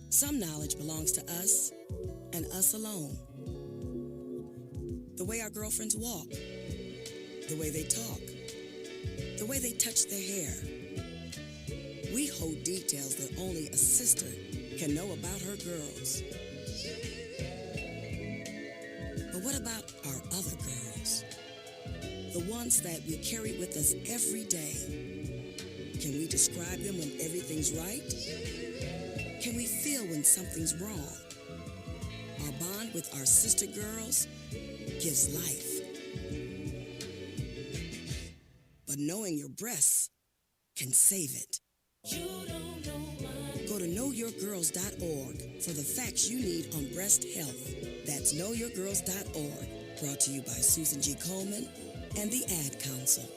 Some knowledge belongs to us and us alone. The way our girlfriends walk, the way they talk, the way they touch their hair. We hold details that only a sister can know about her girls. But what about our other girls? The ones that we carry with us every day. Can we describe them when everything's right? Can we feel when something's wrong? Our bond with our sister girls gives life. But knowing your breasts can save it. Go to knowyourgirls.org for the facts you need on breast health. That's knowyourgirls.org. Brought to you by Susan G. Komen and the Ad Council.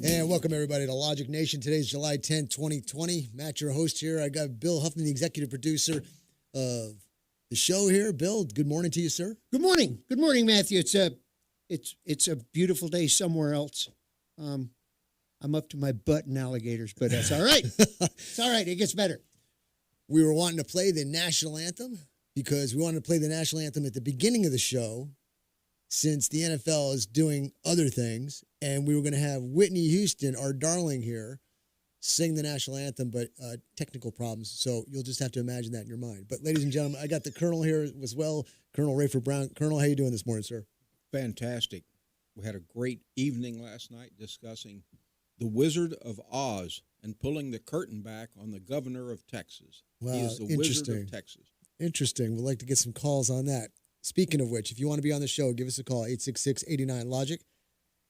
And welcome, everybody, to Logic Nation. Today's July 10, 2020. Matt, your host here. I got Bill Huffman, the executive producer of the show here. Bill, good morning to you, sir. Good morning. Good morning, Matthew. It's a beautiful day somewhere else. I'm up to my butt in alligators, but that's all right. It's all right. It gets better. We were wanting to play the national anthem because we wanted to play the national anthem at the beginning of the show since the NFL is doing other things, and we were going to have Whitney Houston, our darling here, sing the national anthem, but technical problems, so you'll just have to imagine that in your mind. But ladies and gentlemen, I got the Colonel here as well, Colonel Rayford Brown. Colonel, how you doing this morning, sir? Fantastic. We had a great evening last night discussing the Wizard of Oz and pulling the curtain back on the governor of Texas. Wow, he is the Wizard of Texas. Interesting. We'd like to get some calls on that. Speaking of which, if you want to be on the show, give us a call, 866-89-LOGIC,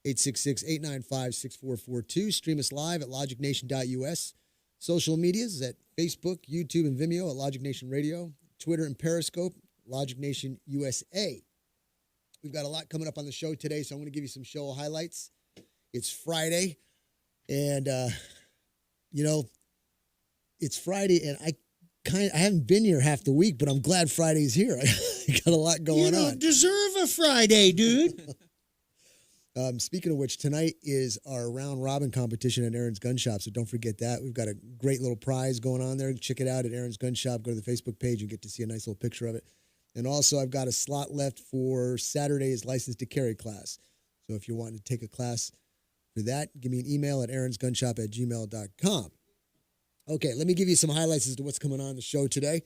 866-895-6442. Stream us live at logicnation.us. Social medias at Facebook, YouTube, and Vimeo at Logic Nation Radio, Twitter and Periscope, Logic Nation USA. We've got a lot coming up on the show today, so I'm going to give you some show highlights. It's Friday, and, it's Friday, and I haven't been here half the week, but I'm glad Friday's here. I got a lot going on. You don't deserve a Friday, dude. Speaking of which, tonight is our round robin competition at Aaron's Gun Shop, so don't forget that. We've got a great little prize going on there. Check it out at Aaron's Gun Shop. Go to the Facebook page and get to see a nice little picture of it. And also, I've got a slot left for Saturday's License to Carry class. So if you're wanting to take a class for that, give me an email at aaronsgunshop@gmail.com. Okay, let me give you some highlights as to what's coming on the show today.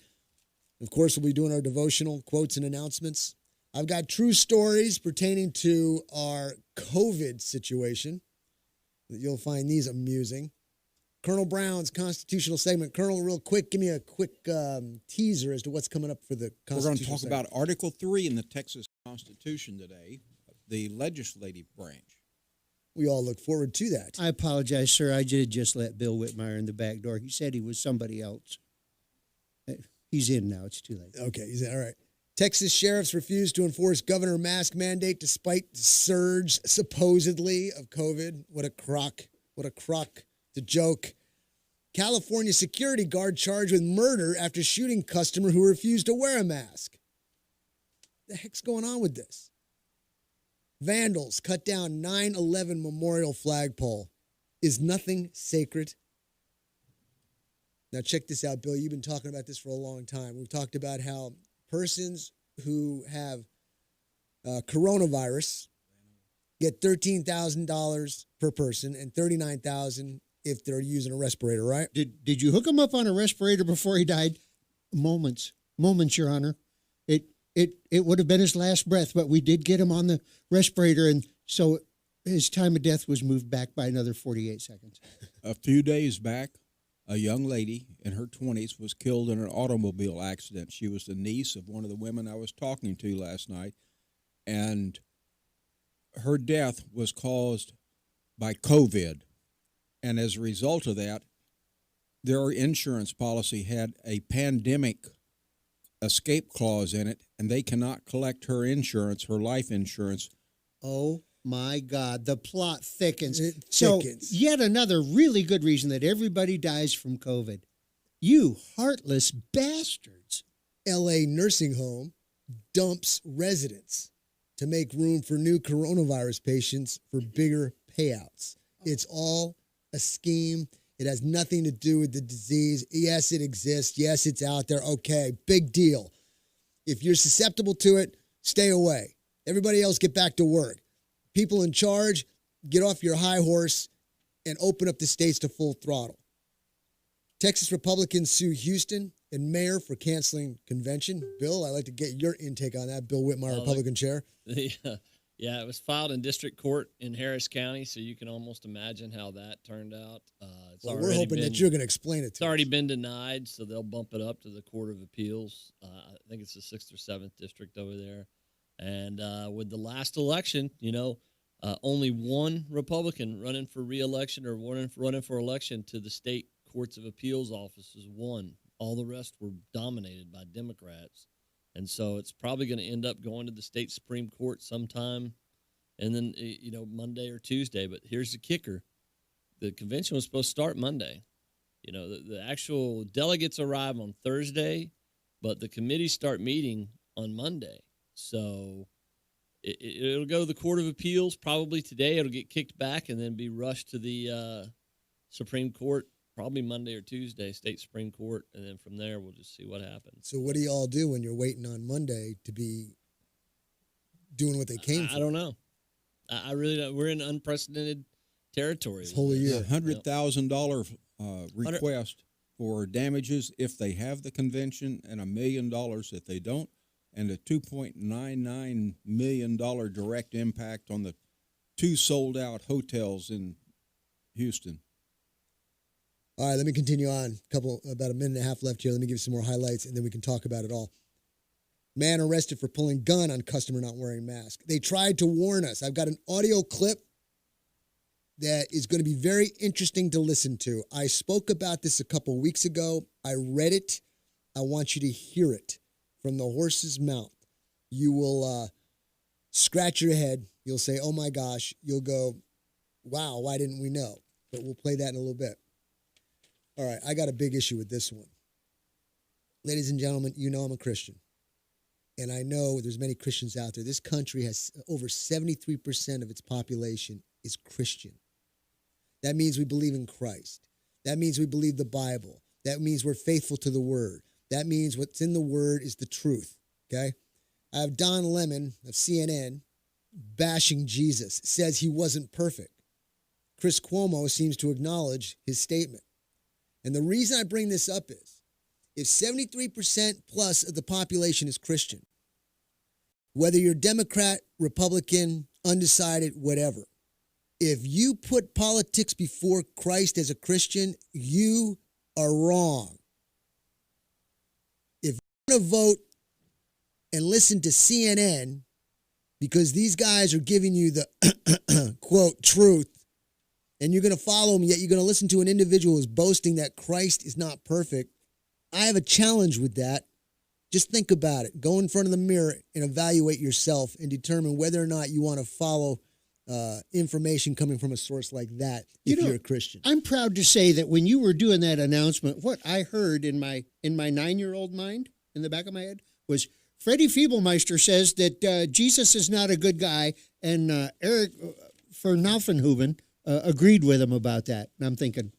Of course, we'll be doing our devotional quotes and announcements. I've got true stories pertaining to our COVID situation. You'll find these amusing. Colonel Brown's constitutional segment. Colonel, real quick, give me a quick teaser as to what's coming up for the constitutional We're going to talk segment. about Article 3 in the Texas Constitution today, the legislative branch. We all look forward to that. I apologize, sir. I did just let Bill Whitmire in the back door. He said he was somebody else. He's in now. It's too late. Okay, all right. Texas sheriffs refuse to enforce governor mask mandate despite the surge, supposedly, of COVID. What a crock. What a crock. It's a joke. California security guard charged with murder after shooting customer who refused to wear a mask. What the heck's going on with this? Vandals cut down 9/11 memorial flagpole. Is nothing sacred? Now check this out, Bill. You've been talking about this for a long time. We've talked about how persons who have coronavirus get $13,000 per person and $39,000 if they're using a respirator, right? Did you hook him up on a respirator before he died? Moments, Your Honor. It would have been his last breath, but we did get him on the respirator, and so his time of death was moved back by another 48 seconds. A few days back, a young lady in her 20s was killed in an automobile accident. She was the niece of one of the women I was talking to last night, and her death was caused by COVID. And as a result of that, their insurance policy had a pandemic escape clause in it, and they cannot collect her insurance, her life insurance. Oh my God, the plot thickens. It So thickens. yet another really good reason that everybody dies from COVID. You heartless bastards. LA nursing home dumps residents to make room for new coronavirus patients for bigger payouts. It's all a scheme. It has nothing to do with the disease. Yes, it exists. Yes, it's out there. Okay, big deal. If you're susceptible to it, stay away. Everybody else get back to work. People in charge, get off your high horse and open up the states to full throttle. Texas Republicans sue Houston and mayor for canceling convention. Bill, I'd like to get your intake on that. Bill Whitmire, Republican chair. Yeah, it was filed in district court in Harris County, so you can almost imagine how that turned out. Well, we're hoping that you're going to explain it It's to already us. been denied, so they'll bump it up to the Court of Appeals. I think it's the 6th or 7th district over there. And with the last election, only one Republican running for re-election or running for election to the state courts of appeals offices won. All the rest were dominated by Democrats. And so it's probably going to end up going to the state Supreme Court sometime, and then, Monday or Tuesday. But here's the kicker. The convention was supposed to start Monday. The actual delegates arrive on Thursday, but the committees start meeting on Monday. So it'll go to the Court of Appeals probably today. It'll get kicked back and then be rushed to the Supreme Court probably Monday or Tuesday, state Supreme Court, and then from there we'll just see what happens. So what do you all do when you're waiting on Monday to be doing what they came for? I don't know. I really don't. We're in unprecedented territory. This whole year. $100,000 request for damages if they have the convention, and $1 million if they don't, and a $2.99 million direct impact on the 2 sold-out hotels in Houston. All right, let me continue on. About a minute and a half left here. Let me give you some more highlights, and then we can talk about it all. Man arrested for pulling gun on customer not wearing mask. They tried to warn us. I've got an audio clip that is going to be very interesting to listen to. I spoke about this a couple weeks ago. I read it. I want you to hear it from the horse's mouth. You will scratch your head. You'll say, oh my gosh. You'll go, wow, why didn't we know? But we'll play that in a little bit. All right, I got a big issue with this one. Ladies and gentlemen, you know I'm a Christian. And I know there's many Christians out there. This country has over 73% of its population is Christian. That means we believe in Christ. That means we believe the Bible. That means we're faithful to the Word. That means what's in the Word is the truth, okay? I have Don Lemon of CNN bashing Jesus, says he wasn't perfect. Chris Cuomo seems to acknowledge his statement. And the reason I bring this up is, if 73% plus of the population is Christian, whether you're Democrat, Republican, undecided, whatever, if you put politics before Christ as a Christian, you are wrong. If you're going to vote and listen to CNN because these guys are giving you the, quote, truth, and you're going to follow them, yet you're going to listen to an individual who's boasting that Christ is not perfect, I have a challenge with that. Just think about it. Go in front of the mirror and evaluate yourself and determine whether or not you want to follow information coming from a source like that if you're a Christian. I'm proud to say that when you were doing that announcement, what I heard in my 9-year-old mind, in the back of my head, was Freddie Feeblemeister says that Jesus is not a good guy, and Eric Vernoffenhuven agreed with him about that. And I'm thinking,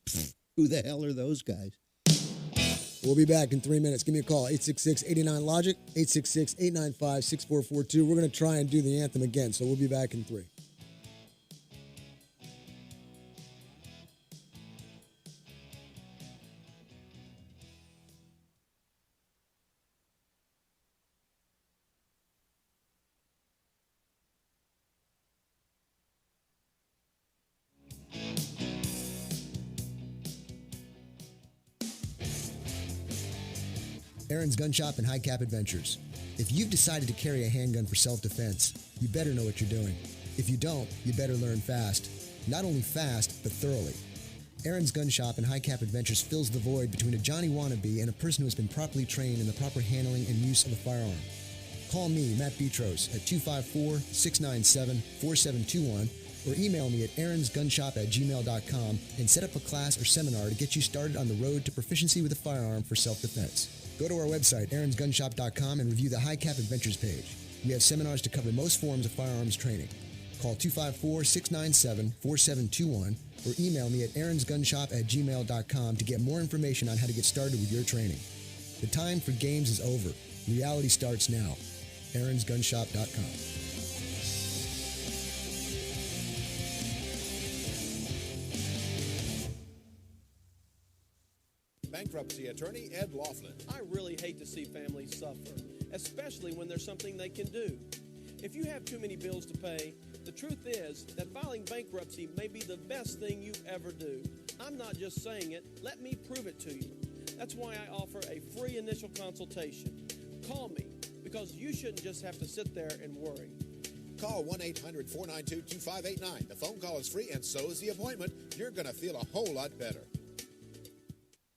who the hell are those guys? We'll be back in 3 minutes. Give me a call, 866-89-LOGIC, 866-895-6442. We're going to try and do the anthem again, so we'll be back in 3. Aaron's Gun Shop and High Cap Adventures. If you've decided to carry a handgun for self-defense, you better know what you're doing. If you don't, you better learn fast. Not only fast, but thoroughly. Aaron's Gun Shop and High Cap Adventures fills the void between a Johnny wannabe and a person who has been properly trained in the proper handling and use of a firearm. Call me, Matt Petros, at 254-697-4721 or email me at aaronsgunshop@gmail.com and set up a class or seminar to get you started on the road to proficiency with a firearm for self-defense. Go to our website, aaronsgunshop.com, and review the High Cap Adventures page. We have seminars to cover most forms of firearms training. Call 254-697-4721 or email me at aaronsgunshop@gmail.com to get more information on how to get started with your training. The time for games is over. Reality starts now. aaronsgunshop.com. Bankruptcy attorney Ed Laughlin. I really hate to see families suffer, especially when there's something they can do. If you have too many bills to pay, the truth is that filing bankruptcy may be the best thing you ever do. I'm not just saying it, let me prove it to you. That's why I offer a free initial consultation. Call me, because you shouldn't just have to sit there and worry. Call 1-800-492-2589. The phone call is free and so is the appointment. You're going to feel a whole lot better.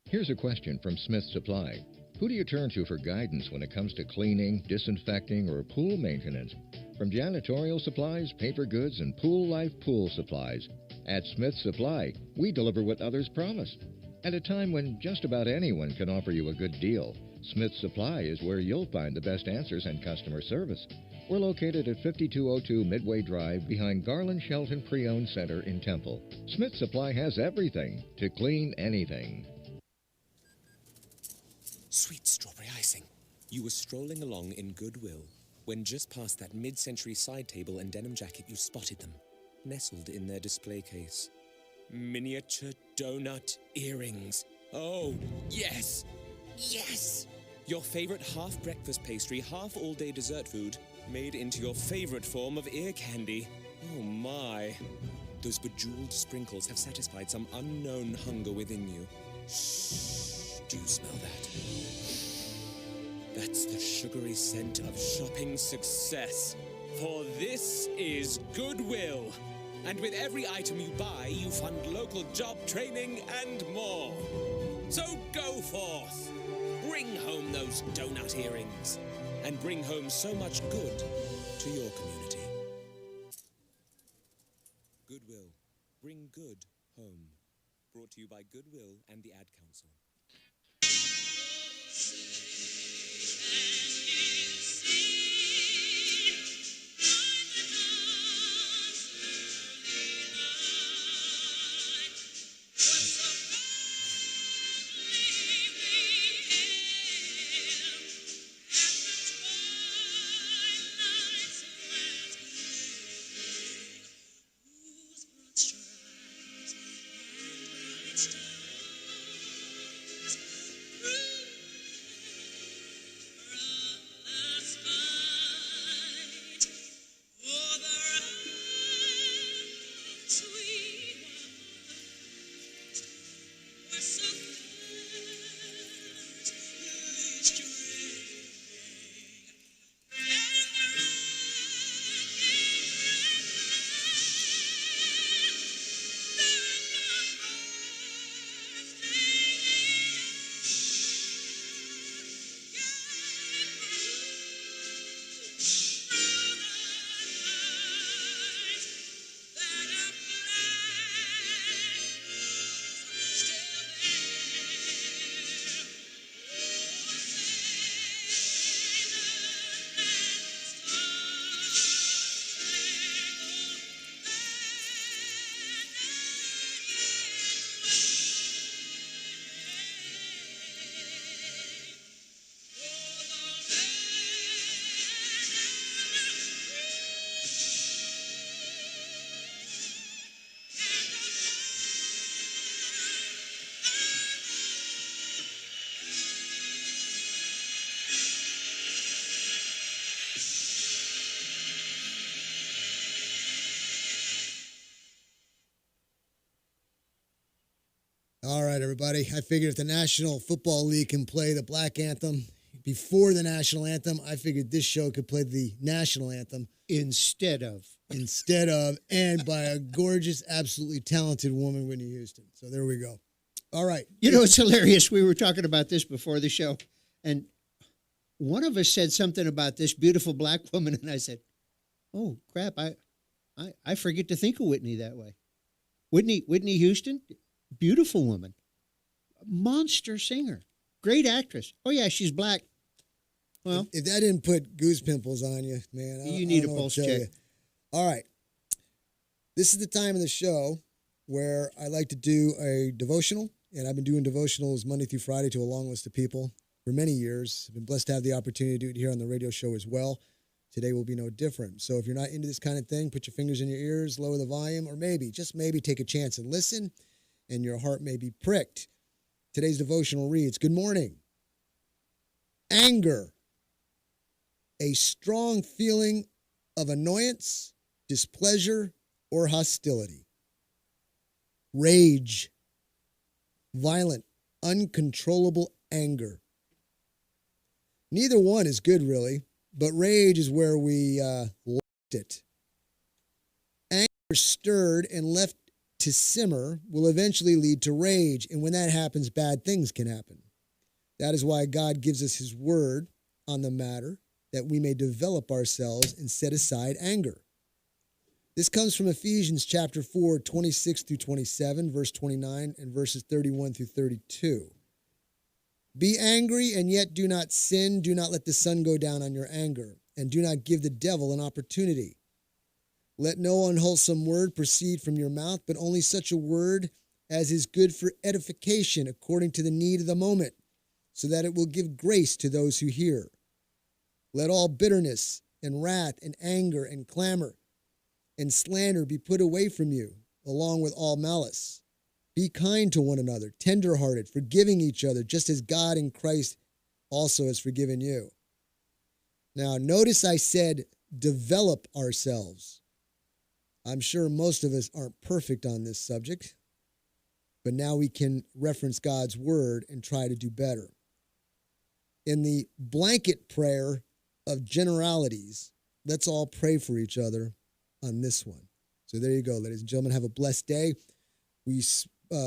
Here's a question from Smith Supply. Who do you turn to for guidance when it comes to cleaning, disinfecting, or pool maintenance? From janitorial supplies, paper goods, and pool life pool supplies, at Smith Supply, we deliver what others promise. At a time when just about anyone can offer you a good deal, Smith Supply is where you'll find the best answers and customer service. We're located at 5202 Midway Drive behind Garland Shelton Pre-Owned Center in Temple. Smith Supply has everything to clean anything. Sweet strawberry icing. You were strolling along in Goodwill when just past that mid-century side table and denim jacket you spotted them, nestled in their display case. Miniature donut earrings. Oh, yes! Yes! Your favorite half-breakfast pastry, half-all-day dessert food, made into your favorite form of ear candy. Oh, my. Those bejeweled sprinkles have satisfied some unknown hunger within you. Shh, do you smell that? That's the sugary scent of shopping success. For this is Goodwill. And with every item you buy, you fund local job training and more. So go forth. Bring home those donut earrings. And bring home so much good to your community. Goodwill. Bring good home. Brought to you by Goodwill and the Ad Council. All right, everybody. I figured if the National Football League can play the Black Anthem, before the national anthem. I figured this show could play the national anthem Instead of. and by a gorgeous, absolutely talented woman, Whitney Houston. So there we go. All right. You know, it's hilarious. We were talking about this before the show, and one of us said something about this beautiful black woman, and I said, "Oh crap! I forget to think of Whitney that way." Whitney Houston, beautiful woman, monster singer, great actress. Oh yeah, she's black. Well, if that didn't put goose pimples on you, man, you need I a don't know what pulse to tell check. you. All right. This is the time of the show where I like to do a devotional, and I've been doing devotionals Monday through Friday to a long list of people for many years. I've been blessed to have the opportunity to do it here on the radio show as well. Today will be no different. So if you're not into this kind of thing, put your fingers in your ears, lower the volume, or maybe, just maybe, take a chance and listen, and your heart may be pricked. Today's devotional reads, Good morning. Anger, a strong feeling of annoyance, displeasure, or hostility. Rage, violent, uncontrollable anger. Neither one is good, really, but rage is where we left it. Anger stirred and left to simmer will eventually lead to rage, and when that happens, bad things can happen. That is why God gives us his word on the matter, that we may develop ourselves and set aside anger. This comes from Ephesians chapter 4, 26 through 27, verse 29, and verses 31 through 32. Be angry and yet do not sin. Do not let the sun go down on your anger, and do not give the devil an opportunity. Let no unwholesome word proceed from your mouth, but only such a word as is good for edification according to the need of the moment, so that it will give grace to those who hear. Let all bitterness and wrath and anger and clamor and slander be put away from you, along with all malice. Be kind to one another, tenderhearted, forgiving each other, just as God in Christ also has forgiven you. Now, notice I said develop ourselves. I'm sure most of us aren't perfect on this subject, but now we can reference God's word and try to do better. In the blanket prayer of generalities, let's all pray for each other on this one. So there you go, ladies and gentlemen. Have a blessed day. We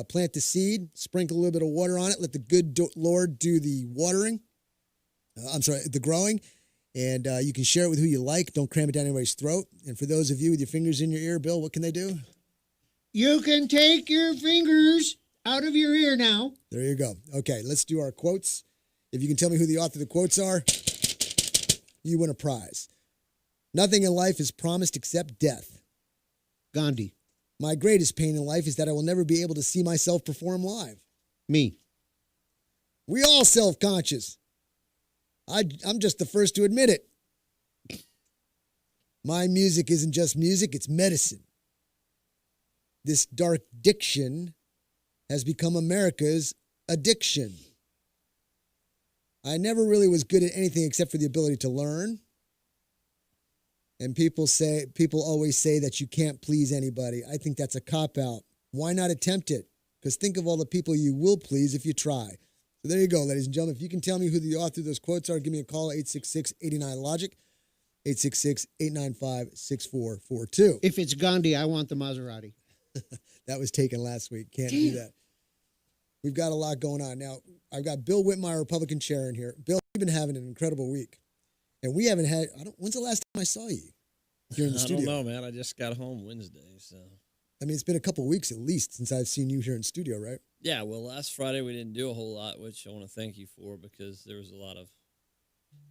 plant the seed, sprinkle a little bit of water on it. Let the good Lord do the watering. The growing. And you can share it with who you like. Don't cram it down anybody's throat. And for those of you with your fingers in your ear, Bill, what can they do? You can take your fingers out of your ear now. There you go. Okay, let's do our quotes. If you can tell me who the author of the quotes are, you win a prize. Nothing in life is promised except death. Gandhi. My greatest pain in life is that I will never be able to see myself perform live. Me. We all self-conscious. I'm just the first to admit it. My music isn't just music, it's medicine. This dark diction has become America's addiction. I never really was good at anything except for the ability to learn. And people always say that you can't please anybody. I think that's a cop-out. Why not attempt it? Because think of all the people you will please if you try. So there you go, ladies and gentlemen. If you can tell me who the author of those quotes are, give me a call, 866-89-LOGIC, 866-895-6442. If it's Gandhi, I want the Maserati. That was taken last week. Can't do that. We've got a lot going on. Now, I've got Bill Whitmire, Republican chair, in here. Bill, we've been having an incredible week. And we haven't had, when's the last time I saw you here in the studio? I don't know, man. I just got home Wednesday, so. I mean, it's been a couple of weeks at least since I've seen you here in studio, right? Yeah, well, last Friday we didn't do a whole lot, which I want to thank you for because there was a lot of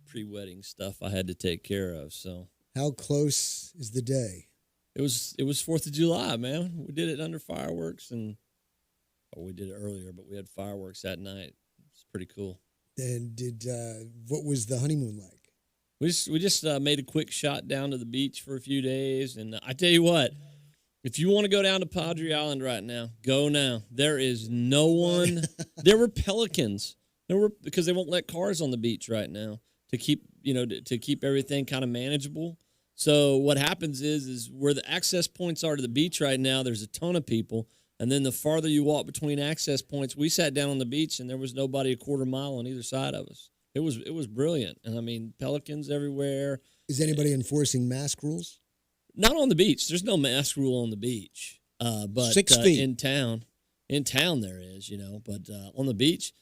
pre-wedding stuff I had to take care of, so. How close is the day? It was 4th of July, man. We did it under fireworks, and we did it earlier, but we had fireworks that night. It's pretty cool. And what was the honeymoon like? We just made a quick shot down to the beach for a few days, and I tell you what, if you want to go down to Padre Island right now, go now. There is no one. There were pelicans. Because they won't let cars on the beach right now to keep everything kind of manageable. So what happens is where the access points are to the beach right now, there's a ton of people. And then the farther you walk between access points, we sat down on the beach and there was nobody a quarter mile on either side of us. It was brilliant, and I mean pelicans everywhere. Is anybody enforcing mask rules? Not on the beach. There's no mask rule on the beach, but 6 feet. in town there is, But on the beach,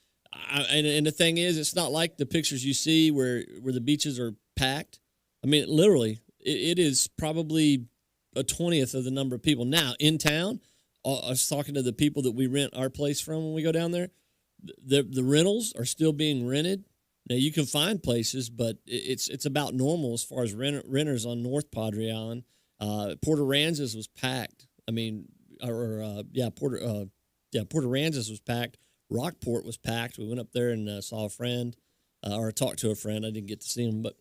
and the thing is, it's not like the pictures you see where the beaches are packed. I mean, literally, it is probably a 20th of the number of people now in town. I was talking to the people that we rent our place from when we go down there. The rentals are still being rented. Now you can find places, but it's about normal as far as renters on North Padre Island. Port Aransas was packed. I mean, Port Aransas was packed. Rockport was packed. We went up there and saw a friend, or talked to a friend. I didn't get to see him, but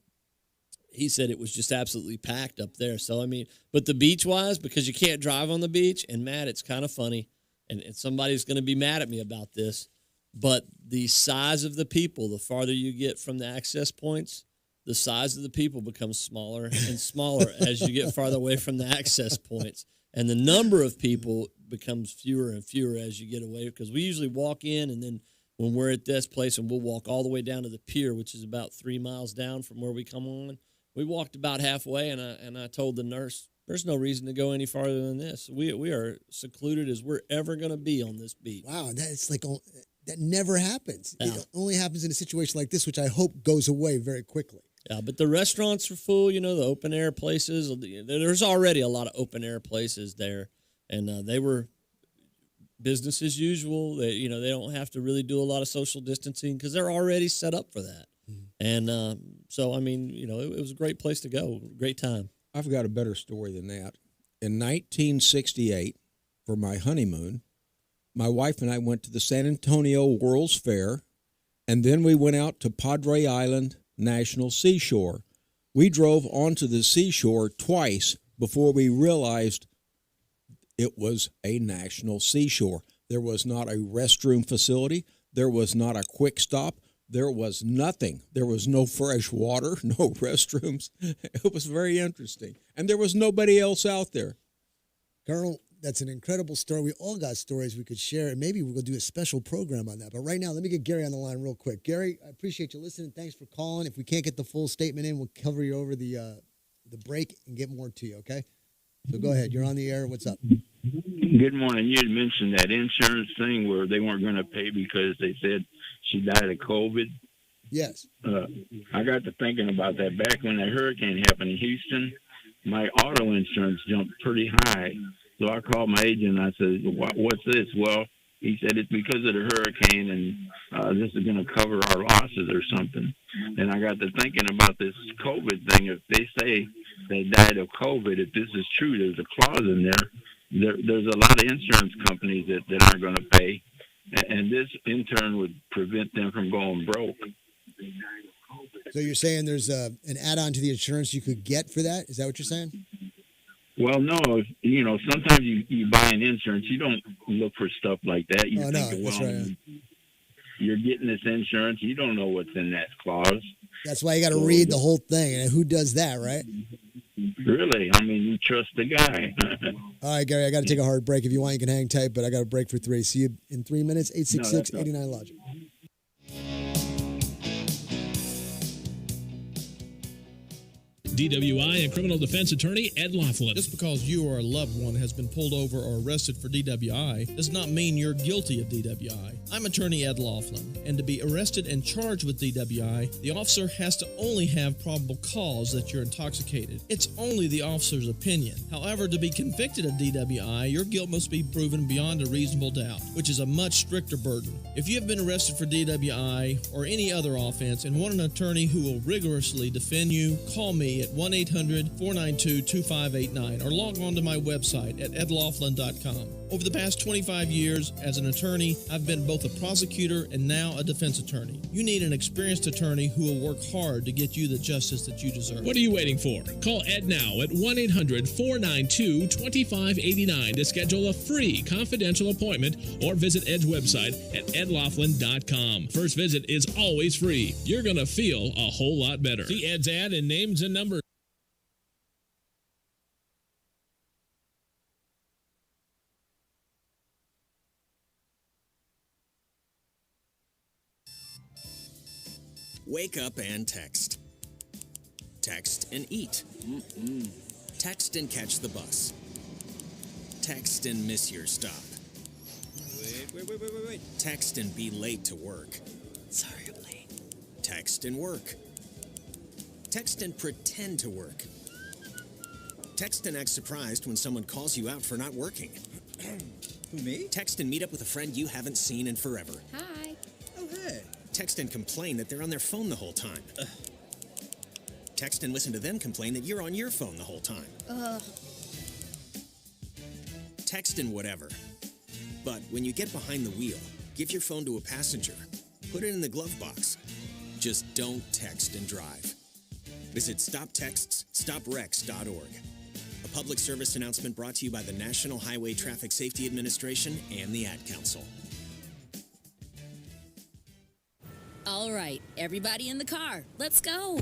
he said it was just absolutely packed up there. So, I mean, but the beach-wise, because you can't drive on the beach, and, Matt, it's kind of funny, and somebody's going to be mad at me about this, but the size of the people, the farther you get from the access points, the size of the people becomes smaller and smaller as you get farther away from the access points. And the number of people becomes fewer and fewer as you get away, because we usually walk in, and then when we're at this place, and we'll walk all the way down to the pier, which is about 3 miles down from where we come on. We walked about halfway, and I told the nurse, there's no reason to go any farther than this. We are secluded as we're ever going to be on this beach. Wow, that's like that never happens. Yeah. It only happens in a situation like this, which I hope goes away very quickly. Yeah, but the restaurants are full, the open air places. There's already a lot of open air places there, and they were business as usual. They don't have to really do a lot of social distancing because they're already set up for that. And so, I mean, it was a great place to go, great time. I've got a better story than that. In 1968, for my honeymoon, my wife and I went to the San Antonio World's Fair, and then we went out to Padre Island National Seashore. We drove onto the seashore twice before we realized it was a national seashore. There was not a restroom facility. There was not a quick stop. There was nothing. There was no fresh water, no restrooms. It was very interesting. And there was nobody else out there. Colonel, that's an incredible story. We all got stories we could share, and maybe we'll do a special program on that. But right now, let me get Gary on the line real quick. Gary, I appreciate you listening. Thanks for calling. If we can't get the full statement in, we'll cover you over the break and get more to you, okay? So go ahead. You're on the air. What's up? Good morning. You had mentioned that insurance thing where they weren't going to pay because they said she died of COVID. Yes. I got to thinking about that. Back when that hurricane happened in Houston, my auto insurance jumped pretty high. So I called my agent and I said, what's this? Well, he said it's because of the hurricane and this is going to cover our losses or something. And I got to thinking about this COVID thing. If they say they died of COVID, if this is true, there's a clause in there's a lot of insurance companies that aren't going to pay. And this, in turn, would prevent them from going broke. So you're saying there's an add-on to the insurance you could get for that? Is that what you're saying? Well, no. Sometimes you buy an insurance, you don't look for stuff like that. You think, that's right. You're getting this insurance, you don't know what's in that clause. That's why you got to read the whole thing. And who does that, right? Really? I mean, you trust the guy. All right, Gary, I got to take a hard break. If you want, you can hang tight, but I got a break for 3. See you in 3 minutes, 866-89-LOGIC. DWI and criminal defense attorney Ed Laughlin. Just because you or a loved one has been pulled over or arrested for DWI does not mean you're guilty of DWI. I'm attorney Ed Laughlin, and to be arrested and charged with DWI, the officer has to only have probable cause that you're intoxicated. It's only the officer's opinion. However, to be convicted of DWI, your guilt must be proven beyond a reasonable doubt, which is a much stricter burden. If you have been arrested for DWI or any other offense and want an attorney who will rigorously defend you, call me at 1-800-492-2589 or log on to my website at edlaughlin.com. Over the past 25 years as an attorney, I've been both a prosecutor and now a defense attorney. You need an experienced attorney who will work hard to get you the justice that you deserve. What are you waiting for? Call Ed now at 1-800-492-2589 to schedule a free confidential appointment or visit Ed's website at edlaughlin.com. First visit is always free. You're going to feel a whole lot better. See Ed's ad and names and numbers. Wake up and text. Text and eat. Text and catch the bus. Text and miss your stop. Wait. Text and be late to work. Sorry, I'm late. Text and work. Text and pretend to work. Text and act surprised when someone calls you out for not working. Who, me? Text and meet up with a friend you haven't seen in forever. Hi. Oh, hey. Text and complain that they're on their phone the whole time. Text and listen to them complain that you're on your phone the whole time. Text and whatever. But when you get behind the wheel, give your phone to a passenger. Put it in the glove box. Just don't text and drive. Visit StopTextsStopWrecks.org. A public service announcement brought to you by the National Highway Traffic Safety Administration and the Ad Council. All right, everybody in the car. Let's go.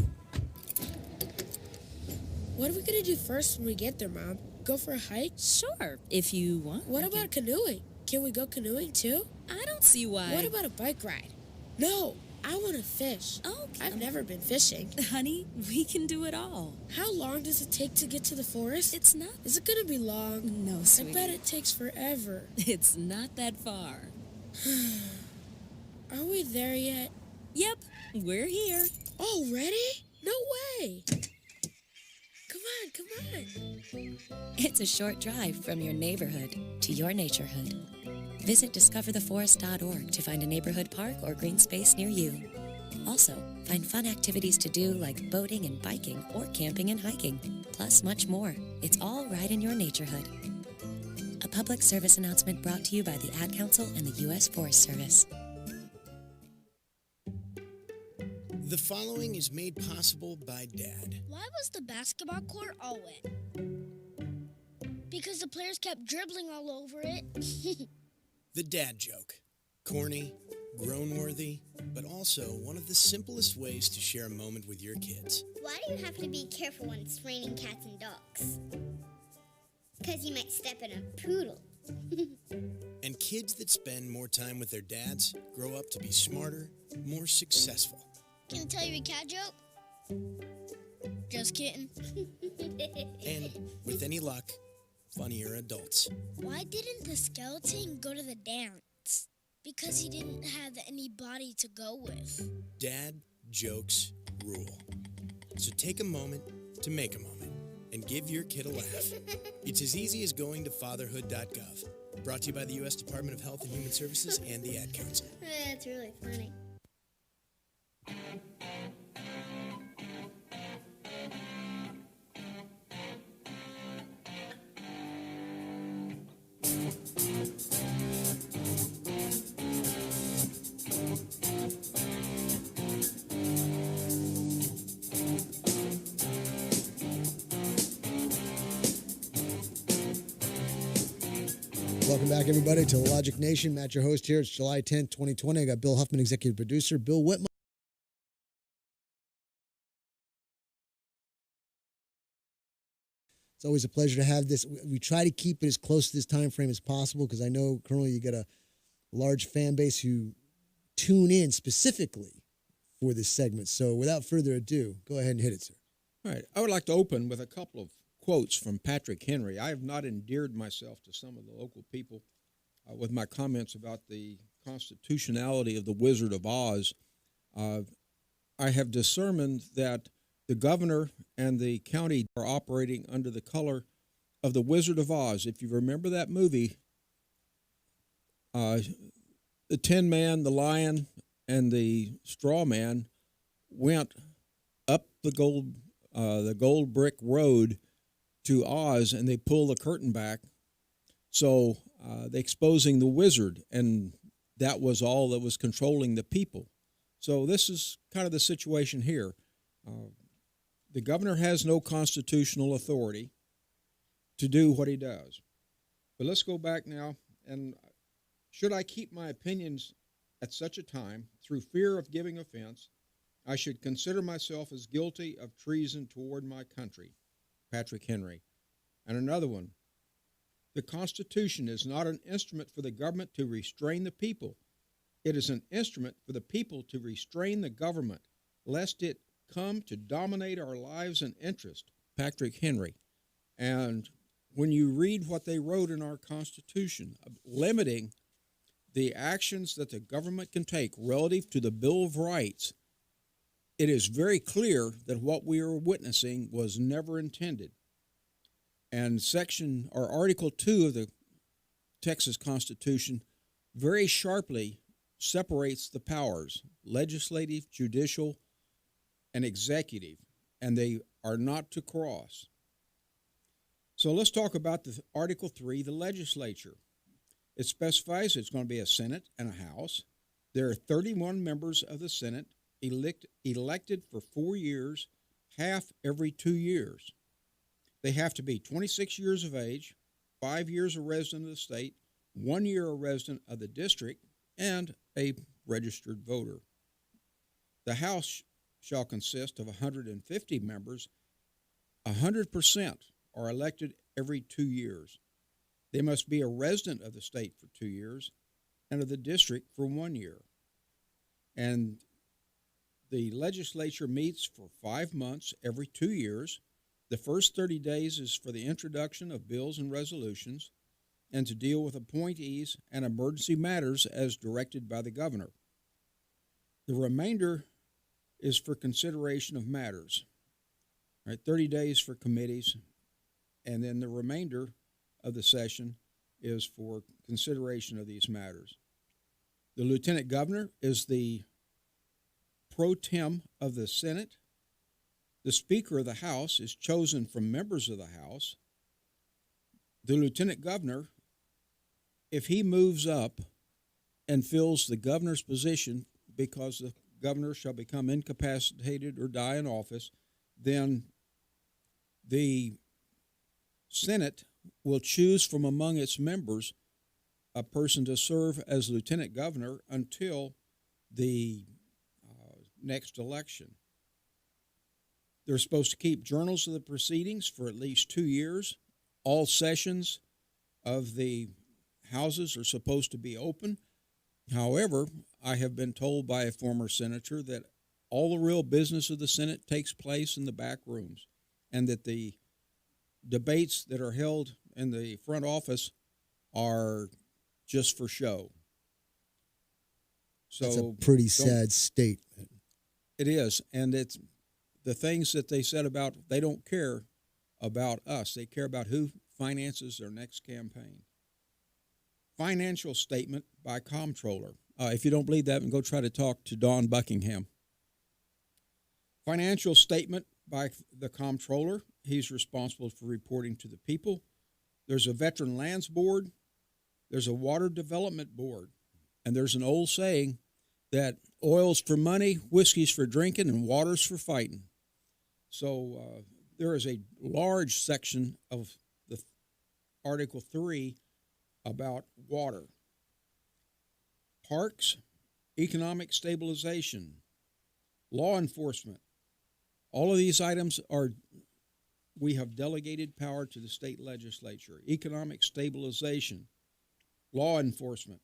What are we gonna do first when we get there, Mom? Go for a hike? Sure, if you want. What about canoeing? Can we go canoeing too? I don't see why. What about a bike ride? No, I want to fish. Okay. I've never been fishing. Honey, we can do it all. How long does it take to get to the forest? It's not. Is it gonna be long? No, sweetie. I bet it takes forever. It's not that far. Are we there yet? Yep, we're here. Already? No way. Come on. It's a short drive from your neighborhood to your naturehood. Visit discovertheforest.org to find a neighborhood park or green space near you. Also, find fun activities to do like boating and biking or camping and hiking, plus much more. It's all right in your naturehood. A public service announcement brought to you by the Ad Council and the U.S. Forest Service. The following is made possible by Dad. Why was the basketball court all wet? Because the players kept dribbling all over it. The dad joke. Corny, grown-worthy, but also one of the simplest ways to share a moment with your kids. Why do you have to be careful when it's raining cats and dogs? Because you might step in a poodle. And kids that spend more time with their dads grow up to be smarter, more successful. Can I tell you a cat joke? Just kidding. And, with any luck, funnier adults. Why didn't the skeleton go to the dance? Because he didn't have anybody to go with. Dad jokes rule. So take a moment to make a moment and give your kid a laugh. It's as easy as going to fatherhood.gov. Brought to you by the U.S. Department of Health and Human Services and the Ad Council. That's really funny. Welcome back, everybody, to Logic Nation. Matt, your host here. It's July 10th, 2020. I got Bill Huffman, executive producer, Bill Whitman. It's always a pleasure to have this. We try to keep it as close to this time frame as possible because I know, Colonel, you got a large fan base who tune in specifically for this segment. So without further ado, go ahead and hit it, sir. All right. I would like to open with a couple of quotes from Patrick Henry. I have not endeared myself to some of the local people with my comments about the constitutionality of the Wizard of Oz. I have discerned that the governor and the county are operating under the color of the Wizard of Oz. If you remember that movie, the Tin Man, the Lion, and the Straw Man went up the gold brick road to Oz, and they pull the curtain back. So they're exposing the wizard, and that was all that was controlling the people. So this is kind of the situation here. The governor has no constitutional authority to do what he does. But let's go back now, and should I keep my opinions at such a time, through fear of giving offense, I should consider myself as guilty of treason toward my country. Patrick Henry. And another one, the Constitution is not an instrument for the government to restrain the people. It is an instrument for the people to restrain the government, lest it come to dominate our lives and interest. Patrick Henry. And when you read what they wrote in our Constitution, limiting the actions that the government can take relative to the Bill of Rights, it is very clear that what we are witnessing was never intended. And Article 2 of the Texas Constitution very sharply separates the powers, legislative, judicial, and executive, and they are not to cross. So let's talk about the Article 3, the legislature. It specifies it's going to be a Senate and a House. There are 31 members of the Senate elected for 4 years, half every 2 years. They have to be 26 years of age, 5 years a resident of the state, 1 year a resident of the district, and a registered voter. The House shall consist of 150 members. 100% are elected every 2 years. They must be a resident of the state for 2 years and of the district for 1 year. And the legislature meets for 5 months every 2 years. The first 30 days is for the introduction of bills and resolutions and to deal with appointees and emergency matters as directed by the governor. The remainder is for consideration of matters. All right, 30 days for committees, and then the remainder of the session is for consideration of these matters. The lieutenant governor is the pro tem of the Senate. The Speaker of the House is chosen from members of the House. The lieutenant governor, if he moves up and fills the governor's position because the governor shall become incapacitated or die in office, then the Senate will choose from among its members a person to serve as lieutenant governor until the next election. They're supposed to keep journals of the proceedings for at least 2 years. All sessions of the houses are supposed to be open. However, I have been told by a former senator that all the real business of the Senate takes place in the back rooms, and that the debates that are held in the front office are just for show. So that's a pretty sad statement. It is, and it's the things that they said about, they don't care about us. They care about who finances their next campaign. Financial statement by comptroller. If you don't believe that, then go try to talk to Don Buckingham. Financial statement by the comptroller. He's responsible for reporting to the people. There's a Veteran Lands Board. There's a Water Development Board. And there's an old saying that oil's for money, whiskey's for drinking, and water's for fighting. So there is a large section of the Article 3 about water. Parks, economic stabilization, law enforcement. All of these items we have delegated power to the state legislature. Economic stabilization, law enforcement.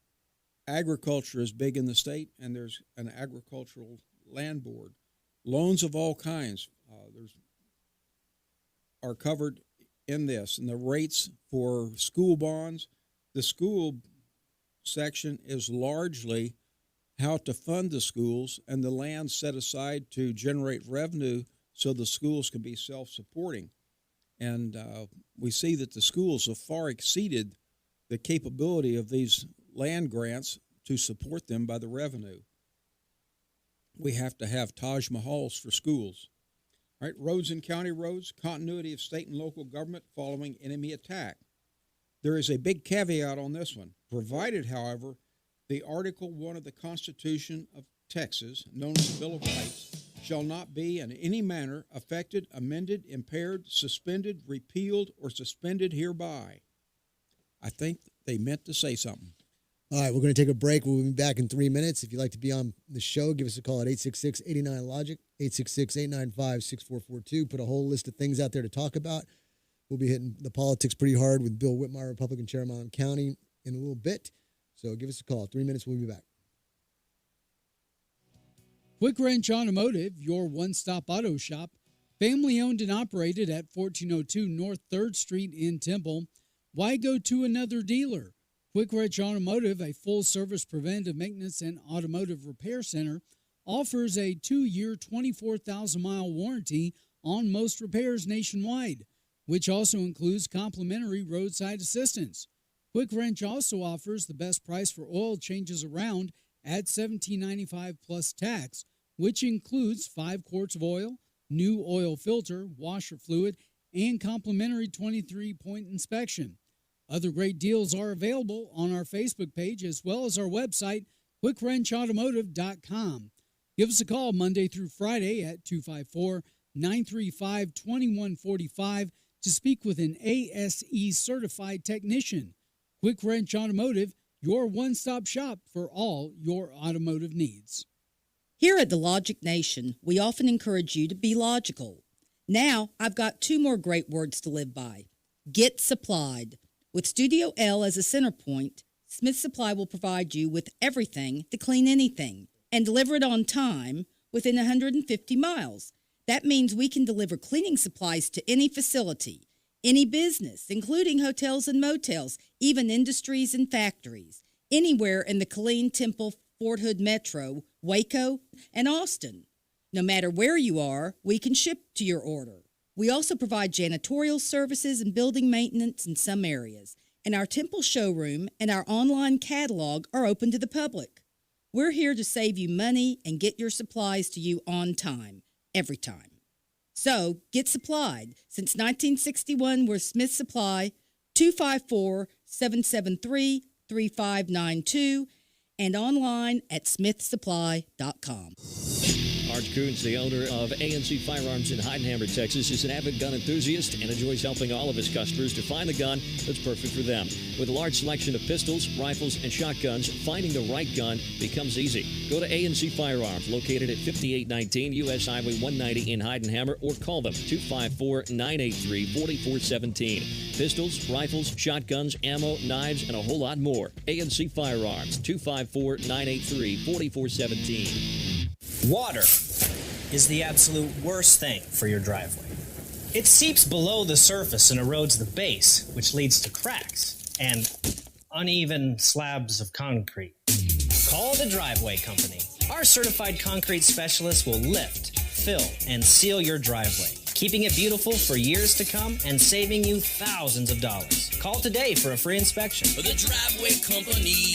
Agriculture is big in the state, and there's an agricultural land board. Loans of all kinds are covered in this, and the rates for school bonds. The school section is largely how to fund the schools and the land set aside to generate revenue so the schools can be self-supporting. And we see that the schools have far exceeded the capability of these land grants to support them by the revenue. We have to have Taj Mahals for schools. All right, roads and county roads, continuity of state and local government following enemy attack. There is a big caveat on this one, provided, however, the Article 1 of the Constitution of Texas, known as the Bill of Rights, shall not be in any manner affected, amended, impaired, suspended, repealed, or suspended hereby. I think they meant to say something. All right, we're going to take a break. We'll be back in 3 minutes. If you'd like to be on the show, give us a call at 866-89-LOGIC, 866-895-6442. Put a whole list of things out there to talk about. We'll be hitting the politics pretty hard with Bill Whitmire, Republican Chair of Mountain County, in a little bit. So give us a call. 3 minutes, we'll be back. Quick Wrench Automotive, your one-stop auto shop, family owned and operated at 1402 North 3rd Street in Temple. Why go to another dealer? Quick Wrench Automotive, a full-service preventive maintenance and automotive repair center, offers a 2-year, 24,000-mile warranty on most repairs nationwide, which also includes complimentary roadside assistance. Quick Wrench also offers the best price for oil changes around at $17.95 plus tax, which includes 5 quarts of oil, new oil filter, washer fluid, and complimentary 23-point inspection. Other great deals are available on our Facebook page as well as our website, quickwrenchautomotive.com. Give us a call Monday through Friday at 254-935-2145 to speak with an ASE certified technician. Quick Wrench Automotive, your one-stop shop for all your automotive needs. Here at the Logic Nation, we often encourage you to be logical. Now, I've got 2 more great words to live by. Get supplied. With Studio L as a center point, Smith Supply will provide you with everything to clean anything and deliver it on time within 150 miles. That means we can deliver cleaning supplies to any facility, any business, including hotels and motels, even industries and factories, anywhere in the Killeen, Temple, Fort Hood Metro, Waco, and Austin. No matter where you are, we can ship to your order. We also provide janitorial services and building maintenance in some areas, and our Temple showroom and our online catalog are open to the public. We're here to save you money and get your supplies to you on time, every time. So, get supplied. Since 1961, we're Smith Supply, 254-773-3592, and online at smithsupply.com. Art Coons, the owner of A&C Firearms in Heidenhammer, Texas, is an avid gun enthusiast and enjoys helping all of his customers to find the gun that's perfect for them. With a large selection of pistols, rifles, and shotguns, finding the right gun becomes easy. Go to A&C Firearms, located at 5819 U.S. Highway 190 in Heidenhammer, or call them 254-983-4417. Pistols, rifles, shotguns, ammo, knives, and a whole lot more. A&C Firearms, 254-983-4417. Water is the absolute worst thing for your driveway. It seeps below the surface and erodes the base, which leads to cracks and uneven slabs of concrete. Call the Driveway Company. Our certified concrete specialists will lift, fill, and seal your driveway, keeping it beautiful for years to come and saving you thousands of dollars. Call today for a free inspection. The Driveway Company.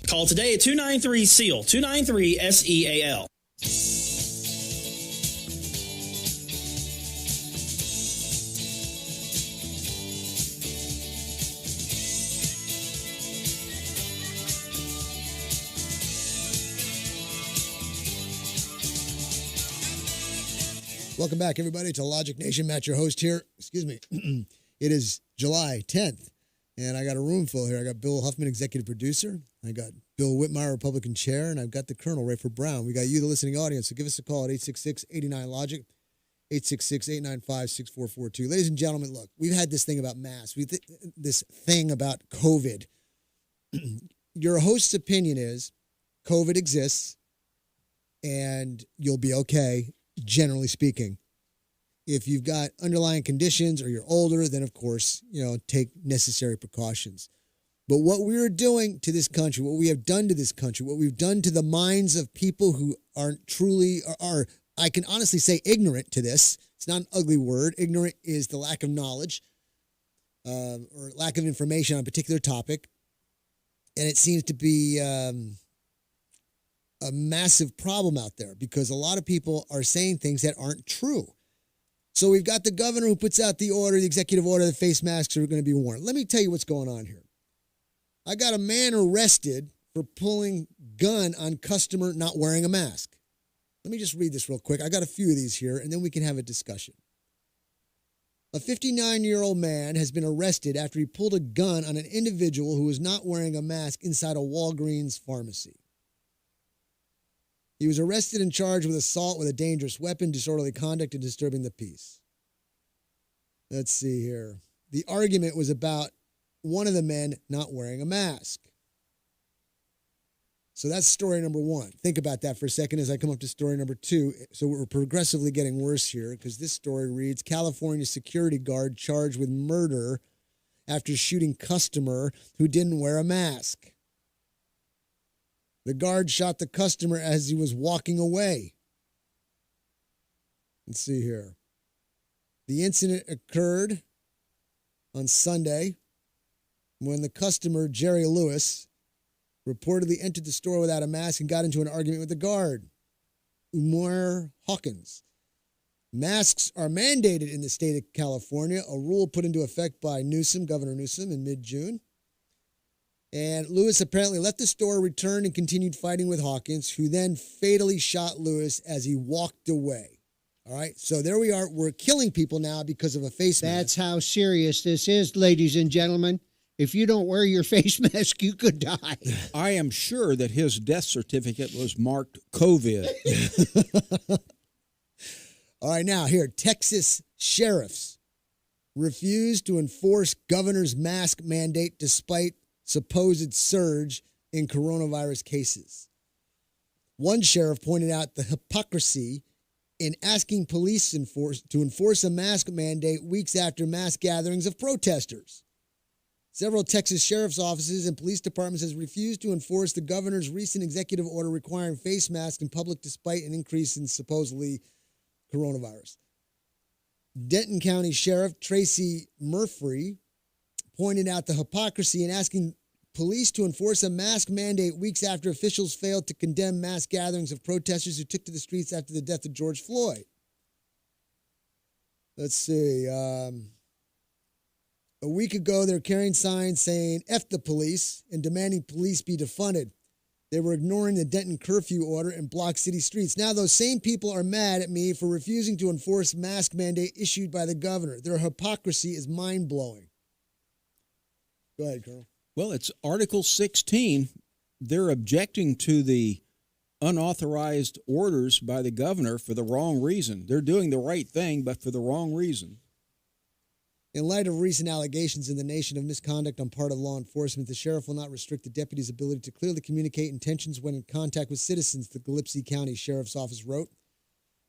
Call today at 293-SEAL, 293-SEAL. Welcome back, everybody, to Logic Nation. Matt, your host here. Excuse me. It is July 10th, and I got a room full here. I got Bill Huffman, executive producer. I got Bill Whitmire, Republican chair, and I've got the Colonel, Rayford Brown. We got you, the listening audience, so give us a call at 866-89-LOGIC, 866-895-6442. Ladies and gentlemen, look, we've had this thing about masks. This thing about COVID. Your host's opinion is COVID exists, and you'll be okay, generally speaking. If you've got underlying conditions or you're older, then, of course, take necessary precautions. But what we're doing to this country, what we have done to this country, what we've done to the minds of people who aren't truly, are I can honestly say, ignorant to this. It's not an ugly word. Ignorant is the lack of knowledge or lack of information on a particular topic. And it seems to be a massive problem out there because a lot of people are saying things that aren't true. So we've got the governor who puts out the order, the executive order, that face masks are going to be worn. Let me tell you what's going on here. I got a man arrested for pulling gun on customer not wearing a mask. Let me just read this real quick. I got a few of these here, and then we can have a discussion. A 59-year-old man has been arrested after he pulled a gun on an individual who was not wearing a mask inside a Walgreens pharmacy. He was arrested and charged with assault with a dangerous weapon, disorderly conduct, and disturbing the peace. Let's see here. The argument was about one of the men not wearing a mask. So that's story number one. Think about that for a second as I come up to story number two. So we're progressively getting worse here because this story reads, California security guard charged with murder after shooting customer who didn't wear a mask. The guard shot the customer as he was walking away. Let's see here. The incident occurred on Sunday when the customer, Jerry Lewis, reportedly entered the store without a mask and got into an argument with the guard, Umar Hawkins. Masks are mandated in the state of California, a rule put into effect by Governor Newsom, in mid-June. And Lewis apparently left the store, returned, and continued fighting with Hawkins, who then fatally shot Lewis as he walked away. All right, so there we are. We're killing people now because of a face mask. That's how serious this is, ladies and gentlemen. If you don't wear your face mask, you could die. I am sure that his death certificate was marked COVID. All right, now here, Texas sheriffs refused to enforce governor's mask mandate despite supposed surge in coronavirus cases. One sheriff pointed out the hypocrisy in asking police to enforce a mask mandate weeks after mass gatherings of protesters. Several Texas sheriff's offices and police departments has refused to enforce the governor's recent executive order requiring face masks in public despite an increase in supposedly coronavirus. Denton County Sheriff Tracy Murphy pointed out the hypocrisy in asking police to enforce a mask mandate weeks after officials failed to condemn mass gatherings of protesters who took to the streets after the death of George Floyd. Let's see. A week ago, they were carrying signs saying, F the police, and demanding police be defunded. They were ignoring the Denton curfew order and blocked city streets. Now those same people are mad at me for refusing to enforce mask mandate issued by the governor. Their hypocrisy is mind-blowing. Go ahead, Colonel. Well, it's Article 16. They're objecting to the unauthorized orders by the governor for the wrong reason. They're doing the right thing, but for the wrong reason. In light of recent allegations in the nation of misconduct on part of law enforcement, the sheriff will not restrict the deputy's ability to clearly communicate intentions when in contact with citizens, the Gillespie County Sheriff's Office wrote.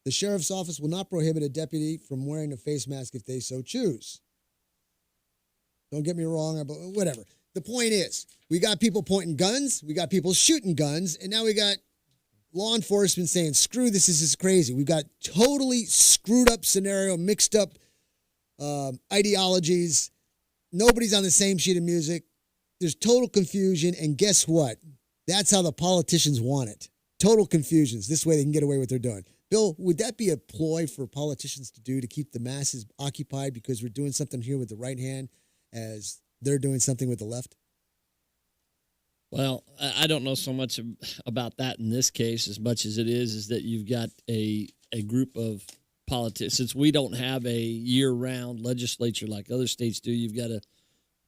The sheriff's office will not prohibit a deputy from wearing a face mask if they so choose. Don't get me wrong, but whatever. The point is, we got people pointing guns, we got people shooting guns, and now we got law enforcement saying, screw this is crazy. We've got totally screwed up scenario, mixed up ideologies. Nobody's on the same sheet of music. There's total confusion, and guess what? That's how the politicians want it. Total confusions. This way they can get away with what they're doing. Bill, would that be a ploy for politicians to do to keep the masses occupied because we're doing something here with the right hand as they're doing something with the left? Well, I don't know so much about that in this case as much as it is that you've got a group of politics. Since we don't have a year-round legislature like other states do, you've got a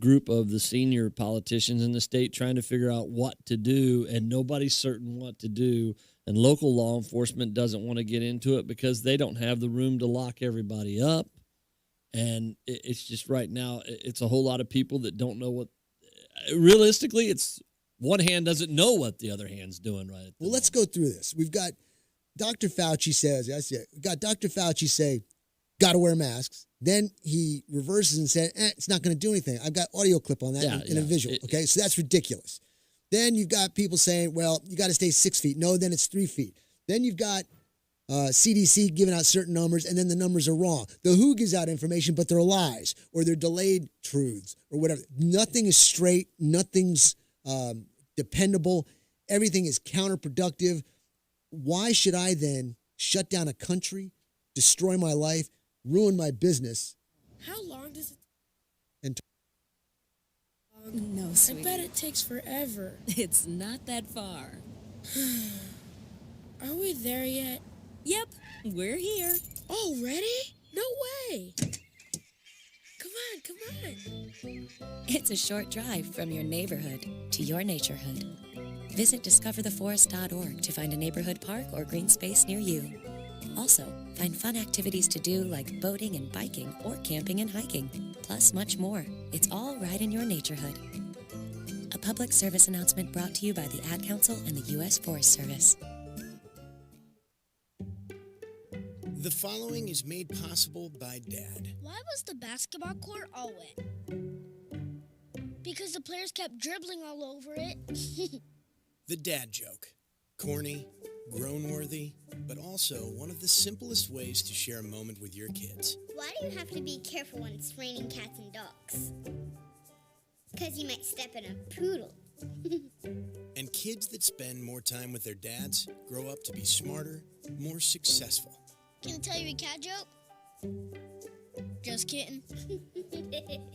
group of the senior politicians in the state trying to figure out what to do, and nobody's certain what to do. And local law enforcement doesn't want to get into it because they don't have the room to lock everybody up. And it's just right now, it's a whole lot of people that don't know what. Realistically, it's one hand doesn't know what the other hand's doing right. Well, let's go through this. We've got Dr. Fauci says, we got Dr. Fauci say, got to wear masks. Then he reverses and said, it's not going to do anything. I've got audio clip on that and a visual. Okay, so that's ridiculous. Then you've got people saying, well, you got to stay 6 feet. No, then it's 3 feet. Then you've got CDC giving out certain numbers, and then the numbers are wrong. The WHO gives out information, but they're lies, or they're delayed truths, or whatever. Nothing is straight. Nothing's dependable. Everything is counterproductive. Why should I then shut down a country, destroy my life, ruin my business? How long does it? No, sweetie. I bet it takes forever. It's not that far. Are we there yet? Yep, we're here. Already? No way. Come on. It's a short drive from your neighborhood to your naturehood. Visit discovertheforest.org to find a neighborhood park or green space near you. Also, find fun activities to do like boating and biking or camping and hiking, plus much more. It's all right in your naturehood. A public service announcement brought to you by the Ad Council and the U.S. Forest Service. The following is made possible by Dad. Why was the basketball court all wet? Because the players kept dribbling all over it. The dad joke. Corny, grown-worthy, but also one of the simplest ways to share a moment with your kids. Why do you have to be careful when it's raining cats and dogs? Because you might step in a poodle. And kids that spend more time with their dads grow up to be smarter, more successful. Can I tell you a cat joke? Just kidding.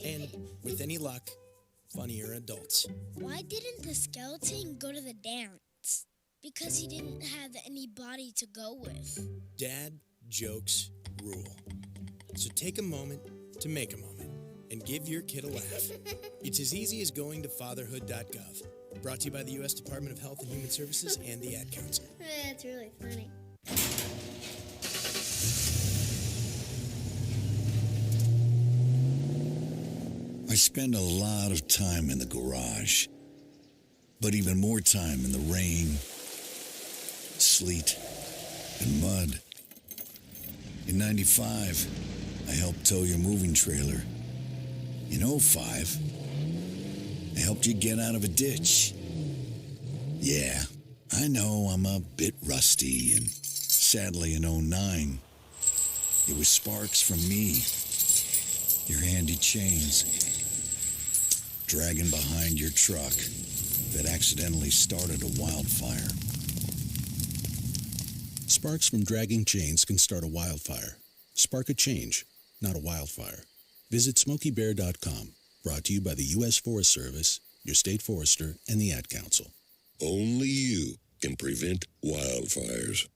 And with any luck, funnier adults. Why didn't the skeleton go to the dance? Because he didn't have any body to go with. Dad jokes rule. So take a moment to make a moment and give your kid a laugh. It's as easy as going to fatherhood.gov. Brought to you by the U.S. Department of Health and Human Services and the Ad Council. That's really funny. I spend a lot of time in the garage, but even more time in the rain, sleet, and mud. In 95, I helped tow your moving trailer. In 05, I helped you get out of a ditch. Yeah, I know I'm a bit rusty, and sadly in 09, it was sparks from me, your handy chains, dragging behind your truck that accidentally started a wildfire. Sparks from dragging chains can start a wildfire. Spark a change, not a wildfire. Visit SmokeyBear.com. Brought to you by the U.S. Forest Service, your state forester, and the Ad Council. Only you can prevent wildfires.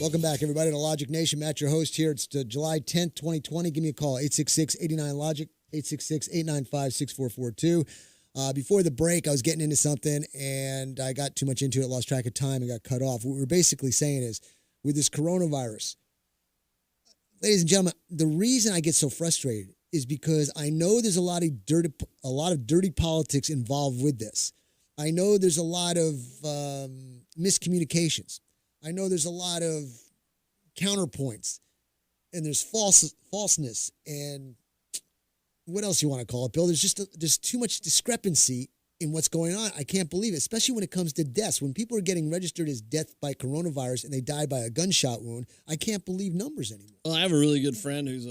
Welcome back, everybody, to Logic Nation. Matt, your host here. It's July 10th, 2020. Give me a call, 866-89-LOGIC, 866-895-6442. Before the break, I was getting into something, and I got too much into it, lost track of time, and got cut off. What we're basically saying is, with this coronavirus, ladies and gentlemen, the reason I get so frustrated is because I know there's a lot of dirty politics involved with this. I know there's a lot of miscommunications. I know there's a lot of counterpoints, and there's falseness, and what else you want to call it, Bill? There's too much discrepancy in what's going on. I can't believe it, especially when it comes to deaths. When people are getting registered as death by coronavirus and they die by a gunshot wound, I can't believe numbers anymore. Well, I have a really good friend who's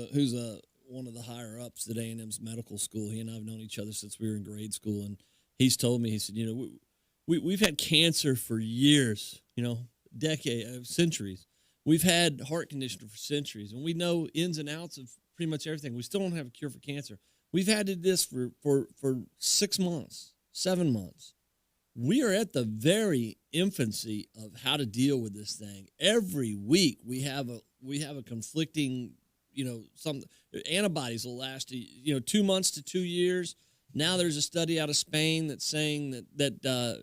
one of the higher ups at A&M's medical school. He and I have known each other since we were in grade school, and he's told me, he said, we've had cancer for years, centuries. We've had heart conditioner for centuries, and we know ins and outs of pretty much everything. We still don't have a cure for cancer. We've had this for 6 months, 7 months. We are at the very infancy of how to deal with this thing. Every week we have a conflicting, some antibodies will last 2 months to 2 years. Now there's a study out of Spain that's saying that the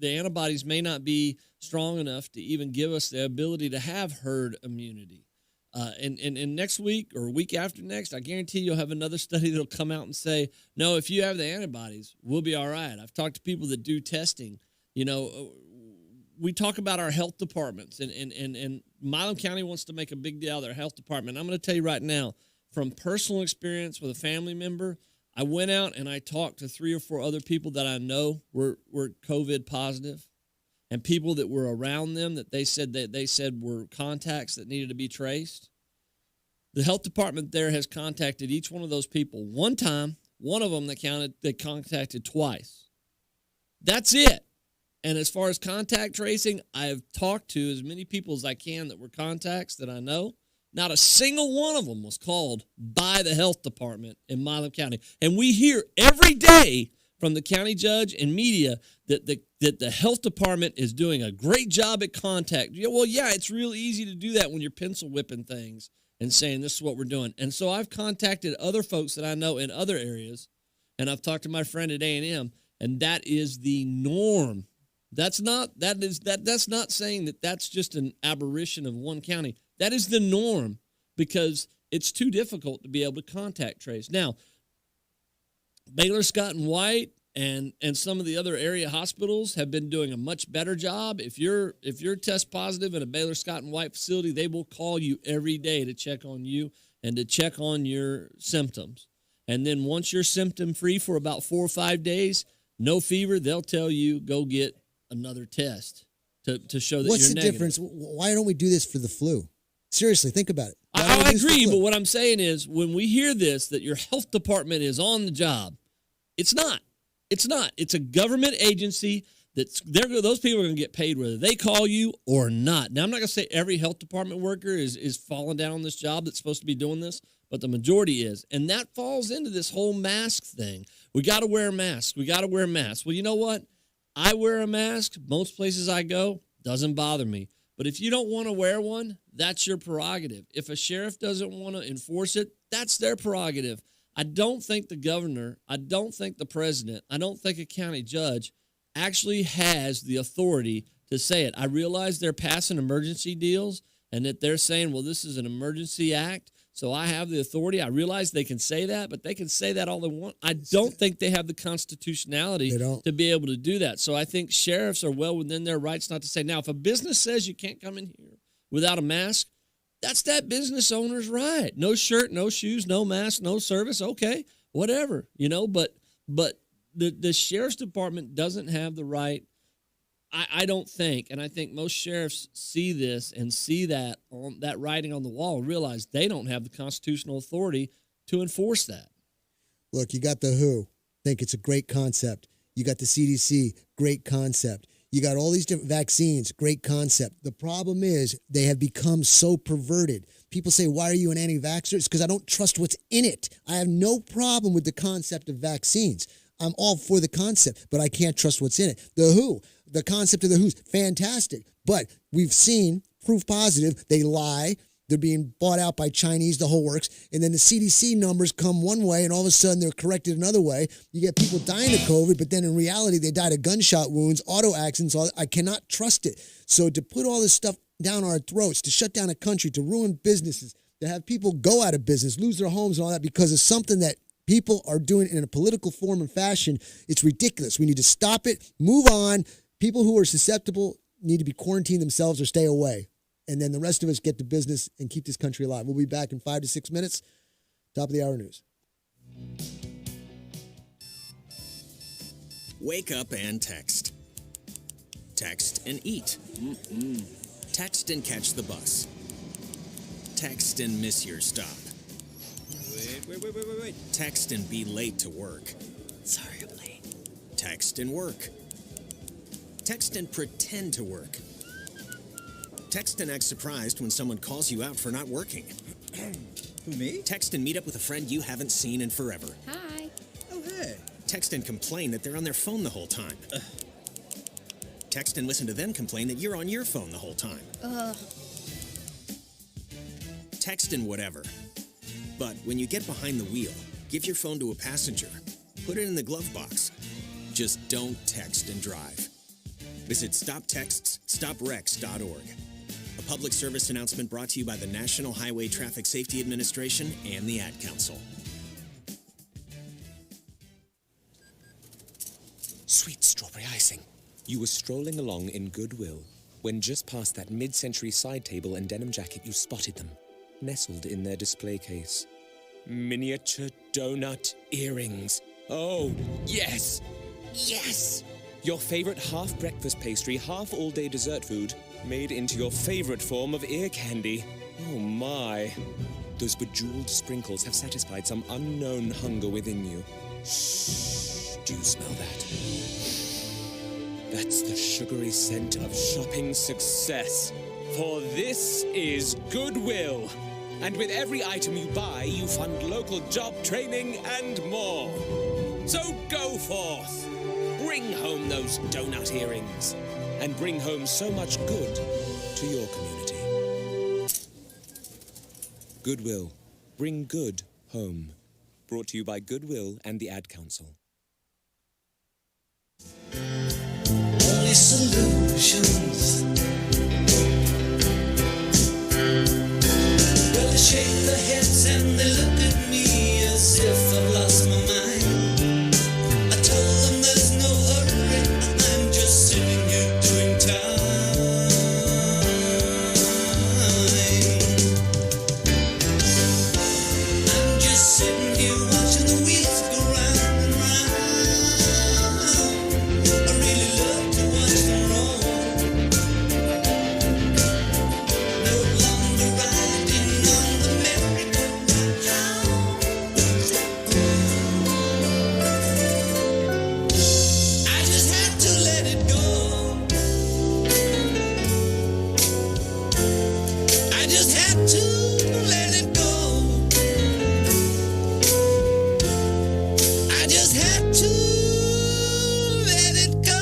antibodies may not be strong enough to even give us the ability to have herd immunity. And next week or week after next, I guarantee you'll have another study that'll come out and say, no, if you have the antibodies, we'll be all right. I've talked to people that do testing. We talk about our health departments, and Milam County wants to make a big deal of their health department. I'm going to tell you right now, from personal experience with a family member, I went out and I talked to 3 or 4 other people that I know were COVID positive, and people that were around them that they said were contacts that needed to be traced. The health department there has contacted each one of those people one time. One of them they contacted twice. That's it. And as far as contact tracing, I have talked to as many people as I can that were contacts that I know. Not a single one of them was called by the health department in Milam County. And we hear every day from the county judge and media that the health department is doing a great job at contact. Yeah, well, yeah, it's real easy to do that when you're pencil whipping things and saying this is what we're doing. And so I've contacted other folks that I know in other areas, and I've talked to my friend at A&M, and that is the norm. That's not saying that that's just an aberration of one county. That is the norm because it's too difficult to be able to contact trace. Now, Baylor Scott and White and some of the other area hospitals have been doing a much better job. If you're test positive in a Baylor Scott and White facility, they will call you every day to check on you and to check on your symptoms. And then once you're symptom free for about 4 or 5 days, no fever, they'll tell you go get another test to show that What's you're the negative. difference? Why don't we do this for the flu? Seriously, think about it. I agree, but what I'm saying is when we hear this, that your health department is on the job, it's not. It's not. It's a government agency those people are going to get paid whether they call you or not. Now, I'm not going to say every health department worker is falling down on this job that's supposed to be doing this, but the majority is. And that falls into this whole mask thing. We got to wear masks. We got to wear masks. Well, you know what? I wear a mask. Most places I go, doesn't bother me. But if you don't want to wear one, that's your prerogative. If a sheriff doesn't want to enforce it, that's their prerogative. I don't think the governor, I don't think the president, I don't think a county judge actually has the authority to say it. I realize they're passing emergency deals and that they're saying, well, this is an emergency act, so I have the authority. I realize they can say that, but they can say that all they want. I don't think they have the constitutionality to be able to do that. So I think sheriffs are well within their rights not to say. Now, if a business says you can't come in here without a mask, that's that business owner's right. No shirt, no shoes, no mask, no service. Okay, whatever, but the sheriff's department doesn't have the right. I don't think, and I think most sheriffs see this and see that on that writing on the wall and realize they don't have the constitutional authority to enforce that. Look, you got the WHO. Think it's a great concept. You got the CDC. Great concept. You got all these different vaccines. Great concept. The problem is they have become so perverted. People say, why are you an anti-vaxxer? It's because I don't trust what's in it. I have no problem with the concept of vaccines. I'm all for the concept, but I can't trust what's in it. The WHO, the concept of the WHO's fantastic, but we've seen proof positive. They lie. They're being bought out by Chinese, the whole works. And then the CDC numbers come one way, and all of a sudden they're corrected another way. You get people dying of COVID, but then in reality they died of gunshot wounds, auto accidents. I cannot trust it. So to put all this stuff down our throats, to shut down a country, to ruin businesses, to have people go out of business, lose their homes and all that because of something that people are doing in a political form and fashion, it's ridiculous. We need to stop it, move on. People who are susceptible need to be quarantined themselves or stay away. And then the rest of us get to business and keep this country alive. We'll be back in 5 to 6 minutes. Top of the hour news. Wake up and text. Text and eat. Text and catch the bus. Text and miss your stop. Wait. Text and be late to work. Sorry, I'm late. Text and work. Text and pretend to work. Text and act surprised when someone calls you out for not working. Who, me? Text and meet up with a friend you haven't seen in forever. Hi. Oh, hey. Text and complain that they're on their phone the whole time. Text and listen to them complain that you're on your phone the whole time. Text and whatever. But when you get behind the wheel, give your phone to a passenger. Put it in the glove box. Just don't text and drive. Visit StopTextsStopWrecks.org. A public service announcement brought to you by the National Highway Traffic Safety Administration and the Ad Council. Sweet strawberry icing. You were strolling along in goodwill when just past that mid-century side table and denim jacket you spotted them, nestled in their display case. Miniature donut earrings. Oh, yes! Yes! Your favorite half-breakfast pastry, half-all-day dessert food, made into your favorite form of ear candy. Oh, my. Those bejeweled sprinkles have satisfied some unknown hunger within you. Shh. Do you smell that? That's the sugary scent of shopping success. For this is Goodwill. And with every item you buy, you fund local job training and more. So go forth, bring home those donut earrings, and bring home so much good to your community. Goodwill. Bring good home. Brought to you by Goodwill and the Ad Council. Only solutions. Well, they shake their heads and they look at me as if I've lost my mind. I told them there's no hurry, I'm just sitting here doing time. I'm just sitting here watching the wheels go round and round. I really love to watch them roll. No longer riding on the merry-go-round. I just had to let it go. I just had to let it go. I just had to let it go.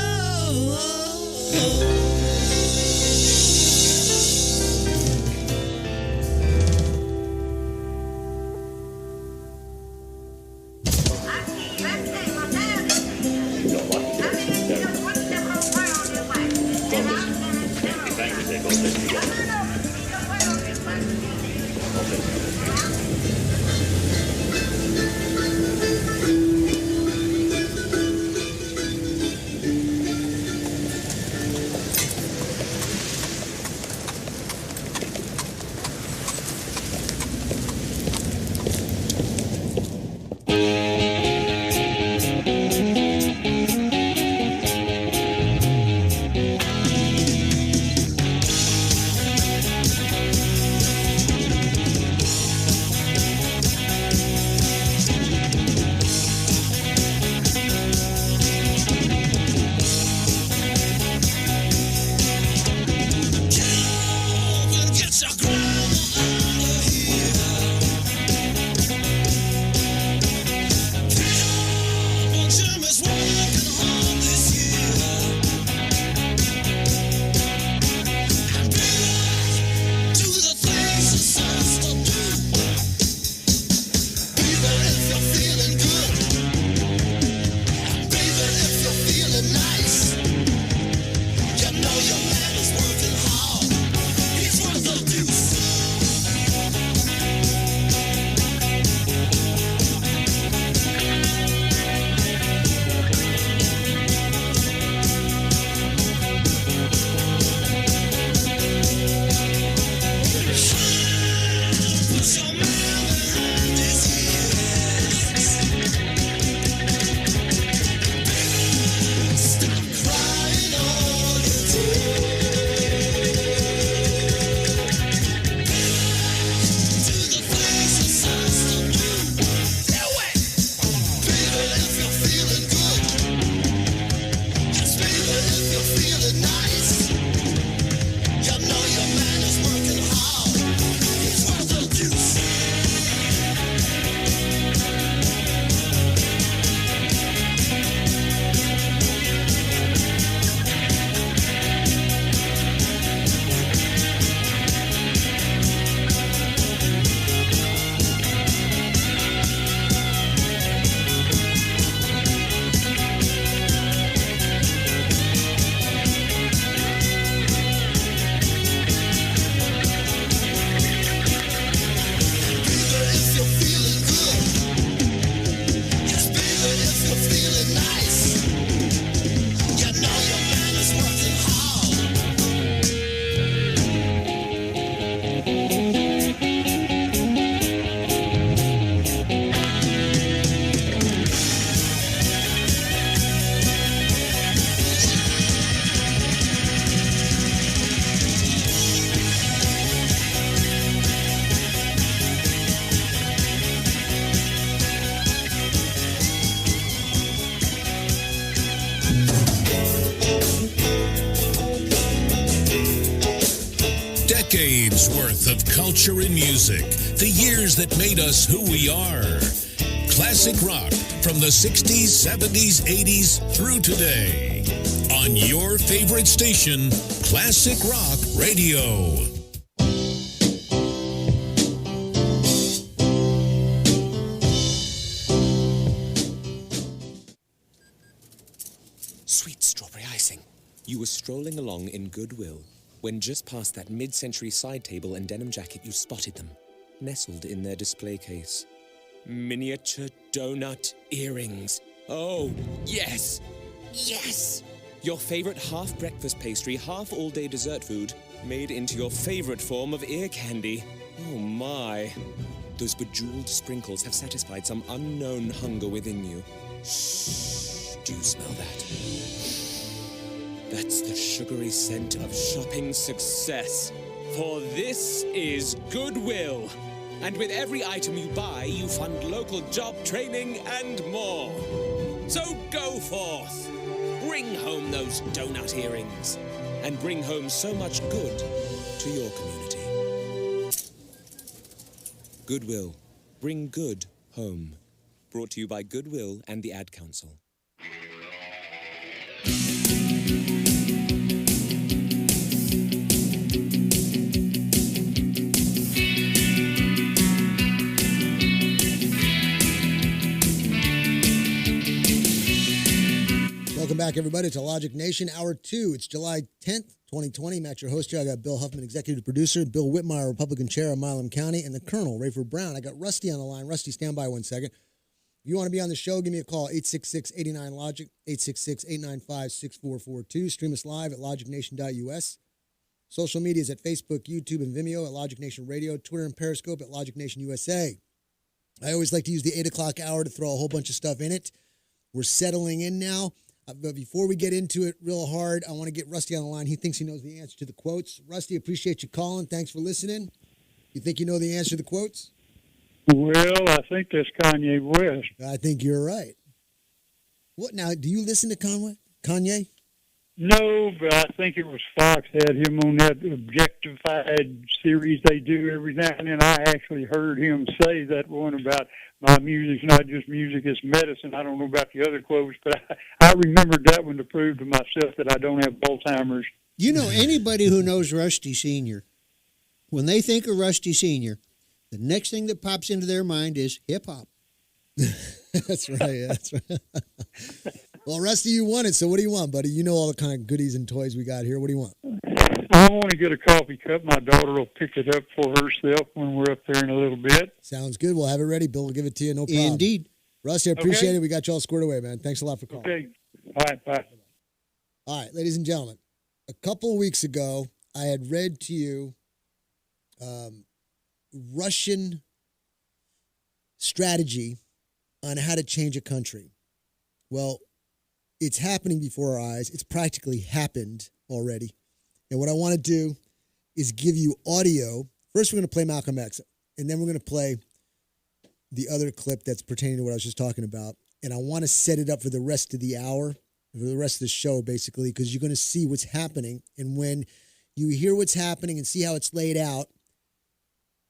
Get your grandma out of here. Well, Jim is working hard this year. And baby, do the things you're supposed to do. Baby, if you're feeling good. And baby, if you're feeling nice. You know your man is working hard. He's worth the deuce. Put your man behind his ears. Baby, stop crying all your tears. Do the things you're supposed to do. Do it! Baby, if you're feeling good. Yes, baby, if you're feeling nice. You know your man is working hard. He's worth the deuce. Baby, if you're feeling good. Yes, baby, if you're feeling nice. You know your man is working hard. Decades worth of culture and music. The years that made us who we are. Classic rock, from the 60s, 70s, 80s through today. On your favorite station, Classic Rock Radio. Sweet strawberry icing. You were strolling along in goodwill when just past that mid-century side table and denim jacket you spotted them, nestled in their display case. Miniature donut earrings. Oh, yes! Yes! Your favorite half-breakfast pastry, half-all-day dessert food, made into your favorite form of ear candy. Oh, my. Those bejeweled sprinkles have satisfied some unknown hunger within you. Shh, do you smell that? That's the sugary scent of shopping success. For this is Goodwill. And with every item you buy, you fund local job training and more. So go forth. Bring home those donut earrings. And bring home so much good to your community. Goodwill. Bring good home. Brought to you by Goodwill and the Ad Council. Welcome back, everybody, to Logic Nation, Hour 2. It's July 10th, 2020. Matt, your host here. I got Bill Huffman, Executive Producer, Bill Whitmire, Republican Chair of Milam County, and the Colonel, Rayford Brown. I got Rusty on the line. Rusty, stand by 1 second. If you want to be on the show, give me a call, 866-89-LOGIC, 866-895-6442. Stream us live at logicnation.us. Social media is at Facebook, YouTube, and Vimeo at Logic Nation Radio, Twitter and Periscope at Logic Nation USA. I always like to use the 8 o'clock hour to throw a whole bunch of stuff in it. We're settling in now. But before we get into it real hard, I want to get Rusty on the line. He thinks he knows the answer to the quotes. Rusty, appreciate you calling. Thanks for listening. You think you know the answer to the quotes? Well, I think that's Kanye West. I think you're right. What now? Do you listen to Kanye? No, but I think it was Fox had him on that Objectified series they do every now and then. I actually heard him say that one about my music's not just music, it's medicine. I don't know about the other quotes, but I remembered that one to prove to myself that I don't have Alzheimer's. You know, anybody who knows Rusty Sr., when they think of Rusty Sr., the next thing that pops into their mind is hip-hop. That's right. That's right. Well, Rusty, you won it. So what do you want, buddy? You know all the kind of goodies and toys we got here. What do you want? I want to get a coffee cup. My daughter will pick it up for herself when we're up there in a little bit. Sounds good. We'll have it ready. Bill will give it to you. No problem. Indeed. Rusty, I appreciate it. We got you all squared away, man. Thanks a lot for calling. Okay. All right. Bye. All right, ladies and gentlemen. A couple of weeks ago, I had read to you Russian strategy on how to change a country. Well, it's happening before our eyes. It's practically happened already. And what I want to do is give you audio. First, we're going to play Malcolm X, and then we're going to play the other clip that's pertaining to what I was just talking about. And I want to set it up for the rest of the hour, for the rest of the show, basically, because you're going to see what's happening. And when you hear what's happening and see how it's laid out,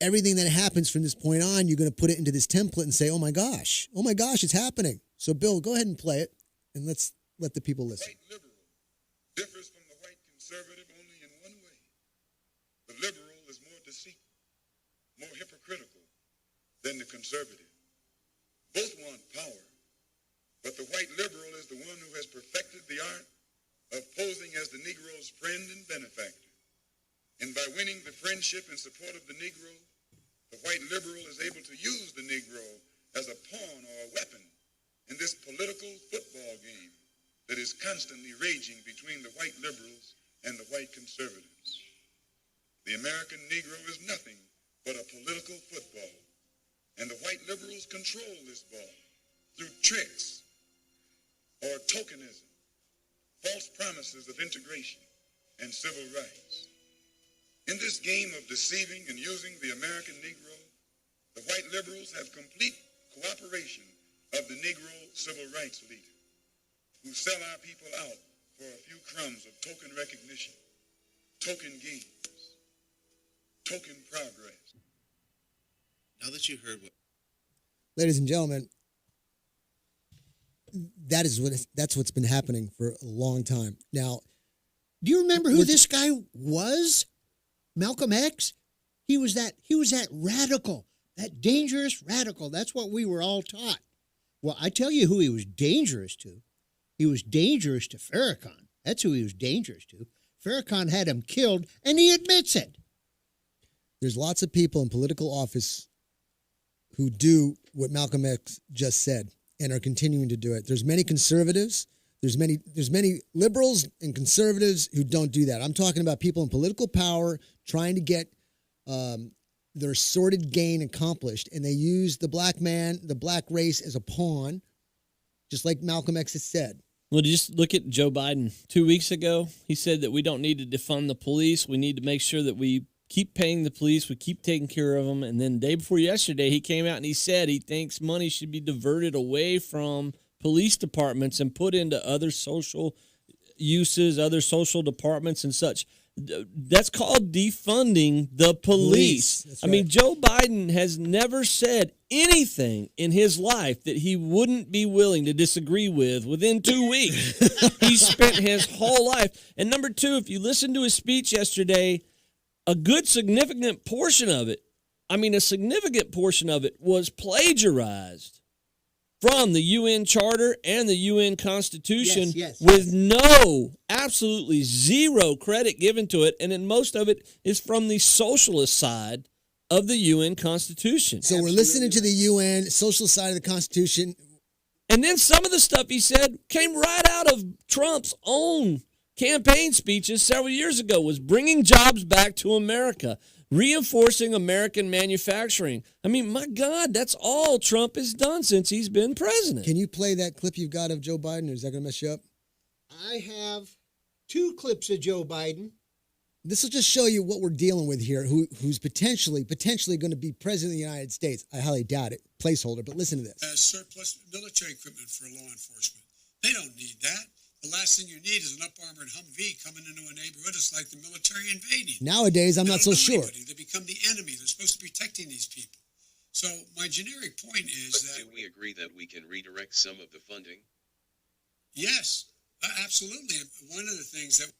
everything that happens from this point on, you're going to put it into this template and say, oh my gosh, it's happening. So, Bill, go ahead and play it, and let's let the people listen. White liberal differs from the white conservative only in one way. The liberal is more deceitful, more hypocritical than the conservative. Both want power, but the white liberal is the one who has perfected the art of posing as the Negro's friend and benefactor. And by winning the friendship and support of the Negro, the white liberal is able to use the Negro as a pawn or a weapon in this political football game that is constantly raging between the white liberals and the white conservatives. The American Negro is nothing but a political football, and the white liberals control this ball through tricks or tokenism, false promises of integration and civil rights. In this game of deceiving and using the American Negro, the white liberals have complete cooperation of the Negro civil rights leader, who sell our people out for a few crumbs of token recognition, token gains, token progress. Now that you heard what... Ladies and gentlemen, that's what's been happening for a long time. Now, do you remember who this guy was? Malcolm X? He was that radical, that dangerous radical. That's what we were all taught. Well, I tell you who he was dangerous to. He was dangerous to Farrakhan. That's who he was dangerous to. Farrakhan had him killed, and he admits it. There's lots of people in political office who do what Malcolm X just said and are continuing to do it. There's many conservatives. There's many liberals and conservatives who don't do that. I'm talking about people in political power trying to get their sordid gain accomplished, and they use the black man, the black race as a pawn, just like Malcolm X has said. Well, just look at Joe Biden. 2 weeks ago, he said that we don't need to defund the police. We need to make sure that we keep paying the police, we keep taking care of them. And then day before yesterday, he came out and he said he thinks money should be diverted away from police departments and put into other social uses, other social departments and such. That's called defunding the police. That's I mean, Joe Biden has never said anything in his life that he wouldn't be willing to disagree with within 2 weeks. He spent his whole life. And number two, if you listen to his speech yesterday, a good significant portion of it, a significant portion of it was plagiarized from the UN Charter and the UN Constitution with absolutely zero credit given to it. And then most of it is from the socialist side of the UN Constitution. So we're listening to the UN socialist side of the Constitution. And then some of the stuff he said came right out of Trump's own campaign speeches several years ago, was bringing jobs back to America, reinforcing American manufacturing. I mean, my God, that's all Trump has done since he's been president. Can you play that clip you've got of Joe Biden, or is that going to mess you up? I have 2 clips of Joe Biden. This will just show you what we're dealing with here, who's potentially going to be president of the United States. I highly doubt it. Placeholder, but listen to this. Surplus military equipment for law enforcement. They don't need that. The last thing you need is an up-armored Humvee coming into a neighborhood. It's like the military invading. Nowadays, I'm not so sure. They become the enemy. They're supposed to be protecting these people. So my generic point is that... do we agree that we can redirect some of the funding? Yes, absolutely. One of the things that...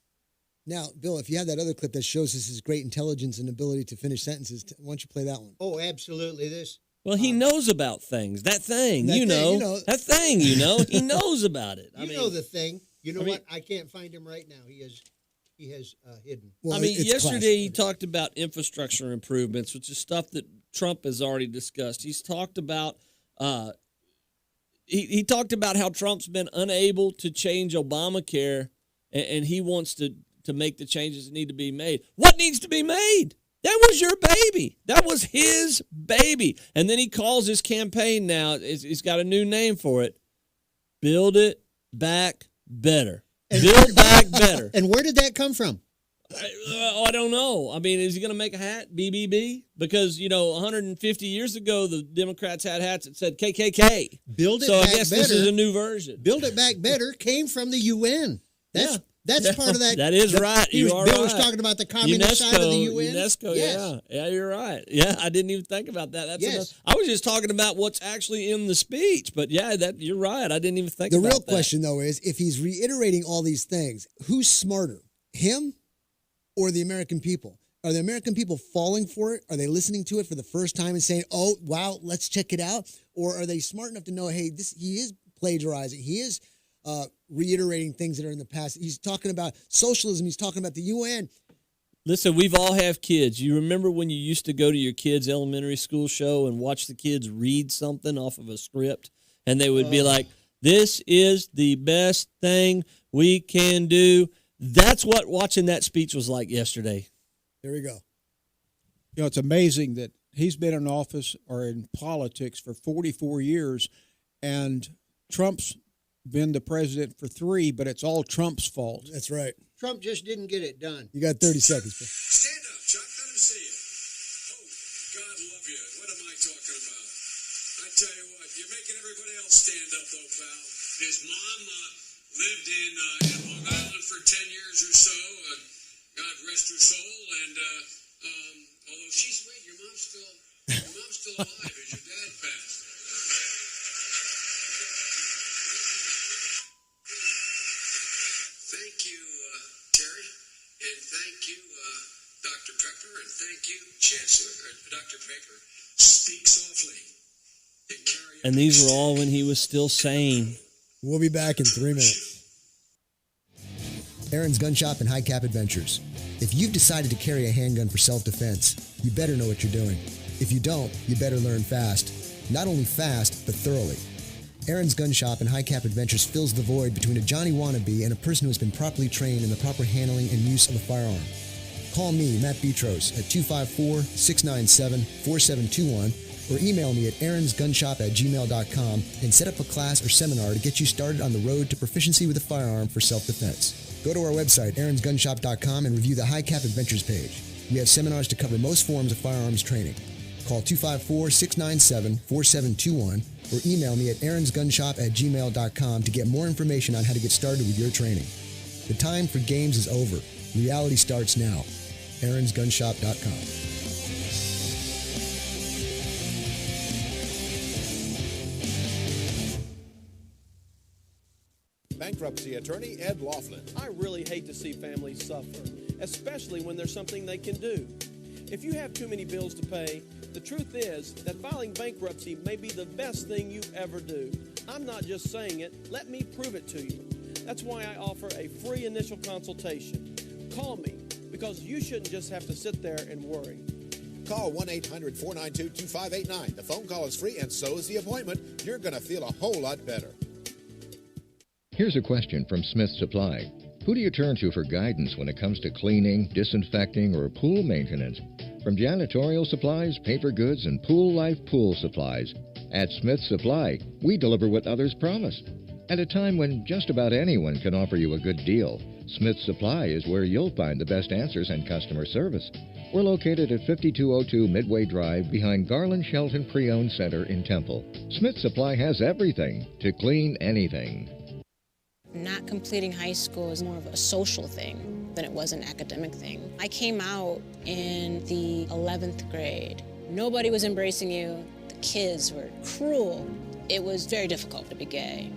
Now, Bill, if you have that other clip that shows us his great intelligence and ability to finish sentences, why don't you play that one? Oh, absolutely. Well, he knows about things. That thing, he knows about it. You know the thing. You know what? I can't find him right now. He has hidden. Well, yesterday he talked about infrastructure improvements, which is stuff that Trump has already discussed. He's talked about he talked about how Trump's been unable to change Obamacare, and he wants to make the changes that need to be made. What needs to be made? That was your baby. That was his baby. And then he calls his campaign now, he's got a new name for it, Build It Back Better. Build Back Better. And where did that come from? I don't know. I mean, is he going to make a hat, BBB? Because, 150 years ago, the Democrats had hats that said KKK. Build It Back Better. So I guess this is a new version. Build It Back Better came from the UN. That's part of that. That is right. Bill was talking about the communist side of the UN. UNESCO, yes. Yeah, you're right. Yeah, I didn't even think about that. Yes. I was just talking about what's actually in the speech. But yeah, you're right. I didn't even think about that. The real question, though, is if he's reiterating all these things, who's smarter, him or the American people? Are the American people falling for it? Are they listening to it for the first time and saying, oh, wow, let's check it out? Or are they smart enough to know, hey, he is plagiarizing. He is reiterating things that are in the past. He's talking about socialism. He's talking about the UN. Listen, we've all have kids. You remember when you used to go to your kids' elementary school show and watch the kids read something off of a script, and they would be like, this is the best thing we can do. That's what watching that speech was like yesterday. There we go. It's amazing that he's been in office or in politics for 44 years, and Trump's been the president for 3, but it's all Trump's fault. That's right. Trump just didn't get it done. You got 30 seconds. Bill. Stand up, Chuck. Let him see you. Oh, God love you. What am I talking about? I tell you what, you're making everybody else stand up, though, pal. His mom lived in Long Island for 10 years or so. God rest her soul. And although your mom's still alive. Is your dad passed? thank you, Terry, and thank you, Dr. Pepper, and thank you, Chancellor, Dr. Pepper. Speak softly and carry And these were all when he was still sane. We'll be back in 3 minutes. Aaron's Gun Shop and High Cap Adventures. If you've decided to carry a handgun for self-defense, you better know what you're doing. If you don't, you better learn fast. Not only fast, but thoroughly. Aaron's Gun Shop and High Cap Adventures fills the void between a Johnny wannabe and a person who has been properly trained in the proper handling and use of a firearm. Call me, Matt Betros, at 254-697-4721 or email me at aaronsgunshop@gmail.com and set up a class or seminar to get you started on the road to proficiency with a firearm for self-defense. Go to our website, aaronsgunshop.com, and review the High Cap Adventures page. We have seminars to cover most forms of firearms training. Call 254-697-4721 or email me at aaronsgunshop@gmail.com to get more information on how to get started with your training. The time for games is over. Reality starts now. aaronsgunshop.com. Bankruptcy attorney Ed Laughlin. I really hate to see families suffer, especially when there's something they can do. If you have too many bills to pay, the truth is that filing bankruptcy may be the best thing you ever do. I'm not just saying it, let me prove it to you. That's why I offer a free initial consultation. Call me, because you shouldn't just have to sit there and worry. Call 1-800-492-2589. The phone call is free and so is the appointment. You're going to feel a whole lot better. Here's a question from Smith Supply. Who do you turn to for guidance when it comes to cleaning, disinfecting, or pool maintenance? From janitorial supplies, paper goods, and Pool Life pool supplies, at Smith Supply, we deliver what others promise. At a time when just about anyone can offer you a good deal, Smith Supply is where you'll find the best answers and customer service. We're located at 5202 Midway Drive behind Garland Shelton Pre-Owned Center in Temple. Smith Supply has everything to clean anything. Not completing high school is more of a social thing than it was an academic thing. I came out in the 11th grade. Nobody was embracing you. The kids were cruel. It was very difficult to be gay.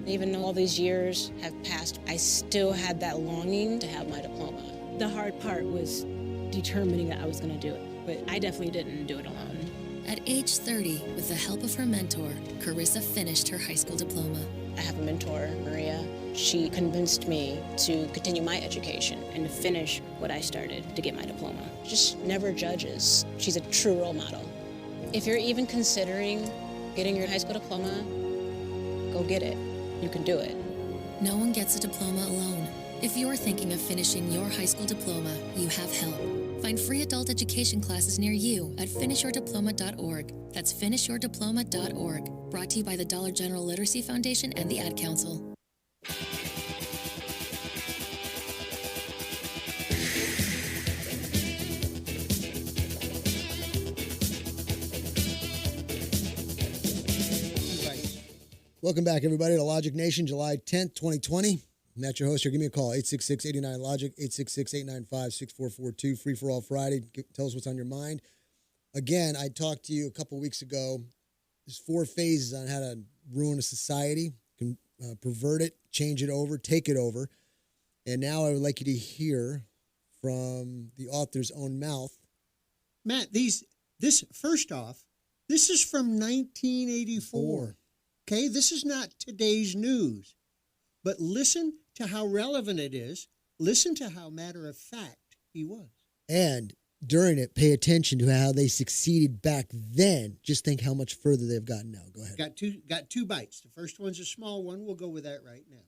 Even though all these years have passed, I still had that longing to have my diploma. The hard part was determining that I was going to do it, but I definitely didn't do it alone. At age 30, with the help of her mentor, Carissa finished her high school diploma. I have a mentor, Maria. She convinced me to continue my education and to finish what I started to get my diploma. Just never judges. She's a true role model. If you're even considering getting your high school diploma, go get it. You can do it. No one gets a diploma alone. If you're thinking of finishing your high school diploma, you have help. Find free adult education classes near you at finishyourdiploma.org. That's finishyourdiploma.org. Brought to you by the Dollar General Literacy Foundation and the Ad Council. Welcome back, everybody, to Logic Nation, July 10th, 2020. Matt, your host here. Give me a call, 866-89-LOGIC, 866-895-6442, Free for All Friday. Tell us what's on your mind. Again, I talked to you a couple weeks ago. There's 4 phases on how to ruin a society, pervert it, change it over, take it over. And now I would like you to hear from the author's own mouth. Matt, this first off, this is from 1984. Okay, this is not today's news. But listen to how relevant it is. Listen to how matter of fact he was. And during it, pay attention to how they succeeded back then. Just think how much further they've gotten now. Go ahead. Got two bites. The first one's a small one. We'll go with that right now.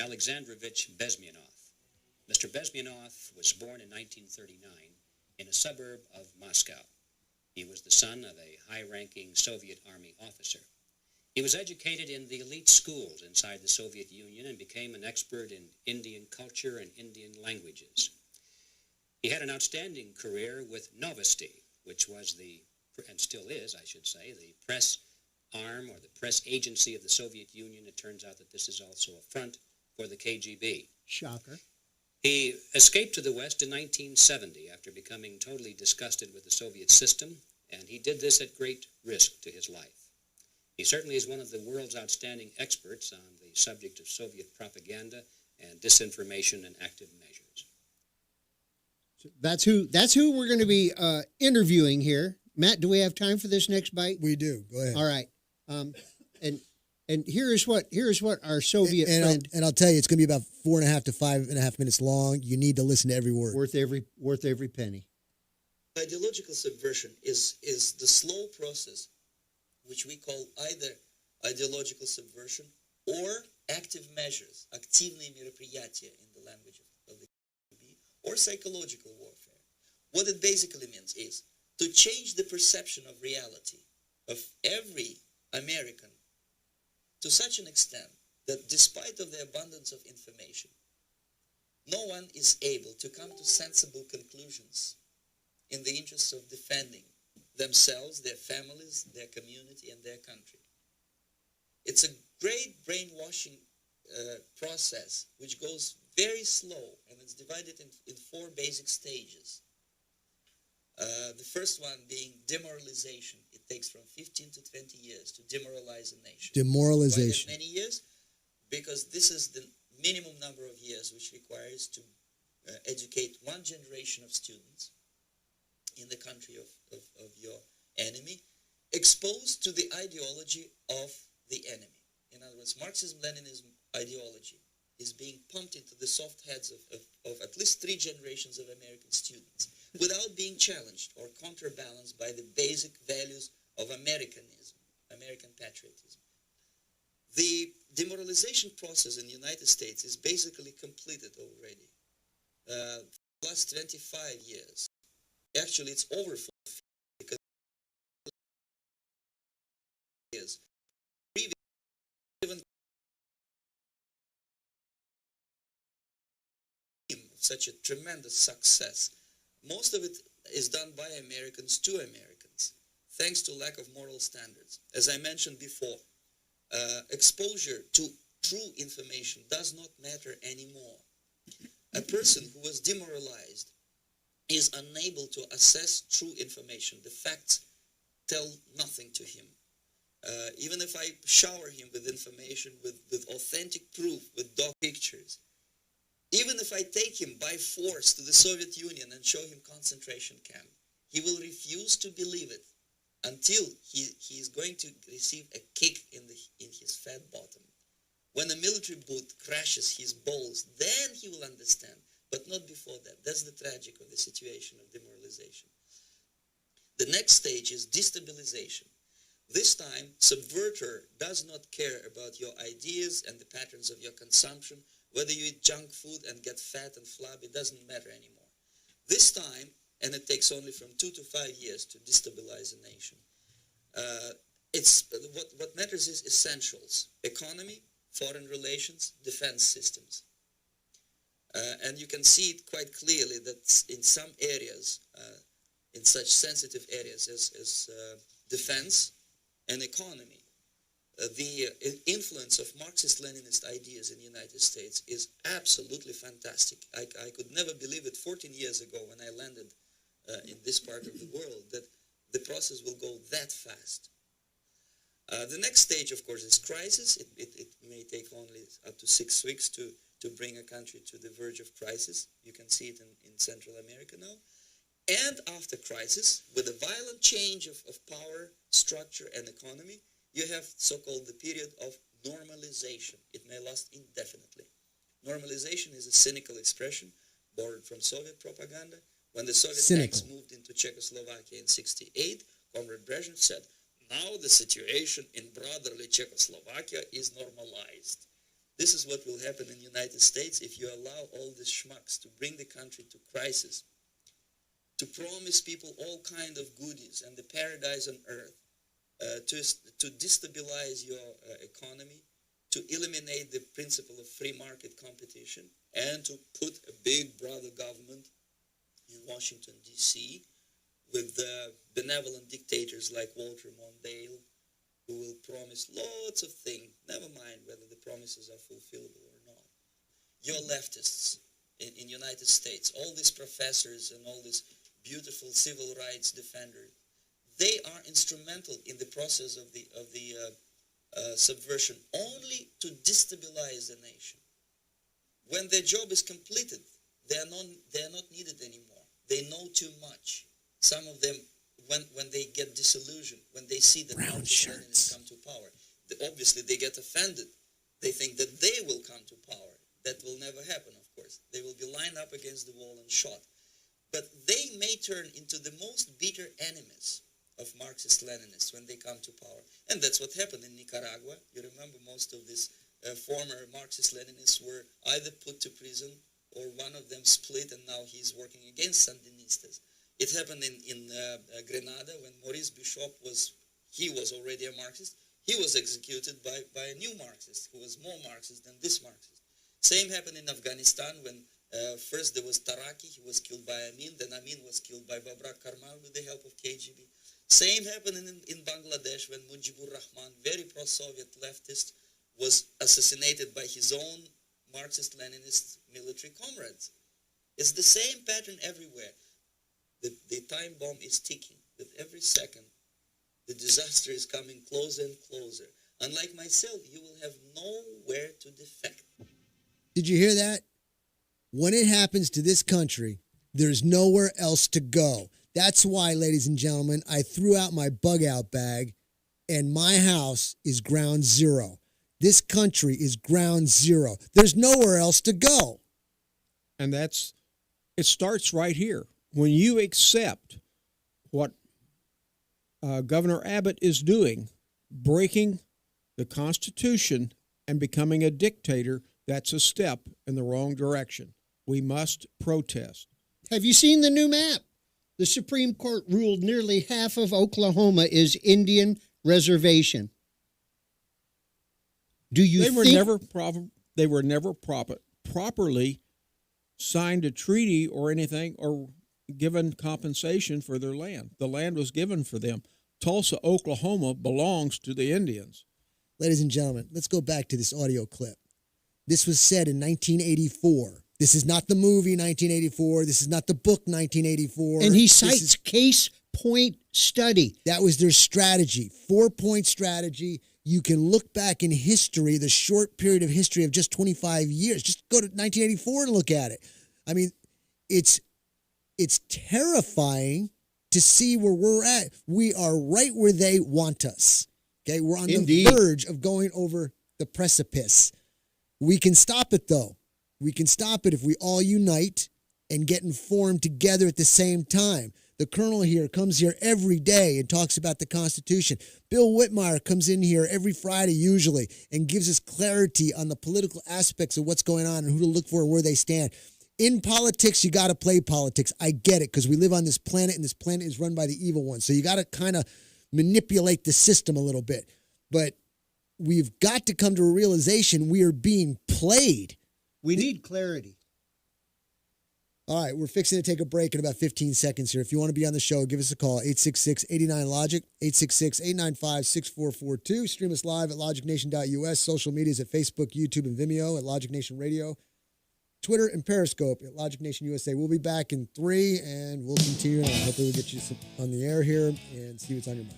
Alexandrovich Bezmenov. Mr. Bezmenov was born in 1939 in a suburb of Moscow. He was the son of a high-ranking Soviet Army officer. He was educated in the elite schools inside the Soviet Union and became an expert in Indian culture and Indian languages. He had an outstanding career with Novosti, which was and still is, I should say, the press arm or the press agency of the Soviet Union. It turns out that this is also a front for the KGB. Shocker. He escaped to the West in 1970 after becoming totally disgusted with the Soviet system, and he did this at great risk to his life. He certainly is one of the world's outstanding experts on the subject of Soviet propaganda, and disinformation and active measures. That's who we're going to be interviewing here. Matt, do we have time for this next bite? We do. Go ahead. All right. And here is what our Soviet friend I'll tell you, it's going to be about 4.5 to 5.5 minutes long. You need to listen to every word. worth every penny. Ideological subversion is the slow process which we call either ideological subversion or active measures, активные мероприятия in the language of the KGB, or psychological warfare. What it basically means is to change the perception of reality of every American to such an extent that despite of the abundance of information, no one is able to come to sensible conclusions in the interests of defending themselves, their families, their community, and their country. It's a great brainwashing process which goes very slow, and it's divided in 4 basic stages. The first one being demoralization. It takes from 15 to 20 years to demoralize a nation. Demoralization. Why that many years? Because this is the minimum number of years which requires to educate one generation of students in the country of your enemy, exposed to the ideology of the enemy. In other words, Marxism-Leninism ideology is being pumped into the soft heads of at least 3 generations of American students without being challenged or counterbalanced by the basic values of Americanism, American patriotism. The demoralization process in the United States is basically completed already. The last 25 years, actually it's over 40 because years. Even such a tremendous success. Most of it is done by Americans to Americans, thanks to lack of moral standards. As I mentioned before, exposure to true information does not matter anymore. A person who was demoralized is unable to assess true information. The facts tell nothing to him. Even if I shower him with information, with authentic proof, with dog pictures, even if I take him by force to the Soviet Union and show him concentration camp, he will refuse to believe it until he is going to receive a kick in his fat bottom. When a military boot crashes his balls, then he will understand, but not before that. That's the tragic of the situation of demoralization. The next stage is destabilization. This time, subverter does not care about your ideas and the patterns of your consumption. Whether you eat junk food and get fat and flabby, it doesn't matter anymore. This time, and it takes only from 2 to 5 years to destabilize a nation, what matters is essentials: economy, foreign relations, defense systems. And you can see it quite clearly that in some areas, in such sensitive areas as defense and economy, the influence of Marxist-Leninist ideas in the United States is absolutely fantastic. I could never believe it 14 years ago when I landed in this part of the world that the process will go that fast. The next stage, of course, is crisis. It may take only up to 6 weeks to bring a country to the verge of crisis. You can see it in Central America now. And after crisis, with a violent change of power, structure, and economy, you have so-called the period of normalization. It may last indefinitely. Normalization is a cynical expression borrowed from Soviet propaganda. When the Soviet tanks moved into Czechoslovakia in '68, Comrade Brezhnev said, now the situation in brotherly Czechoslovakia is normalized. This is what will happen in the United States if you allow all these schmucks to bring the country to crisis, to promise people all kind of goodies and the paradise on earth, to destabilize your economy, to eliminate the principle of free market competition, and to put a big brother government in Washington, D.C., with benevolent dictators like Walter Mondale, who will promise lots of things, never mind whether the promises are fulfillable or not. Your leftists in the United States, all these professors and all these beautiful civil rights defenders, they are instrumental in the process of the subversion only to destabilize the nation. When their job is completed, they are not needed anymore. They know too much. Some of them, when they get disillusioned, when they see that Marxist-Leninists come to power, obviously they get offended. They think that they will come to power. That will never happen, of course. They will be lined up against the wall and shot. But they may turn into the most bitter enemies of Marxist-Leninists when they come to power. And that's what happened in Nicaragua. You remember most of these former Marxist-Leninists were either put to prison or one of them split, and now he's working against Sandinistas. It happened in Grenada when Maurice Bishop was already a Marxist. He was executed by a new Marxist who was more Marxist than this Marxist. Same happened in Afghanistan when first there was Taraki, he was killed by Amin, then Amin was killed by Babrak Karmal with the help of KGB. Same happened in Bangladesh when Mujibur Rahman, very pro-Soviet leftist, was assassinated by his own Marxist-Leninist military comrades. It's the same pattern everywhere. The time bomb is ticking, that every second the disaster is coming closer and closer. Unlike myself, you will have nowhere to defect. Did you hear that? When it happens to this country, there's nowhere else to go. That's why, ladies and gentlemen, I threw out my bug-out bag, and my house is ground zero. This country is ground zero. There's nowhere else to go. And it starts right here. When you accept what Governor Abbott is doing, breaking the Constitution and becoming a dictator, that's a step in the wrong direction. We must protest. Have you seen the new map? The Supreme Court ruled nearly half of Oklahoma is Indian reservation. Do you think they were never properly signed a treaty or anything or given compensation for their land? The land was given for them. Tulsa, Oklahoma belongs to the Indians. Ladies and gentlemen, let's go back to this audio clip. This was said in 1984. This is not the movie 1984. This is not the book 1984. And he cites case point study. That was their strategy, 4-point strategy. You can look back in history, the short period of history of just 25 years. Just go to 1984 and look at it. I mean, it's terrifying to see where we're at. We are right where they want us. Okay, we're on the verge of going over the precipice. We can stop it, though. We can stop it if we all unite and get informed together at the same time. The colonel here comes here every day and talks about the Constitution. Bill Whitmire comes in here every Friday usually and gives us clarity on the political aspects of what's going on and who to look for and where they stand. In politics, you got to play politics. I get it, because we live on this planet and this planet is run by the evil one. So you got to kind of manipulate the system a little bit. But we've got to come to a realization we are being played. We need clarity. All right, we're fixing to take a break in about 15 seconds here. If you want to be on the show, give us a call, 866-89-LOGIC, 866-895-6442. Stream us live at logicnation.us. Social medias at Facebook, YouTube, and Vimeo at Logic Nation Radio. Twitter and Periscope at Logic Nation USA. We'll be back in 3, and we'll continue on. Hopefully we'll get you on the air here and see what's on your mind.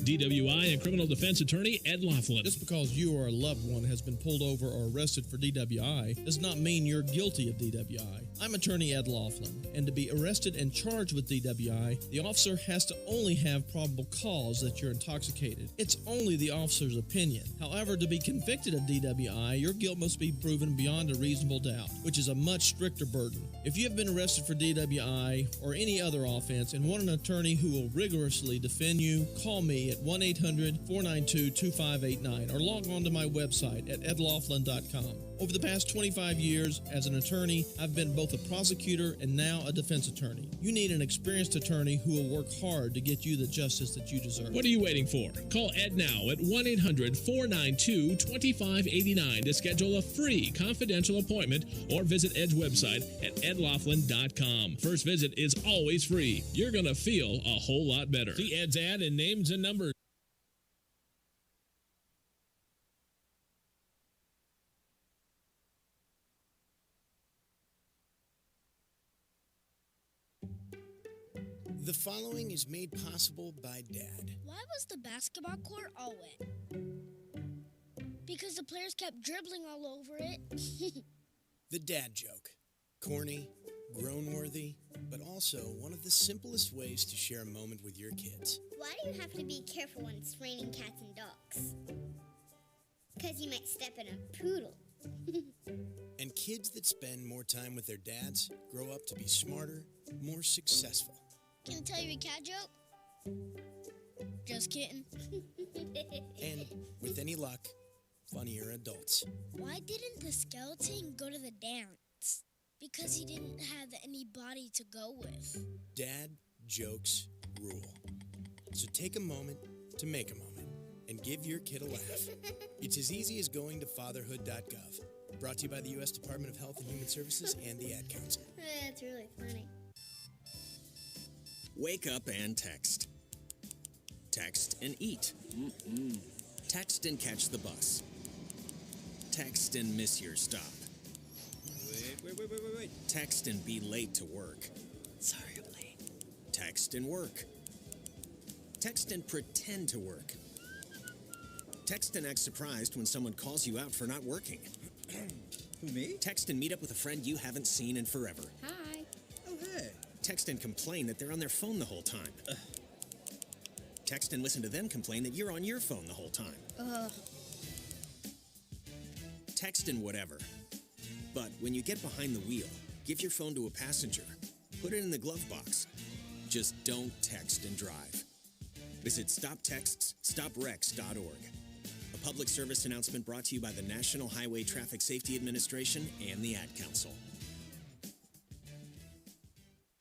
DWI and criminal defense attorney Ed Laughlin. Just because you or a loved one has been pulled over or arrested for DWI does not mean you're guilty of DWI. I'm attorney Ed Laughlin, and to be arrested and charged with DWI, the officer has to only have probable cause that you're intoxicated. It's only the officer's opinion. However, to be convicted of DWI, your guilt must be proven beyond a reasonable doubt, which is a much stricter burden. If you have been arrested for DWI or any other offense and want an attorney who will rigorously defend you, call me at 1-800-492-2589 or log on to my website at edlaughlin.com. Over the past 25 years as an attorney, I've been both a prosecutor and now a defense attorney. You need an experienced attorney who will work hard to get you the justice that you deserve. What are you waiting for? Call Ed now at 1-800-492-2589 to schedule a free confidential appointment or visit Ed's website at edlaughlin.com. First visit is always free. You're going to feel a whole lot better. See Ed's ad and names and numbers. The following is made possible by Dad. Why was the basketball court all wet? Because the players kept dribbling all over it. The dad joke. Corny, groan-worthy, but also one of the simplest ways to share a moment with your kids. Why do you have to be careful when it's raining cats and dogs? Because you might step in a poodle. And kids that spend more time with their dads grow up to be smarter, more successful. Can I tell you a cat joke? Just kidding. And, with any luck, funnier adults. Why didn't the skeleton go to the dance? Because he didn't have anybody to go with. Dad jokes rule. So take a moment to make a moment and give your kid a laugh. It's as easy as going to fatherhood.gov. Brought to you by the U.S. Department of Health and Human Services and the Ad Council. That's really funny. Wake up and text. Text and eat. Text and catch the bus. Text and miss your stop. Wait. Text and be late to work. Sorry, I'm late. Text and work. Text and pretend to work. Text and act surprised when someone calls you out for not working. Who, me? Text and meet up with a friend you haven't seen in forever. Hi. Oh, hey. Text and complain that they're on their phone the whole time. Text and listen to them complain that you're on your phone the whole time. Text and whatever. But when you get behind the wheel, give your phone to a passenger. Put it in the glove box. Just don't text and drive. Visit StopTextsStopWrecks.org. A public service announcement brought to you by the National Highway Traffic Safety Administration and the Ad Council.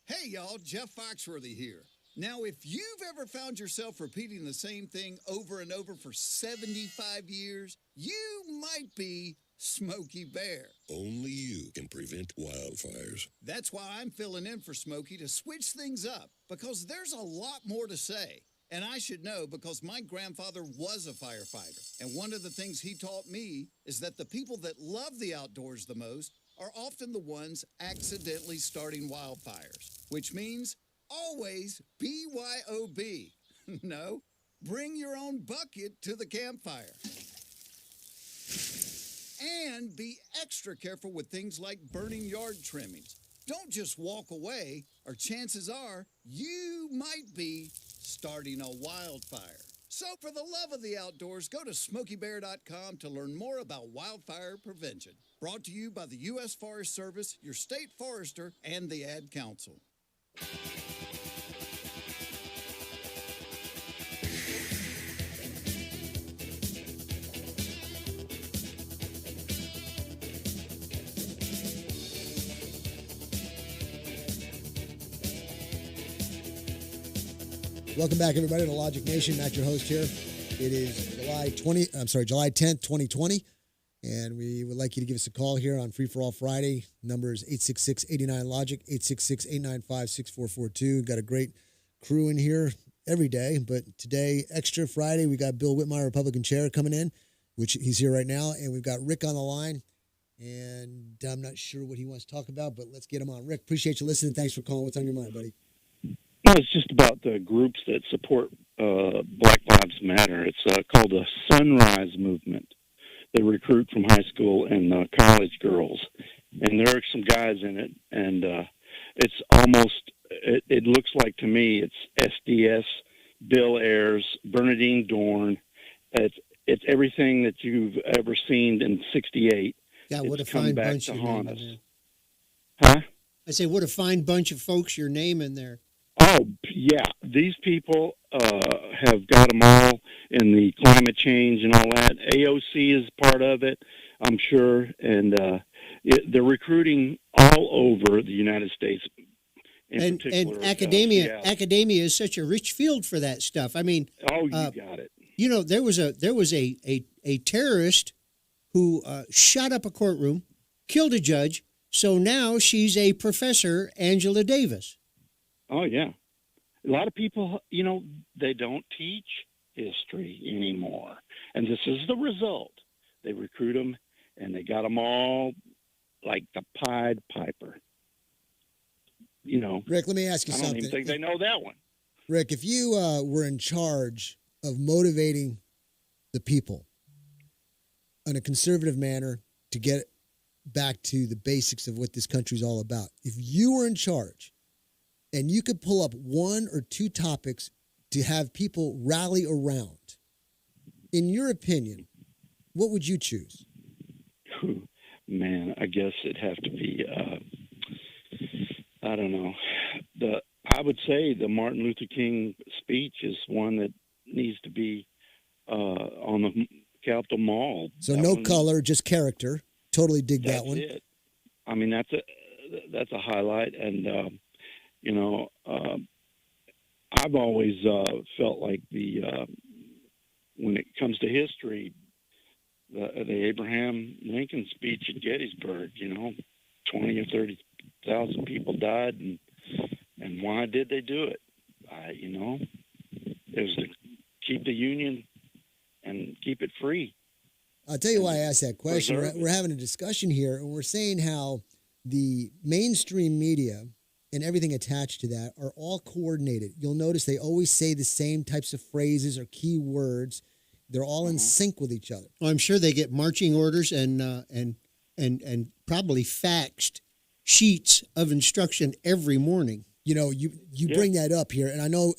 Hey, y'all, Jeff Foxworthy here. Now, if you've ever found yourself repeating the same thing over and over for 75 years, you might be Smokey Bear. Only you can prevent wildfires. That's why I'm filling in for Smokey to switch things up, because there's a lot more to say. And I should know because my grandfather was a firefighter. And one of the things he taught me is that the people that love the outdoors the most are often the ones accidentally starting wildfires, which means always BYOB. No, bring your own bucket to the campfire. And be extra careful with things like burning yard trimmings. Don't just walk away, or chances are you might be starting a wildfire. So for the love of the outdoors, go to SmokeyBear.com to learn more about wildfire prevention. Brought to you by the U.S. Forest Service, your state forester, and the Ad Council. Welcome back, everybody, to Logic Nation. Matt, your host here. It is July 10th, 2020, and we would like you to give us a call here on Free for All Friday. Number is 866-89-LOGIC, 866-895-6442. Got a great crew in here every day, but today, extra Friday, we got Bill Whitmire, Republican chair, coming in, which he's here right now, and we've got Rick on the line, and I'm not sure what he wants to talk about, but let's get him on. Rick, appreciate you listening. Thanks for calling. What's on your mind, buddy? No, it's just about the groups that support Black Lives Matter. It's called the Sunrise Movement. They recruit from high school and college girls, and there are some guys in it, and it's almost, it looks like to me, it's SDS, Bill Ayers, Bernadine Dorn. It's everything that you've ever seen in '68. Yeah, what it's a fine come back bunch to you're haunt naming us. there. Huh? I say, what a fine bunch of folks you're naming there. Oh, yeah. These people have got them all in the climate change and all that. AOC is part of it. I'm sure, and they're recruiting all over the United States. And Seattle. academia is such a rich field for that stuff. I mean, you got it. You know, there was a terrorist who shot up a courtroom, killed a judge. So now she's a professor, Angela Davis. Oh yeah, a lot of people, they don't teach history anymore, and this is the result. They recruit them, and they got them all like the Pied Piper. Rick, let me ask you I something. don't even think they know that one. Rick, if you were in charge of motivating the people in a conservative manner to get back to the basics of what this country's all about, if you were in charge and you could pull up one or two topics to have people rally around, in your opinion, what would you choose? Man, I guess it'd have to be, I don't know. I would say the Martin Luther King speech is one that needs to be on the Capitol Mall. So no color, just character. Totally dig that one. That's it. I mean, that's a highlight, and I've always felt like when it comes to history, the Abraham Lincoln speech at Gettysburg, 20 or 30,000 people died, and why did they do it? It was to keep the Union and keep it free. I'll tell you why I asked that question. Preserve it. We're having a discussion here, and we're saying how the mainstream media and everything attached to that are all coordinated. You'll notice they always say the same types of phrases or key words. They're all in sync with each other. Well, I'm sure they get marching orders and probably faxed sheets of instruction every morning. You bring that up here, and I know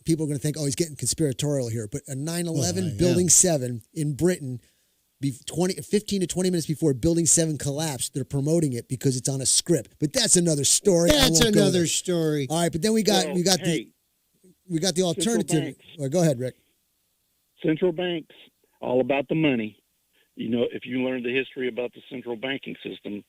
people are gonna think, oh, he's getting conspiratorial here, but a 9/11 Building 7 in Britain, 15 to 20 minutes before Building 7 collapsed, they're promoting it because it's on a script. But that's another story. That's another story. All right, but then we got the alternative. Well, go ahead, Rick. Central banks, all about the money. If you learn the history about the central banking system,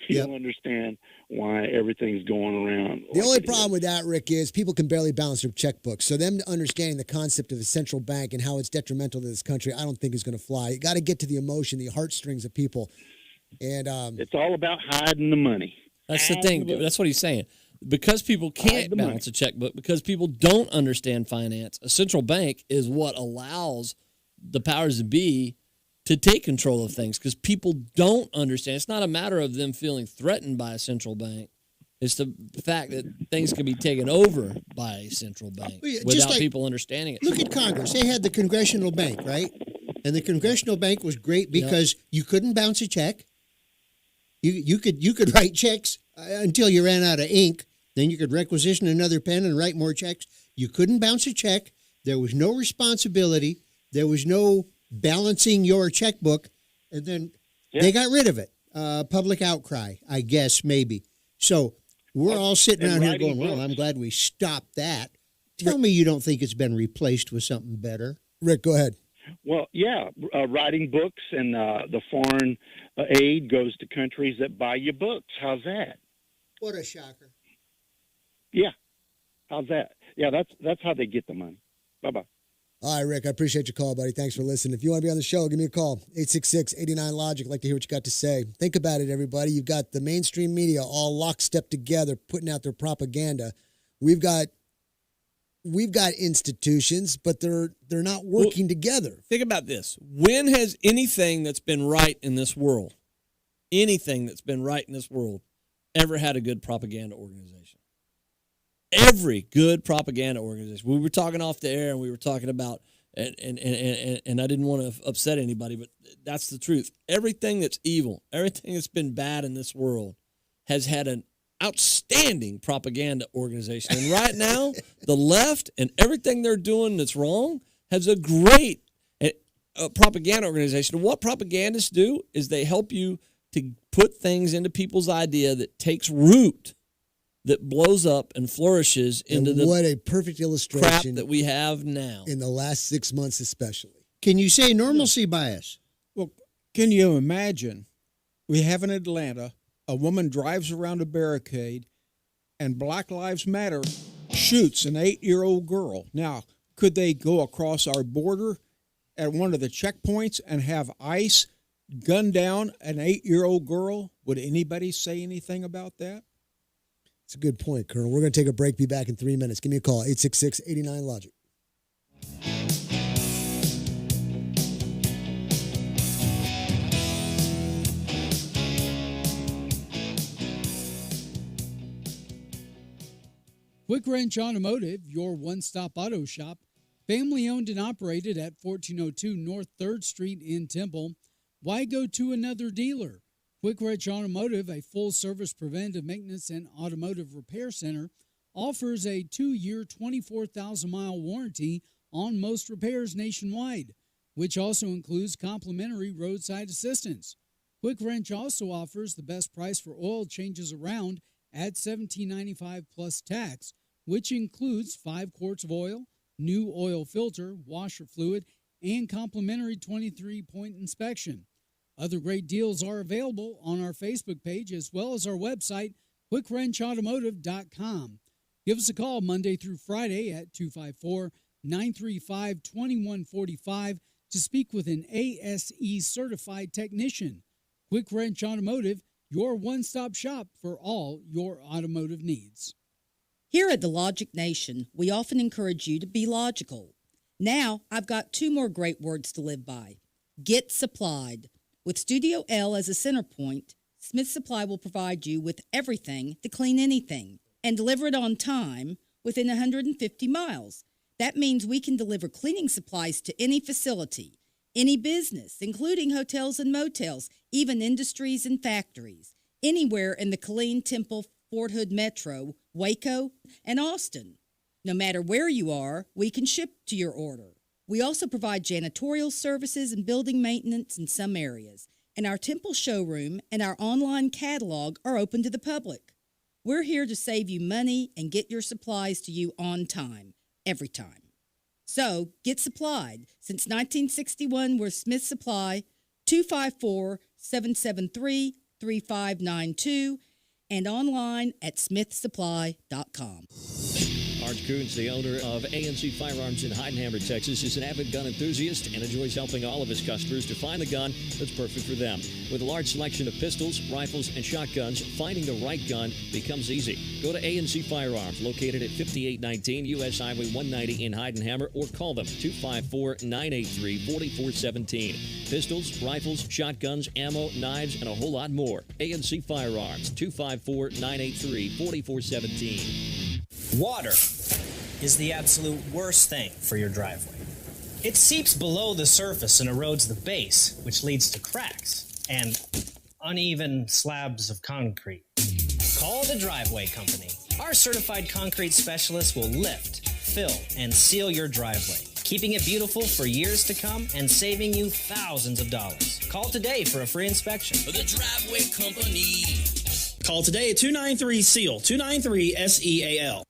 you'll understand why everything's going around. The only problem with that, Rick, is people can barely balance their checkbooks. So them understanding the concept of a central bank and how it's detrimental to this country, I don't think is going to fly. You got to get to the emotion, the heartstrings of people. And it's all about hiding the money. That's the thing. That's what he's saying. Because people can't balance a checkbook, because people don't understand finance, a central bank is what allows the powers that be to take control of things, because people don't understand. It's not a matter of them feeling threatened by a central bank. It's the fact that things can be taken over by a central bank without people understanding it. Look at Congress. They had the Congressional Bank, right? And the Congressional Bank was great because you couldn't bounce a check. You could write checks until you ran out of ink. Then you could requisition another pen and write more checks. You couldn't bounce a check. There was no responsibility. There was no balancing your checkbook. And then they got rid of it. Public outcry, I guess, maybe. So we're all sitting around here going, well, I'm glad we stopped that. Tell me you don't think it's been replaced with something better. Rick, go ahead. Well, writing books, and the foreign aid goes to countries that buy you books. How's that? What a shocker. Yeah. How's that? Yeah, that's how they get the money. Bye-bye. All right, Rick, I appreciate your call, buddy. Thanks for listening. If you want to be on the show, give me a call, 866-89-LOGIC. I'd like to hear what you got to say. Think about it, everybody. You've got the mainstream media all lockstep together, putting out their propaganda. We've got institutions, but they're not working together. Think about this. When has anything that's been right in this world, ever had a good propaganda organization? Every good propaganda organization. We were talking off the air, and we were talking about, and I didn't want to upset anybody, but that's the truth. Everything that's evil, everything that's been bad in this world has had an outstanding propaganda organization. And right now, the left and everything they're doing that's wrong has a great propaganda organization. And what propagandists do is they help you to put things into people's idea that takes root, that blows up and flourishes into what a perfect illustration crap that we have now. In the last 6 months especially. Can you say normalcy bias? Well, Can you imagine? We have in Atlanta, a woman drives around a barricade and Black Lives Matter shoots an 8-year-old girl. Now, could they go across our border at one of the checkpoints and have ICE gun down an 8-year-old girl? Would anybody say anything about that? It's a good point, Colonel. We're going to take a break. Be back in 3 minutes. Give me a call, 866-89-LOGIC. Quick Wrench Automotive, your one-stop auto shop, family-owned and operated at 1402 North 3rd Street in Temple. Why go to another dealer? Quick Wrench Automotive, a full-service preventive maintenance and automotive repair center, offers a 2-year, 24,000-mile warranty on most repairs nationwide, which also includes complimentary roadside assistance. Quick Wrench also offers the best price for oil changes around at $17.95 plus tax, which includes 5 quarts of oil, new oil filter, washer fluid, and complimentary 23-point inspection. Other great deals are available on our Facebook page as well as our website, quickwrenchautomotive.com. Give us a call Monday through Friday at 254-935-2145 to speak with an ASE certified technician. Quick Wrench Automotive, your one-stop shop for all your automotive needs. Here at the Logic Nation, we often encourage you to be logical. Now, I've got 2 more great words to live by. Get supplied. With Studio L as a center point, Smith Supply will provide you with everything to clean anything and deliver it on time within 150 miles. That means we can deliver cleaning supplies to any facility, any business, including hotels and motels, even industries and factories, anywhere in the Killeen, Temple, Fort Hood Metro, Waco, and Austin. No matter where you are, we can ship to your order. We also provide janitorial services and building maintenance in some areas, and our Temple showroom and our online catalog are open to the public. We're here to save you money and get your supplies to you on time, every time. So, get supplied. Since 1961, we're Smith Supply, 254-773-3592, and online at smithsupply.com. Arch Coons, the owner of ANC Firearms in Heidenhammer, Texas, is an avid gun enthusiast and enjoys helping all of his customers to find the gun that's perfect for them. With a large selection of pistols, rifles, and shotguns, finding the right gun becomes easy. Go to ANC Firearms, located at 5819 U.S. Highway 190 in Heidenhammer, or call them 254-983-4417. Pistols, rifles, shotguns, ammo, knives, and a whole lot more. ANC Firearms, 254-983-4417. Water is the absolute worst thing for your driveway. It seeps below the surface and erodes the base, which leads to cracks and uneven slabs of concrete. Call the Driveway Company. Our certified concrete specialists will lift, fill, and seal your driveway, keeping it beautiful for years to come and saving you thousands of dollars. Call today for a free inspection. The Driveway Company. Call today at 293-SEAL, 293-SEAL.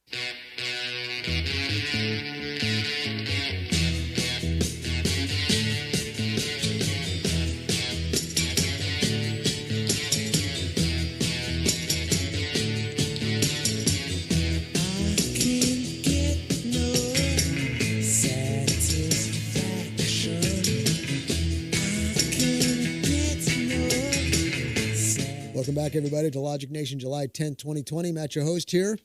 Welcome back, everybody, to Logic Nation, July 10th, 2020. Matt, your host here.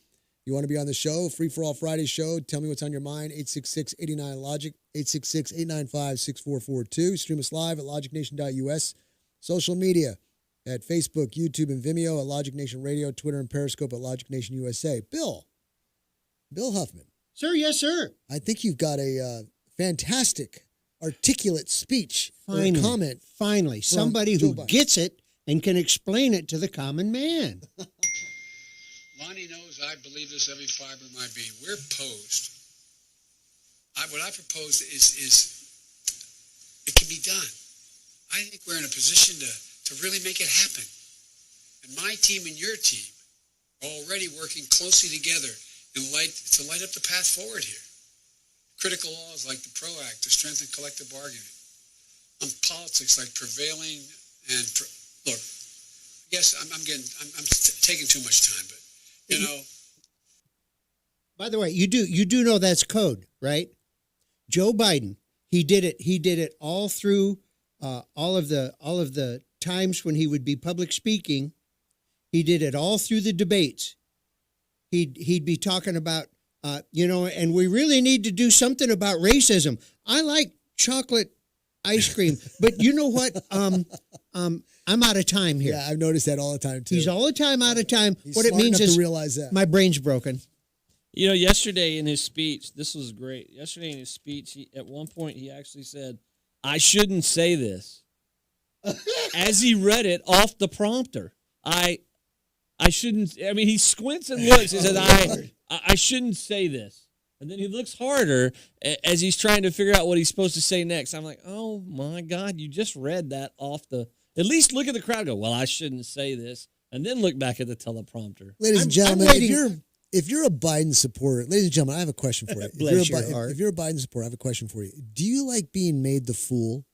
You want to be on the show, Free for All Friday show. Tell me what's on your mind, 866-89-LOGIC, 866-895-6442. Stream us live at logicnation.us. Social media at Facebook, YouTube, and Vimeo at Logic Nation Radio, Twitter and Periscope at Logic Nation USA. Bill Huffman. Sir, yes, sir. I think you've got a fantastic, articulate speech or comment. Finally, somebody who gets it and can explain it to the common man. Lonnie knows I believe this every fiber of my being. We're posed. What I propose is it can be done. I think we're in a position to really make it happen. And my team and your team are already working closely together to light up the path forward here. Critical laws like the PRO Act to strengthen collective bargaining. on politics like prevailing and look. Yes, I'm taking too much time, but you know. By the way, you do know that's code, right? Joe Biden, he did it all through all of the times when he would be public speaking. He did it all through the debates. He'd be talking about and we really need to do something about racism. I like chocolate ice cream, but you know what? I'm out of time here. Yeah, I've noticed that all the time too. He's all the time out of time. He's what it smart means enough is to realize that. my brain's broken. You know, yesterday in his speech, this was great. Yesterday in his speech, at one point he actually said, "I shouldn't say this," as he read it off the prompter. I shouldn't. I mean, he squints and looks. He says, "I shouldn't say this," and then he looks harder as he's trying to figure out what he's supposed to say next. I'm like, "Oh my God, you just read that off the." At least look at the crowd. And go, "Well, I shouldn't say this," and then look back at the teleprompter. Ladies and gentlemen, if you're a Biden supporter, ladies and gentlemen, I have a question for you. Bless your heart. If you're a Biden supporter, I have a question for you. Do you like being made the fool?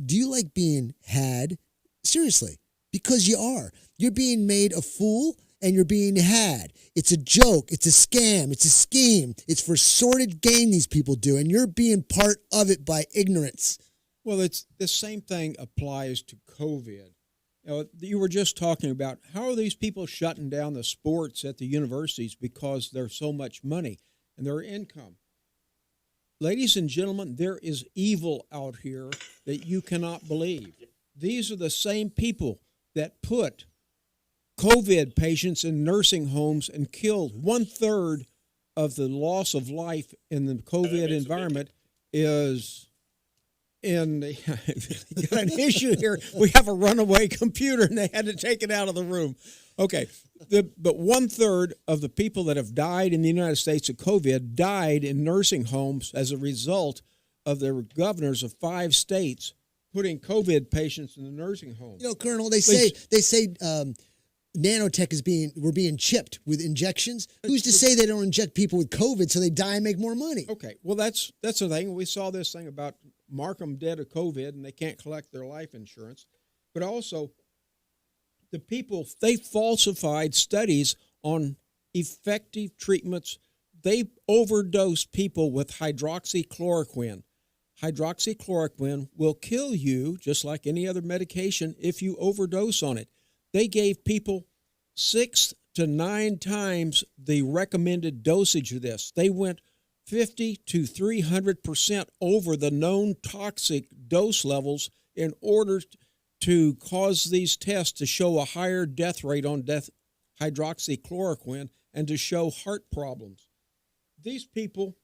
Do you like being had? Seriously, because you are. You're being made a fool and you're being had. It's a joke. It's a scam. It's a scheme. It's for sordid gain these people do, and you're being part of it by ignorance. Well, it's the same thing applies to COVID. You were just talking about how are these people shutting down the sports at the universities because there's so much money and their income. Ladies and gentlemen, there is evil out here that you cannot believe. These are the same people that put COVID patients in nursing homes and killed 1/3 of the loss of life in the COVID environment is in got an issue here. We have a runaway computer and they had to take it out of the room. Okay. But 1/3 of the people that have died in the United States of COVID died in nursing homes as a result of the governors of 5 states putting COVID patients in the nursing homes. You know, Colonel, they say nanotech we're being chipped with injections. Who's to say they don't inject people with COVID so they die and make more money? Okay, well that's the thing. We saw this thing about Markham dead of COVID and they can't collect their life insurance, but also the people, they falsified studies on effective treatments. They overdosed people with hydroxychloroquine. Hydroxychloroquine will kill you just like any other medication if you overdose on it. They gave people 6 to 9 times the recommended dosage of this. They went 50 to 300% over the known toxic dose levels in order to cause these tests to show a higher death rate on hydroxychloroquine and to show heart problems. These people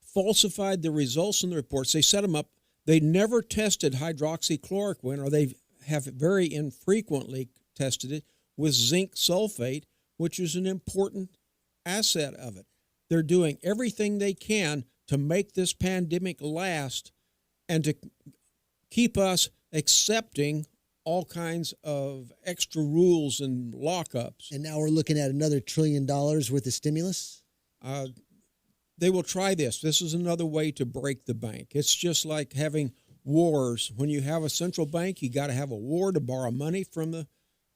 falsified the results in the reports. They set them up. They never tested hydroxychloroquine, or they have very infrequently tested it with zinc sulfate, which is an important asset of it. They're doing everything they can to make this pandemic last and to keep us accepting all kinds of extra rules and lockups. And now we're looking at another $1 trillion worth of stimulus? They will try this. This is another way to break the bank. It's just like having wars. When you have a central bank, you got to have a war to borrow money from the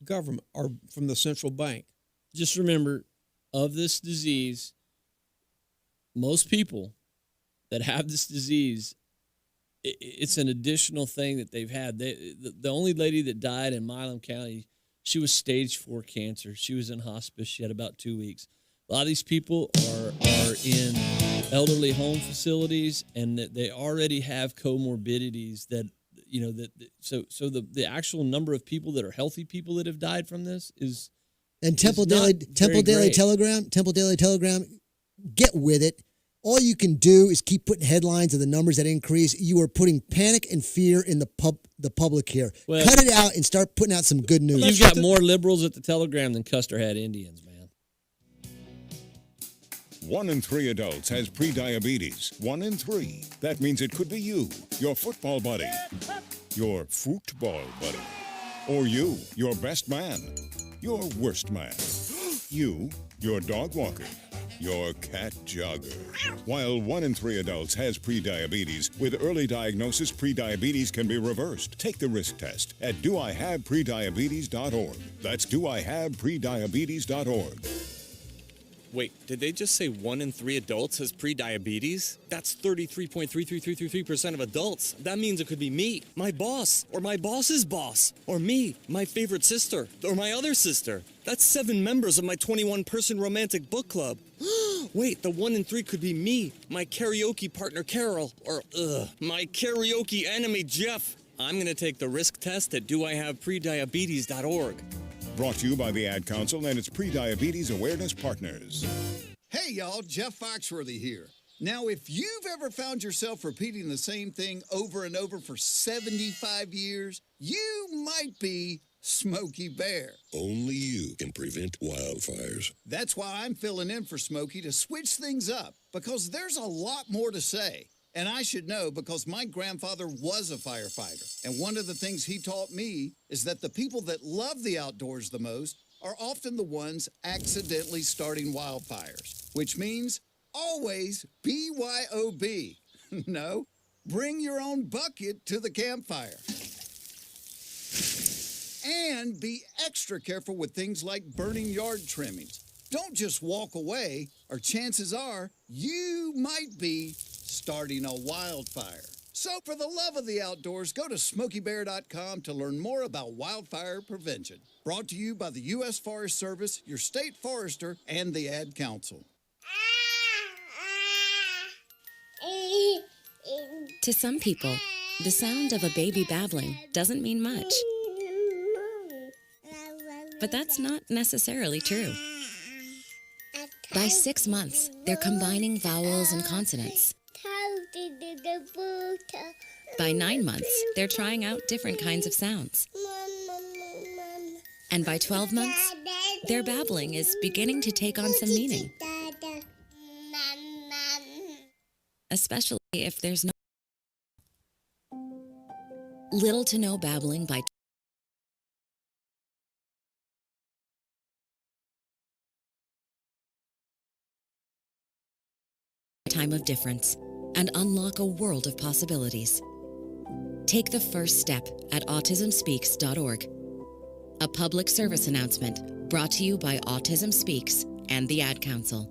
government or from the central bank. Just remember, of this disease, most people that have this disease, it's an additional thing that they've had. The only lady that died in Milam County, she was stage 4 cancer. She was in hospice. She had about 2 weeks. A lot of these people are in elderly home facilities, and that they already have comorbidities that, so the actual number of people that are healthy people that have died from this is. And Temple Daily Telegram, get with it. All you can do is keep putting headlines of the numbers that increase. You are putting panic and fear in the public here. Well, cut it out and start putting out some good news. You've got more liberals at the Telegram than Custer had Indians, man. 1 in 3 adults has prediabetes. 1 in 3. That means it could be you, your football buddy, your football buddy, or you, your best man, your worst man, you, your dog walker, your cat jogger. While 1 in 3 adults has prediabetes, with early diagnosis, prediabetes can be reversed. Take the risk test at doihaveprediabetes.org. That's doihaveprediabetes.org. Wait, did they just say 1 in 3 adults has prediabetes? That's 33.33333% of adults. That means it could be me, my boss, or my boss's boss, or me, my favorite sister, or my other sister. That's 7 members of my 21-person romantic book club. Wait, the 1 in 3 could be me, my karaoke partner Carol, or my karaoke enemy Jeff. I'm going to take the risk test at doihaveprediabetes.org. Brought to you by the Ad Council and its Prediabetes Awareness Partners. Hey, y'all, Jeff Foxworthy here. Now, if you've ever found yourself repeating the same thing over and over for 75 years, you might be Smokey Bear. Only you can prevent wildfires. That's why I'm filling in for Smokey to switch things up, because there's a lot more to say. And I should know because my grandfather was a firefighter. And one of the things he taught me is that the people that love the outdoors the most are often the ones accidentally starting wildfires, which means always BYOB. No, bring your own bucket to the campfire. And be extra careful with things like burning yard trimmings. Don't just walk away, or chances are you might be starting a wildfire. So for the love of the outdoors, go to SmokeyBear.com to learn more about wildfire prevention. Brought to you by the U.S. Forest Service, your state forester, and the Ad Council. To some people, the sound of a baby babbling doesn't mean much. But that's not necessarily true. By 6 months, they're combining vowels and consonants. By 9 months, they're trying out different kinds of sounds. And by 12 months, their babbling is beginning to take on some meaning. Especially if there's no little to no babbling by time of difference and unlock a world of possibilities. Take the first step at autismspeaks.org. A public service announcement brought to you by Autism Speaks and the Ad Council.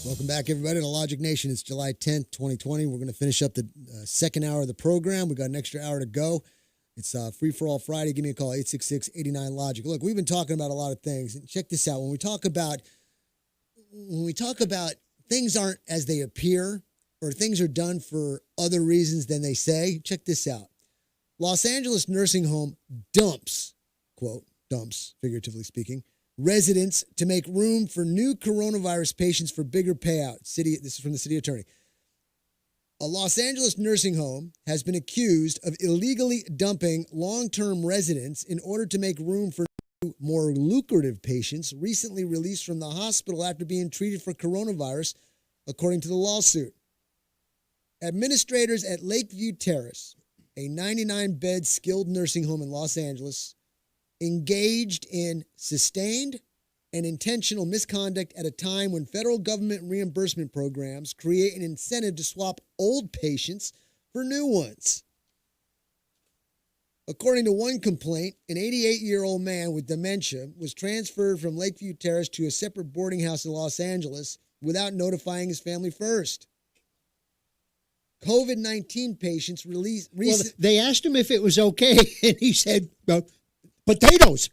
Welcome back, everybody, to Logic Nation. It's July 10th, 2020. We're going to finish up the second hour of the program. We got an extra hour to go. It's Free for All Friday. Give me a call, 866-89-LOGIC. Look, we've been talking about a lot of things. And check this out. When we talk about things aren't as they appear, or things are done for other reasons than they say, check this out. Los Angeles nursing home dumps, quote, dumps, figuratively speaking, residents to make room for new coronavirus patients for bigger payouts. This is from the city attorney. A Los Angeles nursing home has been accused of illegally dumping long-term residents in order to make room for new, more lucrative patients recently released from the hospital after being treated for coronavirus, according to the lawsuit. Administrators at Lakeview Terrace, a 99-bed skilled nursing home in Los Angeles, engaged in sustained and intentional misconduct at a time when federal government reimbursement programs create an incentive to swap old patients for new ones. According to one complaint, an 88-year-old man with dementia was transferred from Lakeview Terrace to a separate boarding house in Los Angeles without notifying his family first. COVID-19 patients released... Well, they asked him if it was okay, and he said, potatoes.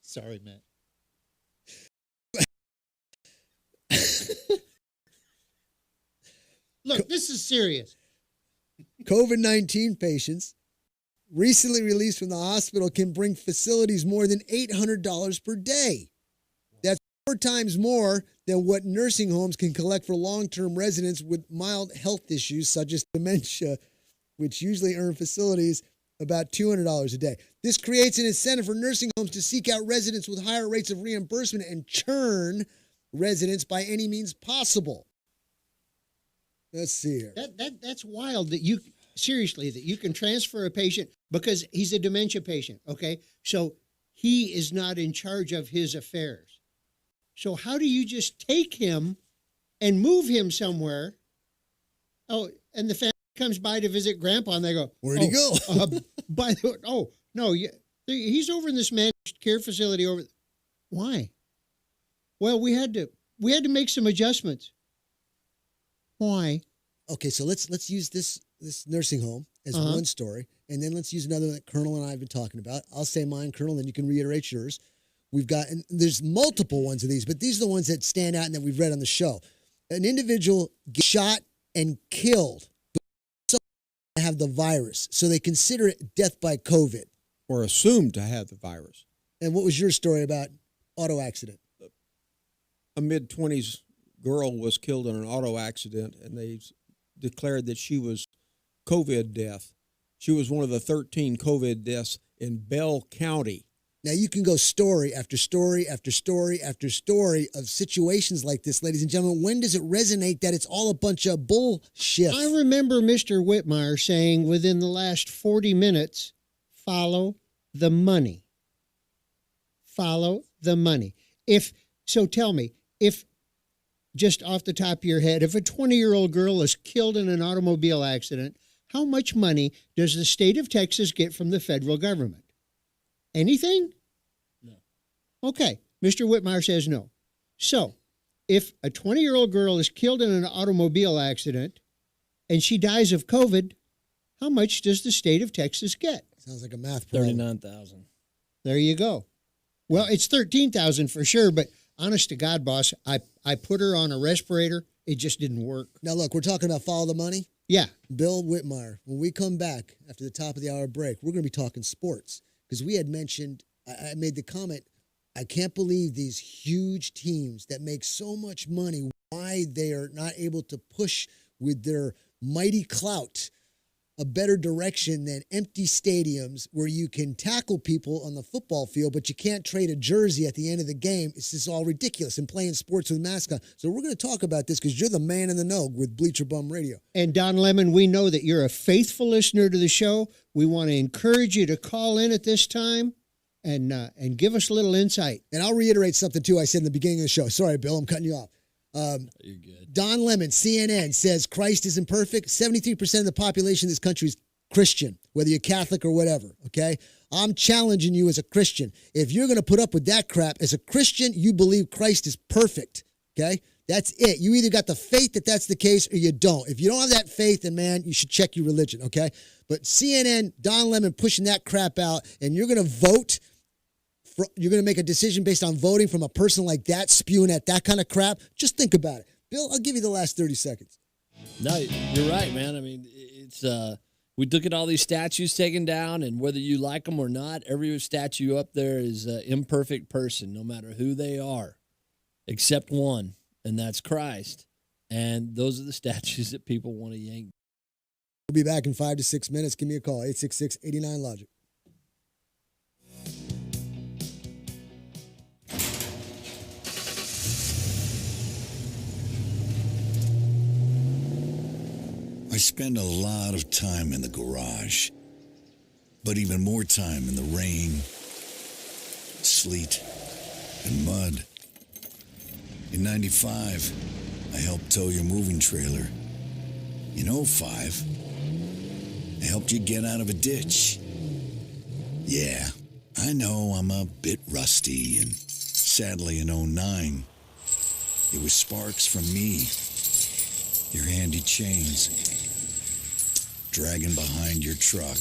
Sorry, Matt. Look, this is serious. COVID-19 patients recently released from the hospital can bring facilities more than $800 per day. That's 4 times more than what nursing homes can collect for long-term residents with mild health issues such as dementia, which usually earn facilities about $200 a day. This creates an incentive for nursing homes to seek out residents with higher rates of reimbursement and churn residents by any means possible. Let's see here. That's wild that you can transfer a patient because he's a dementia patient, okay? So he is not in charge of his affairs. So how do you just take him and move him somewhere? Oh, and the family comes by to visit Grandpa, and they go, "Where'd he go?" By the way, no, he's over in this managed care facility over. Why? Well, we had to make some adjustments. Why? Okay, so let's use this nursing home as one story, and then let's use another that Colonel and I have been talking about. I'll say mine, Colonel, then you can reiterate yours. And there's multiple ones of these, but these are the ones that stand out and that we've read on the show. An individual gets shot and killed, but also have the virus, so they consider it death by COVID. Or assumed to have the virus. And what was your story about auto accident? A mid-20s girl was killed in an auto accident, and they declared that she was COVID death. She was one of the 13 COVID deaths in Bell County. Now, you can go story after story after story after story of situations like this, ladies and gentlemen. When does it resonate that it's all a bunch of bullshit? I remember Mr. Whitmire saying within the last 40 minutes, follow the money. Follow the money. Tell me, if just off the top of your head, if a 20-year-old girl is killed in an automobile accident, how much money does the state of Texas get from the federal government? Anything? No. Okay. Mr. Whitmire says no. So, if a 20-year-old girl is killed in an automobile accident and she dies of COVID, how much does the state of Texas get? Sounds like a math problem. $39,000. There you go. Well, it's $13,000 for sure, but honest to God, boss, I put her on a respirator. It just didn't work. Now, look, we're talking about follow the money. Yeah. Bill Whitmire, when we come back after the top of the hour break, we're going to be talking sports. Because we had mentioned, I made the comment, I can't believe these huge teams that make so much money, why they are not able to push with their mighty clout a better direction than empty stadiums where you can tackle people on the football field, but you can't trade a jersey at the end of the game. It's just all ridiculous, and playing sports with masks on. So we're going to talk about this because you're the man in the know with Bleacher Bum Radio. And Don Lemon, we know that you're a faithful listener to the show. We want to encourage you to call in at this time and give us a little insight. And I'll reiterate something, too, I said in the beginning of the show. Sorry, Bill, I'm cutting you off. You're good. Don Lemon, CNN, says Christ isn't perfect. 73% of the population of this country is Christian, whether you're Catholic or whatever, okay? I'm challenging you as a Christian. If you're going to put up with that crap, as a Christian, you believe Christ is perfect, okay? That's it. You either got the faith that that's the case or you don't. If you don't have that faith, then, man, you should check your religion, okay? But CNN, Don Lemon pushing that crap out, and you're going to vote. You're going to make a decision based on voting from a person like that, spewing at that kind of crap. Just think about it. Bill, I'll give you the last 30 seconds. No, you're right, man. I mean, it's we look at all these statues taken down, and whether you like them or not, every statue up there is an imperfect person, no matter who they are, except one, and that's Christ. And those are the statues that people want to yank. We'll be back in 5 to 6 minutes. Give me a call, 866-89-LOGIC. I spend a lot of time in the garage, but even more time in the rain, sleet, and mud. In 95, I helped tow your moving trailer. In 05, I helped you get out of a ditch. Yeah, I know I'm a bit rusty, and sadly in 09, it was sparks from me, your handy chains, dragging behind your truck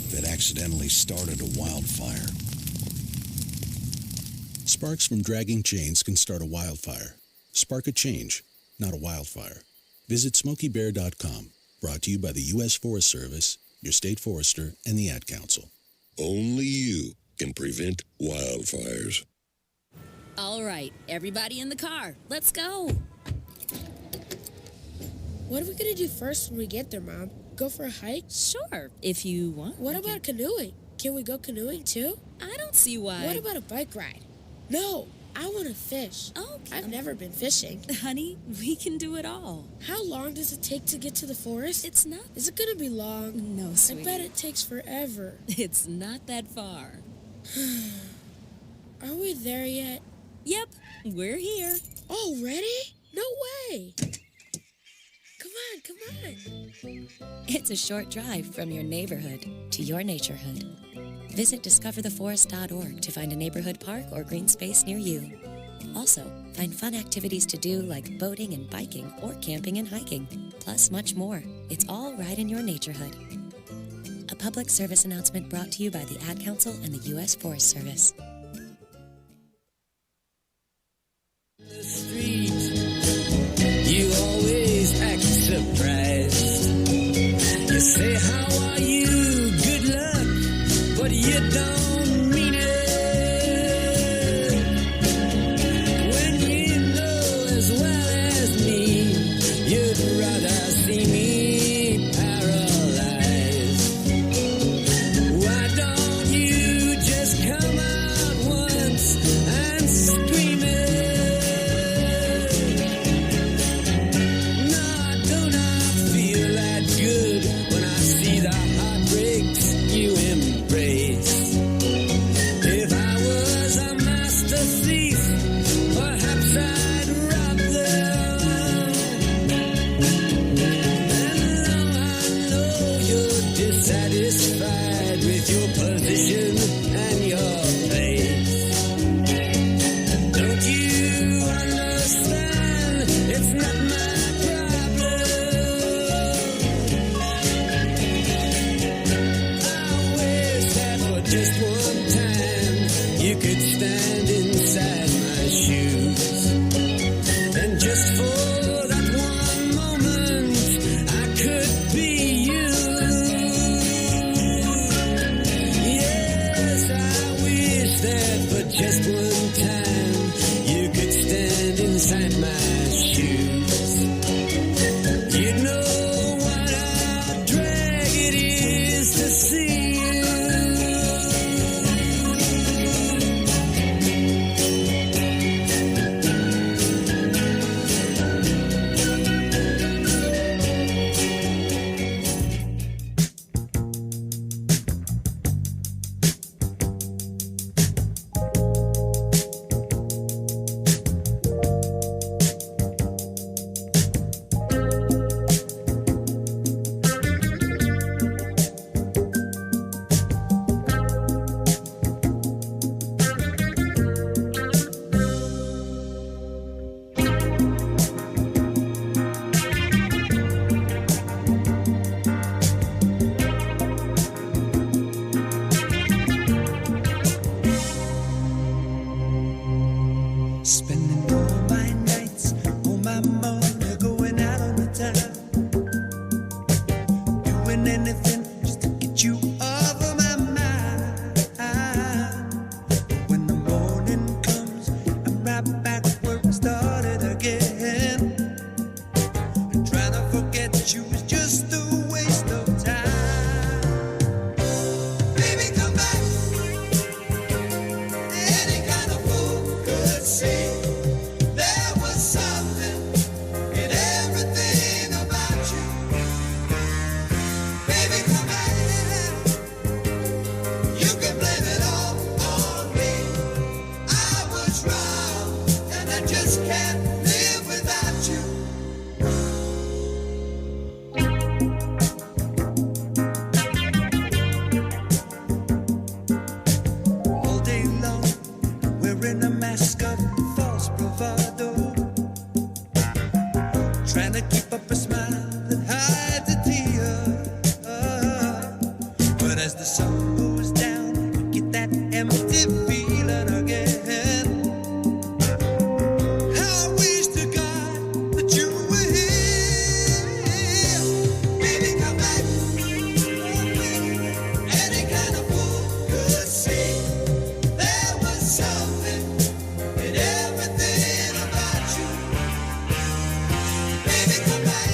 that accidentally started a wildfire. Sparks from dragging chains can start a wildfire. Spark a change, not a wildfire. Visit SmokeyBear.com. Brought to you by the U.S. Forest Service, your state forester, and the Ad Council. Only you can prevent wildfires. All right, everybody in the car. Let's go. What are we going to do first when we get there, Mom? go for a hike? Sure, if you want. What about canoeing? Can we go canoeing too? I don't see why. What about a bike ride? No, I want to fish. Okay. I've never been fishing. Honey, we can do it all. How long does it take to get to the forest? It's not. Is it going to be long? No, sweetie. I bet it takes forever. It's not that far. Are we there yet? Yep, we're here. Already? No way. Come on. It's a short drive from your neighborhood to your naturehood. Visit discovertheforest.org to find a neighborhood park or green space near you. Also, find fun activities to do like boating and biking or camping and hiking, plus much more. It's all right in your naturehood. A public service announcement brought to you by the Ad Council and the U.S. Forest Service. You always act surprised. You say, how are you? Good luck, but you don't mean it. When you know as well as me, you'd rather see me paralyzed. Why don't you just come out once and scream it? Satisfied with your position and your place. Don't you understand? It's not my problem. I wish that for just one time you could stand inside my shoes. And just for that one moment I could be you. Just one time you could stand inside my shoes. You know what a drag it is to see you. Spending all my nights, all my money going out on the town. Doing anything just to get you off of my mind. But when the morning comes, I'm right back where I started again. And trying to forget you is just a waste of time. Baby, come back. Any kind of fool could see. There was something in everything about you. Baby, come back. You can blame it all on me. I was wrong, and I just can't live without you. All day long, wearing a mask of false bravado, trying to keep up a smile that hides a tear. But as the sun goes down, you get that empty feeling again. How I wish to God that you were here. Baby, come back. Any kind of fool could see. There was something in everything about you. Baby, come back.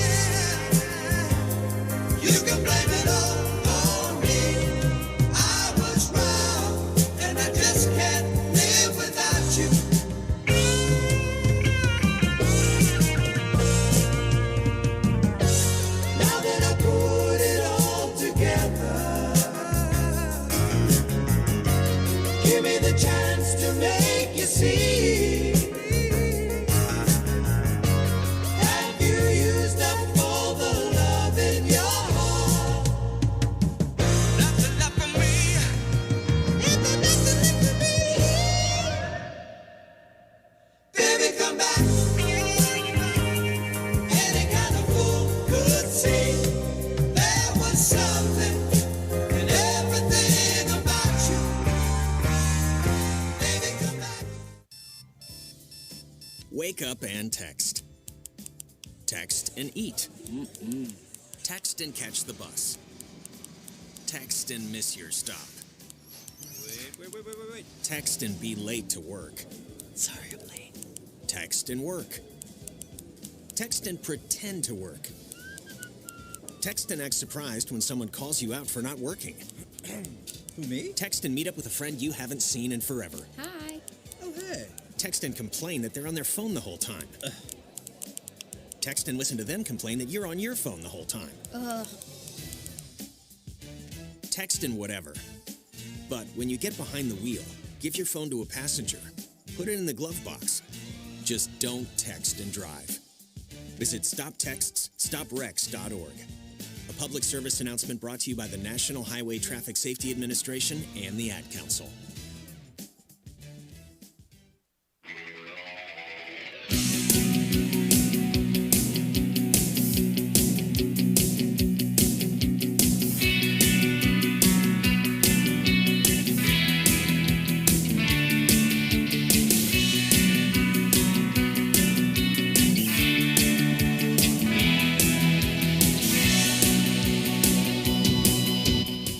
Wake up and text. Text and eat. Text and catch the bus. Text and miss your stop. Wait. Text and be late to work. Sorry, I'm late. Text and work. Text and pretend to work. Text and act surprised when someone calls you out for not working. Who, me? Text and meet up with a friend you haven't seen in forever. Hi. Oh, hey. Text and complain that they're on their phone the whole time. Text and listen to them complain that you're on your phone the whole time. Text and whatever. But when you get behind the wheel, give your phone to a passenger. Put it in the glove box. Just don't text and drive. Visit StopTextsStopWrecks.org. A public service announcement brought to you by the National Highway Traffic Safety Administration and the Ad Council.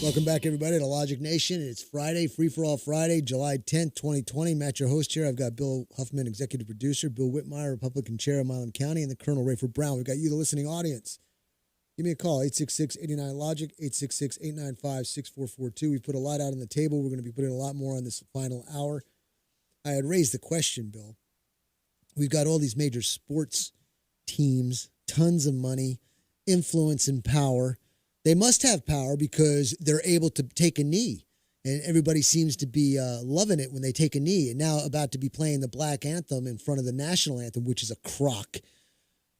Welcome back, everybody, to Logic Nation. It's Friday, Free for All Friday, July 10th, 2020. Matt, your host here. I've got Bill Huffman, executive producer, Bill Whitmire, Republican chair of Milam County, and the Colonel Rayford Brown. We've got you, the listening audience. Give me a call, 866-89-LOGIC, 866-895-6442. We've put a lot out on the table. We're going to be putting a lot more on this final hour. I had raised the question, Bill. We've got all these major sports teams, tons of money, influence and power. They must have power because they're able to take a knee. And everybody seems to be loving it when they take a knee. And now about to be playing the Black Anthem in front of the National Anthem, which is a crock.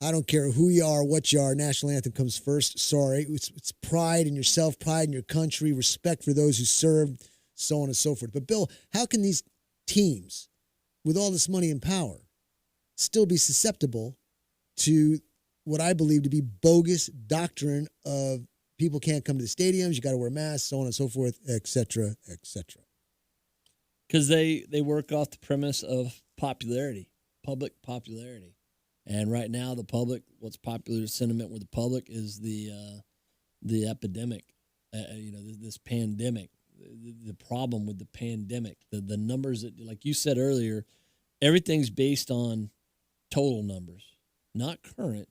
I don't care who you are, what you are. National Anthem comes first. Sorry. It's pride in yourself, pride in your country, respect for those who served, so on and so forth. But, Bill, how can these teams, with all this money and power, still be susceptible to what I believe to be bogus doctrine of people can't come to the stadiums, you got to wear masks, so on and so forth, et cetera, et cetera? Because they work off the premise of popularity, public popularity. And right now, the public, what's popular sentiment with the public is the epidemic, this pandemic, the problem with the pandemic, the numbers that, like you said earlier, everything's based on total numbers, not current,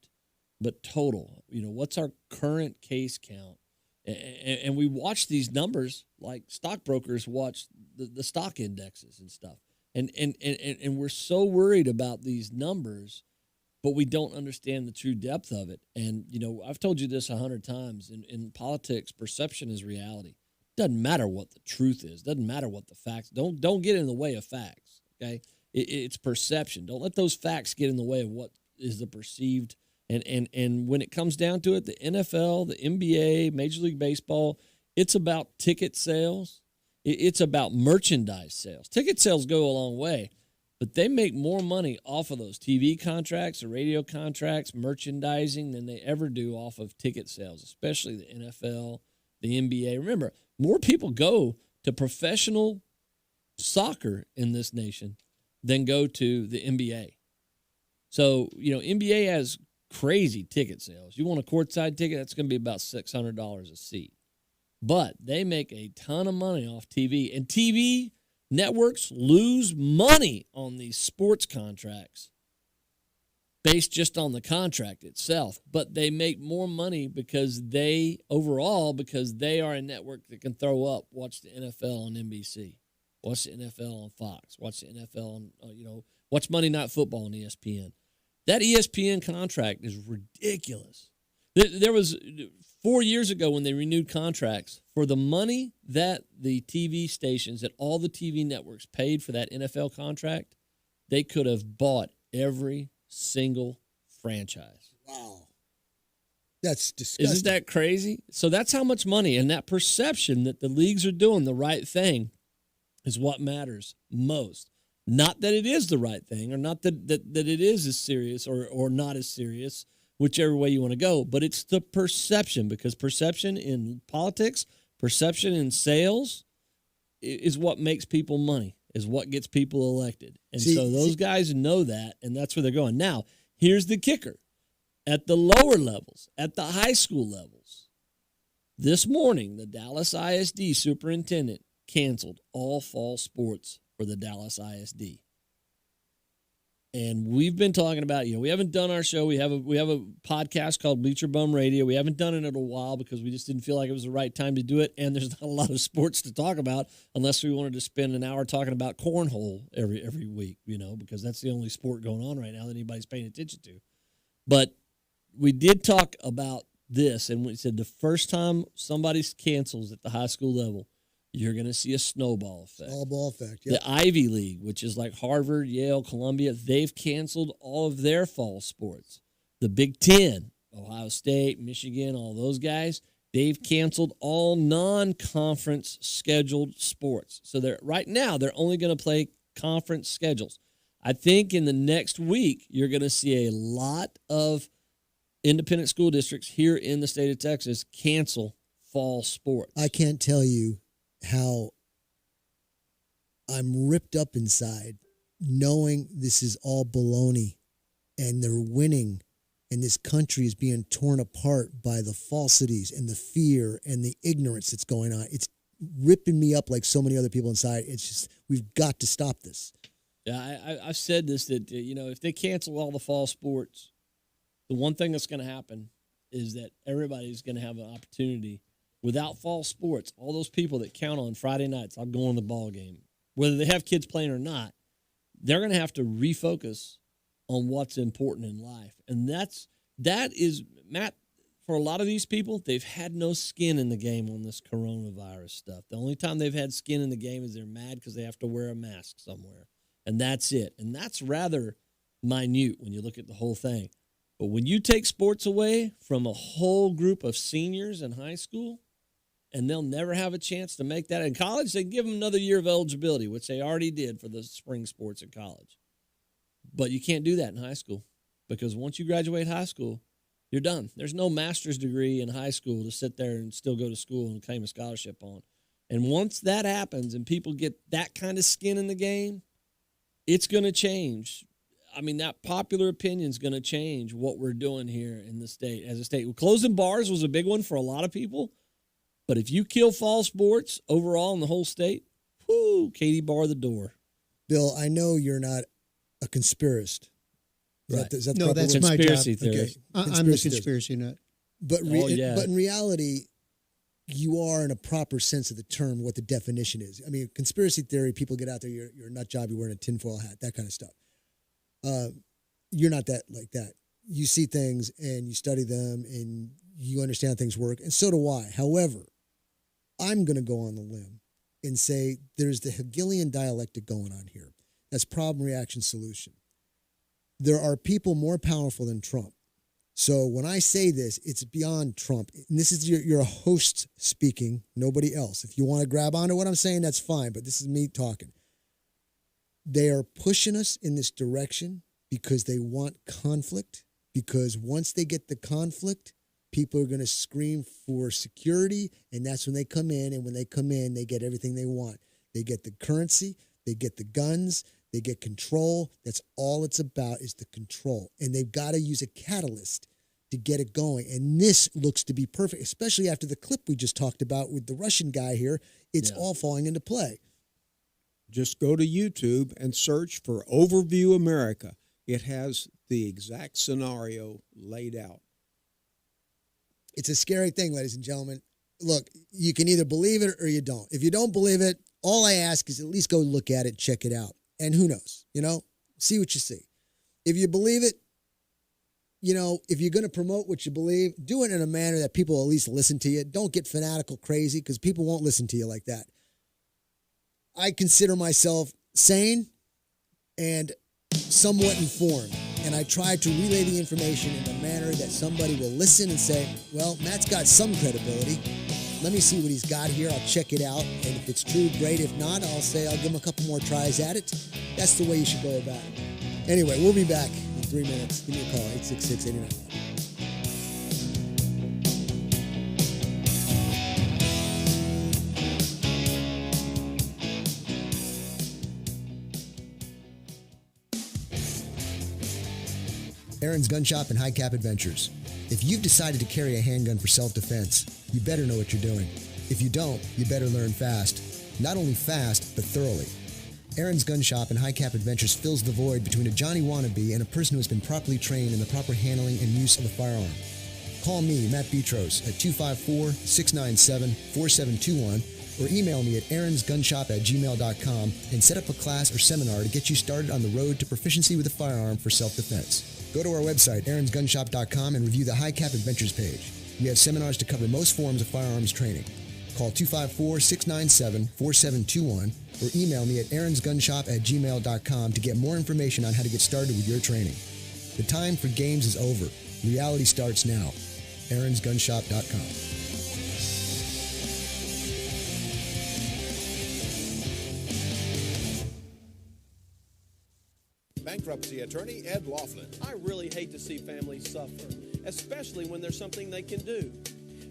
but total. What's our current case count? And we watch these numbers like stockbrokers watch the stock indexes and stuff. And we're so worried about these numbers, but we don't understand the true depth of it. And, I've told you this 100 times. In politics, perception is reality. Doesn't matter what the truth is. Doesn't matter what the facts. Don't get in the way of facts, okay? It's perception. Don't let those facts get in the way of what is the perceived. And when it comes down to it, the NFL, the NBA, Major League Baseball, it's about ticket sales. It's about merchandise sales. Ticket sales go a long way, but they make more money off of those TV contracts or radio contracts, merchandising, than they ever do off of ticket sales, especially the NFL, the NBA. Remember, more people go to professional soccer in this nation than go to the NBA. So, NBA has crazy ticket sales. You want a courtside ticket, that's going to be about $600 a seat. But they make a ton of money off TV. And TV networks lose money on these sports contracts based just on the contract itself. But they make more money because they are a network that can throw up, watch the NFL on NBC, watch the NFL on Fox, watch the NFL on, watch Monday Night Football on ESPN. That ESPN contract is ridiculous. There was 4 years ago when they renewed contracts, for the money that the TV stations, that all the TV networks paid for that NFL contract, they could have bought every single franchise. Wow. That's disgusting. Isn't that crazy? So that's how much money, and that perception that the leagues are doing the right thing is what matters most. Not that it is the right thing, or not that it is as serious or not as serious, whichever way you want to go, but it's the perception, because perception in politics, perception in sales is what makes people money. is what gets people elected. And See- so those guys know that, and that's where they're going. Now, here's the kicker. At the lower levels, at the high school levels, this morning, the Dallas ISD superintendent canceled all fall sports for the Dallas ISD. And we've been talking about, we haven't done our show. We have a podcast called Bleacher Bum Radio. We haven't done it in a while because we just didn't feel like it was the right time to do it. And there's not a lot of sports to talk about unless we wanted to spend an hour talking about cornhole every week, because that's the only sport going on right now that anybody's paying attention to. But we did talk about this, and we said the first time somebody cancels at the high school level, you're going to see a snowball effect. Snowball effect, yep. The Ivy League, which is like Harvard, Yale, Columbia, they've canceled all of their fall sports. The Big Ten, Ohio State, Michigan, all those guys, they've canceled all non-conference scheduled sports. So right now, they're only going to play conference schedules. I think in the next week, you're going to see a lot of independent school districts here in the state of Texas cancel fall sports. I can't tell you how I'm ripped up inside knowing this is all baloney and they're winning and this country is being torn apart by the falsities and the fear and the ignorance that's going on. It's ripping me up like so many other people inside. It's just, we've got to stop this. Yeah, I've said this, that, if they cancel all the fall sports, the one thing that's going to happen is that everybody's going to have an opportunity. Without fall sports, all those people that count on Friday nights, I'm going to the ball game, whether they have kids playing or not, they're going to have to refocus on what's important in life. And that is, Matt, for a lot of these people, they've had no skin in the game on this coronavirus stuff. The only time they've had skin in the game is they're mad because they have to wear a mask somewhere. And that's it. And that's rather minute when you look at the whole thing. But when you take sports away from a whole group of seniors in high school, and they'll never have a chance to make that in college, they give them another year of eligibility, which they already did for the spring sports in college. But you can't do that in high school because once you graduate high school, you're done. There's no master's degree in high school to sit there and still go to school and claim a scholarship on. And once that happens and people get that kind of skin in the game, it's going to change. I mean, that popular opinion is going to change what we're doing here in the state as a state. Closing bars was a big one for a lot of people. But if you kill fall sports overall in the whole state, whoo, Katie, bar the door. Bill, I know you're not a conspiracist. Right. Is that No, proper that's word? my Conspiracy job. theorist. I'm the Conspiracy conspiracy nut. But yeah. but in reality, you are in a proper sense of the term what the definition is. I mean, conspiracy theory, people get out there, you're a nut job, you're wearing a tinfoil hat, that kind of stuff. You're not that like that. You see things and you study them and you understand how things work, and so do I. However, I'm going to go on the limb and say there's the Hegelian dialectic going on here. That's problem, reaction, solution. There are people more powerful than Trump. So when I say this, it's beyond Trump. And this is you're a host speaking, nobody else. If you want to grab onto what I'm saying, that's fine, but this is me talking. They are pushing us in this direction because they want conflict, because once they get the conflict, people are going to scream for security, and that's when they come in, and when they come in, they get everything they want. They get the currency, they get the guns, they get control. That's all it's about is the control. And they've got to use a catalyst to get it going. And this looks to be perfect, especially after the clip we just talked about with the Russian guy here. It's all falling into play. Just go to YouTube and search for Overview America. It has the exact scenario laid out. It's a scary thing, ladies and gentlemen. Look, you can either believe it or you don't. If you don't believe it, all I ask is at least go look at it, check it out. And who knows, see what you see. If you believe it, if you're going to promote what you believe, do it in a manner that people will at least listen to you. Don't get fanatical crazy because people won't listen to you like that. I consider myself sane and somewhat informed. And I try to relay the information in a manner that somebody will listen and say, well, Matt's got some credibility. Let me see what he's got here. I'll check it out. And if it's true, great. If not, I'll say I'll give him a couple more tries at it. That's the way you should go about it. Anyway, we'll be back in 3 minutes. Give me a call, 866-89. Aaron's Gun Shop and High Cap Adventures. If you've decided to carry a handgun for self-defense, you better know what you're doing. If you don't, you better learn fast. Not only fast, but thoroughly. Aaron's Gun Shop and High Cap Adventures fills the void between a Johnny wannabe and a person who has been properly trained in the proper handling and use of a firearm. Call me, Matt Petros, at 254-697-4721 or email me at aaronsgunshop@gmail.com and set up a class or seminar to get you started on the road to proficiency with a firearm for self-defense. Go to our website, aaronsgunshop.com, and review the High Cap Adventures page. We have seminars to cover most forms of firearms training. Call 254-697-4721 or email me at aaronsgunshop@gmail.com to get more information on how to get started with your training. The time for games is over. Reality starts now. aaronsgunshop.com. Bankruptcy attorney Ed Laughlin. I really hate to see families suffer, especially when there's something they can do.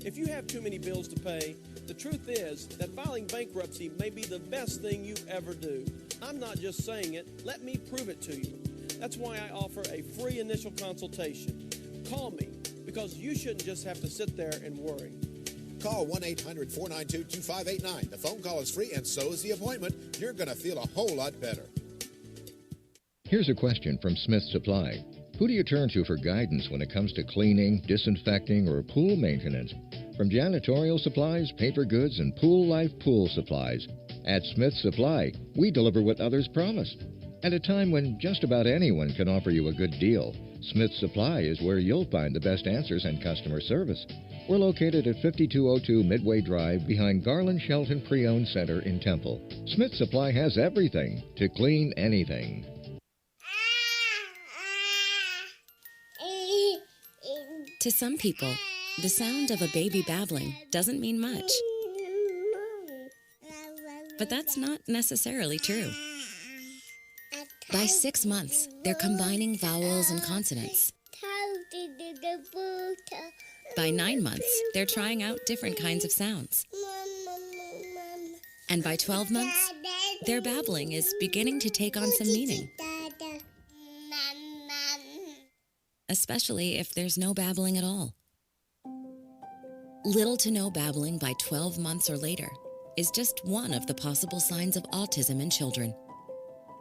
If you have too many bills to pay, the truth is that filing bankruptcy may be the best thing you ever do. I'm not just saying it, let me prove it to you. That's why I offer a free initial consultation. Call me, because you shouldn't just have to sit there and worry. Call 1-800-492-2589. The phone call is free and so is the appointment. You're going to feel a whole lot better. Here's a question from Smith Supply. Who do you turn to for guidance when it comes to cleaning, disinfecting, or pool maintenance? From janitorial supplies, paper goods, and Pool Life pool supplies, at Smith Supply, we deliver what others promise. At a time when just about anyone can offer you a good deal, Smith Supply is where you'll find the best answers and customer service. We're located at 5202 Midway Drive behind Garland Shelton Pre-Owned Center in Temple. Smith Supply has everything to clean anything. To some people, the sound of a baby babbling doesn't mean much. But that's not necessarily true. By 6 months, they're combining vowels and consonants. By 9 months, they're trying out different kinds of sounds. And by 12 months, their babbling is beginning to take on some meaning. Especially if there's no babbling at all. Little to no babbling by 12 months or later is just one of the possible signs of autism in children.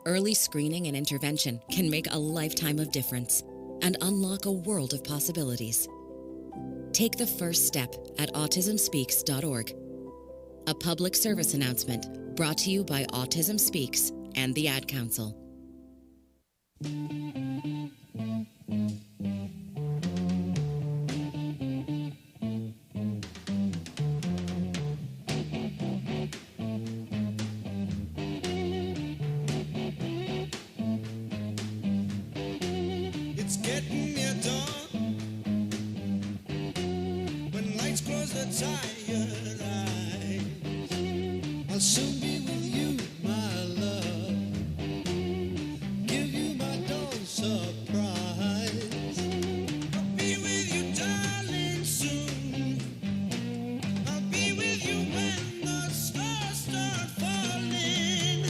Early screening and intervention can make a lifetime of difference and unlock a world of possibilities. Take the first step at autismspeaks.org. A public service announcement brought to you by Autism Speaks and the Ad Council. It's getting near dawn. When lights close the tired eyes, I'll soon be with you, my love. Give you my dawn surprise. I'll be with you, darling, soon. I'll be with you when the stars start falling.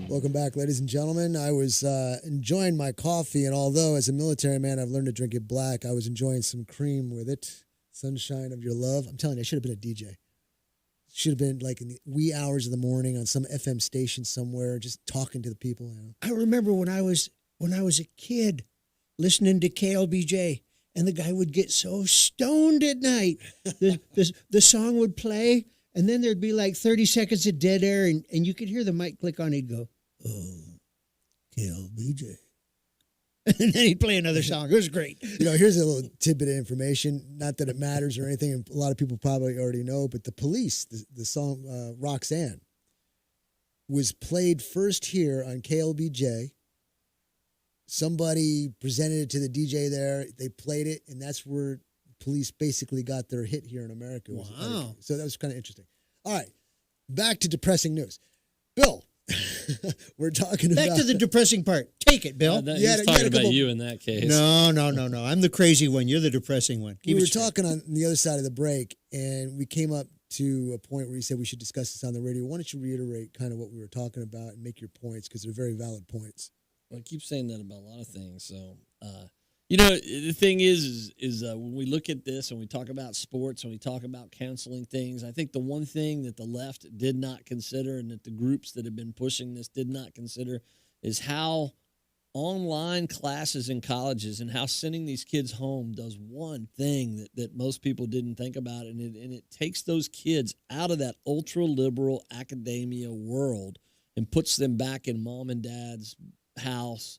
Welcome back, ladies and gentlemen. I was enjoying my coffee, and although as a military man I've learned to drink it black, I was enjoying some cream with it. Sunshine of Your Love. I'm telling you, I should have been a DJ. Should have been like in the wee hours of the morning on some FM station somewhere, just talking to the people. You know? I remember when I was a kid listening to KLBJ, and the guy would get so stoned at night. The song would play, and then there'd be like 30 seconds of dead air, and you could hear the mic click on. He'd go, "Oh, KLBJ." And then he'd play another song. It was great. You know, here's a little tidbit of information. Not that it matters or anything. And a lot of people probably already know, but the Police, the song Roxanne, was played first here on KLBJ. Somebody presented it to the DJ there. They played it, and that's where Police basically got their hit here in America. Wow. So that was kind of interesting. All right, back to depressing news. Bill, we're talking about... Back to the depressing part. Take it, Bill. He's talking about you in that case. No. I'm the crazy one. You're the depressing one. We were talking on the other side of the break, and we came up to a point where you said we should discuss this on the radio. Why don't you reiterate kind of what we were talking about and make your points, because they're very valid points. Well, I keep saying that about a lot of things. So, the thing is when we look at this and we talk about sports and we talk about canceling things, I think the one thing that the left did not consider and that the groups that have been pushing this did not consider is how online classes in colleges and how sending these kids home does one thing that most people didn't think about. And it takes those kids out of that ultra-liberal academia world and puts them back in mom and dad's house.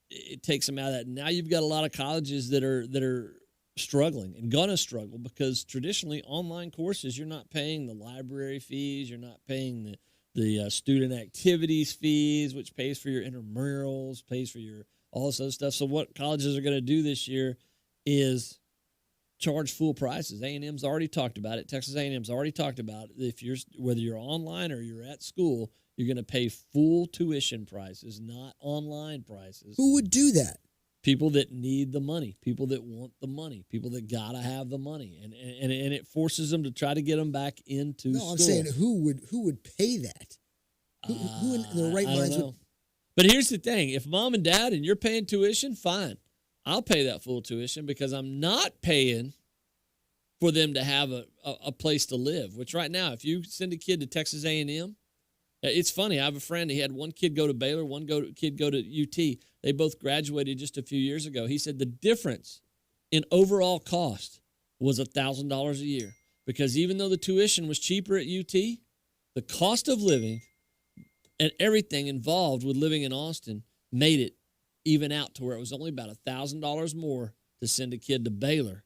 It takes them out of that. Now you've got a lot of colleges that are struggling and gonna struggle because traditionally online courses, you're not paying the library fees, you're not paying the student activities fees, which pays for your intramurals, pays for your all this other stuff. So what colleges are going to do this year is charge full prices. A&M's already talked about it. Texas A&M's already talked about it. Whether you're online or you're at school, you're going to pay full tuition prices, not online prices. Who would do that? People that need the money, people that want the money, people that gotta have the money, and it forces them to try to get them back into school. I'm saying who would pay that? Who in their right minds would? But here's the thing: if mom and dad and you're paying tuition, fine, I'll pay that full tuition because I'm not paying for them to have a place to live. Which right now, if you send a kid to Texas A&M. It's funny. I have a friend. He had one kid go to Baylor, kid go to UT. They both graduated just a few years ago. He said the difference in overall cost was $1,000 a year because even though the tuition was cheaper at UT, the cost of living and everything involved with living in Austin made it even out to where it was only about $1,000 more to send a kid to Baylor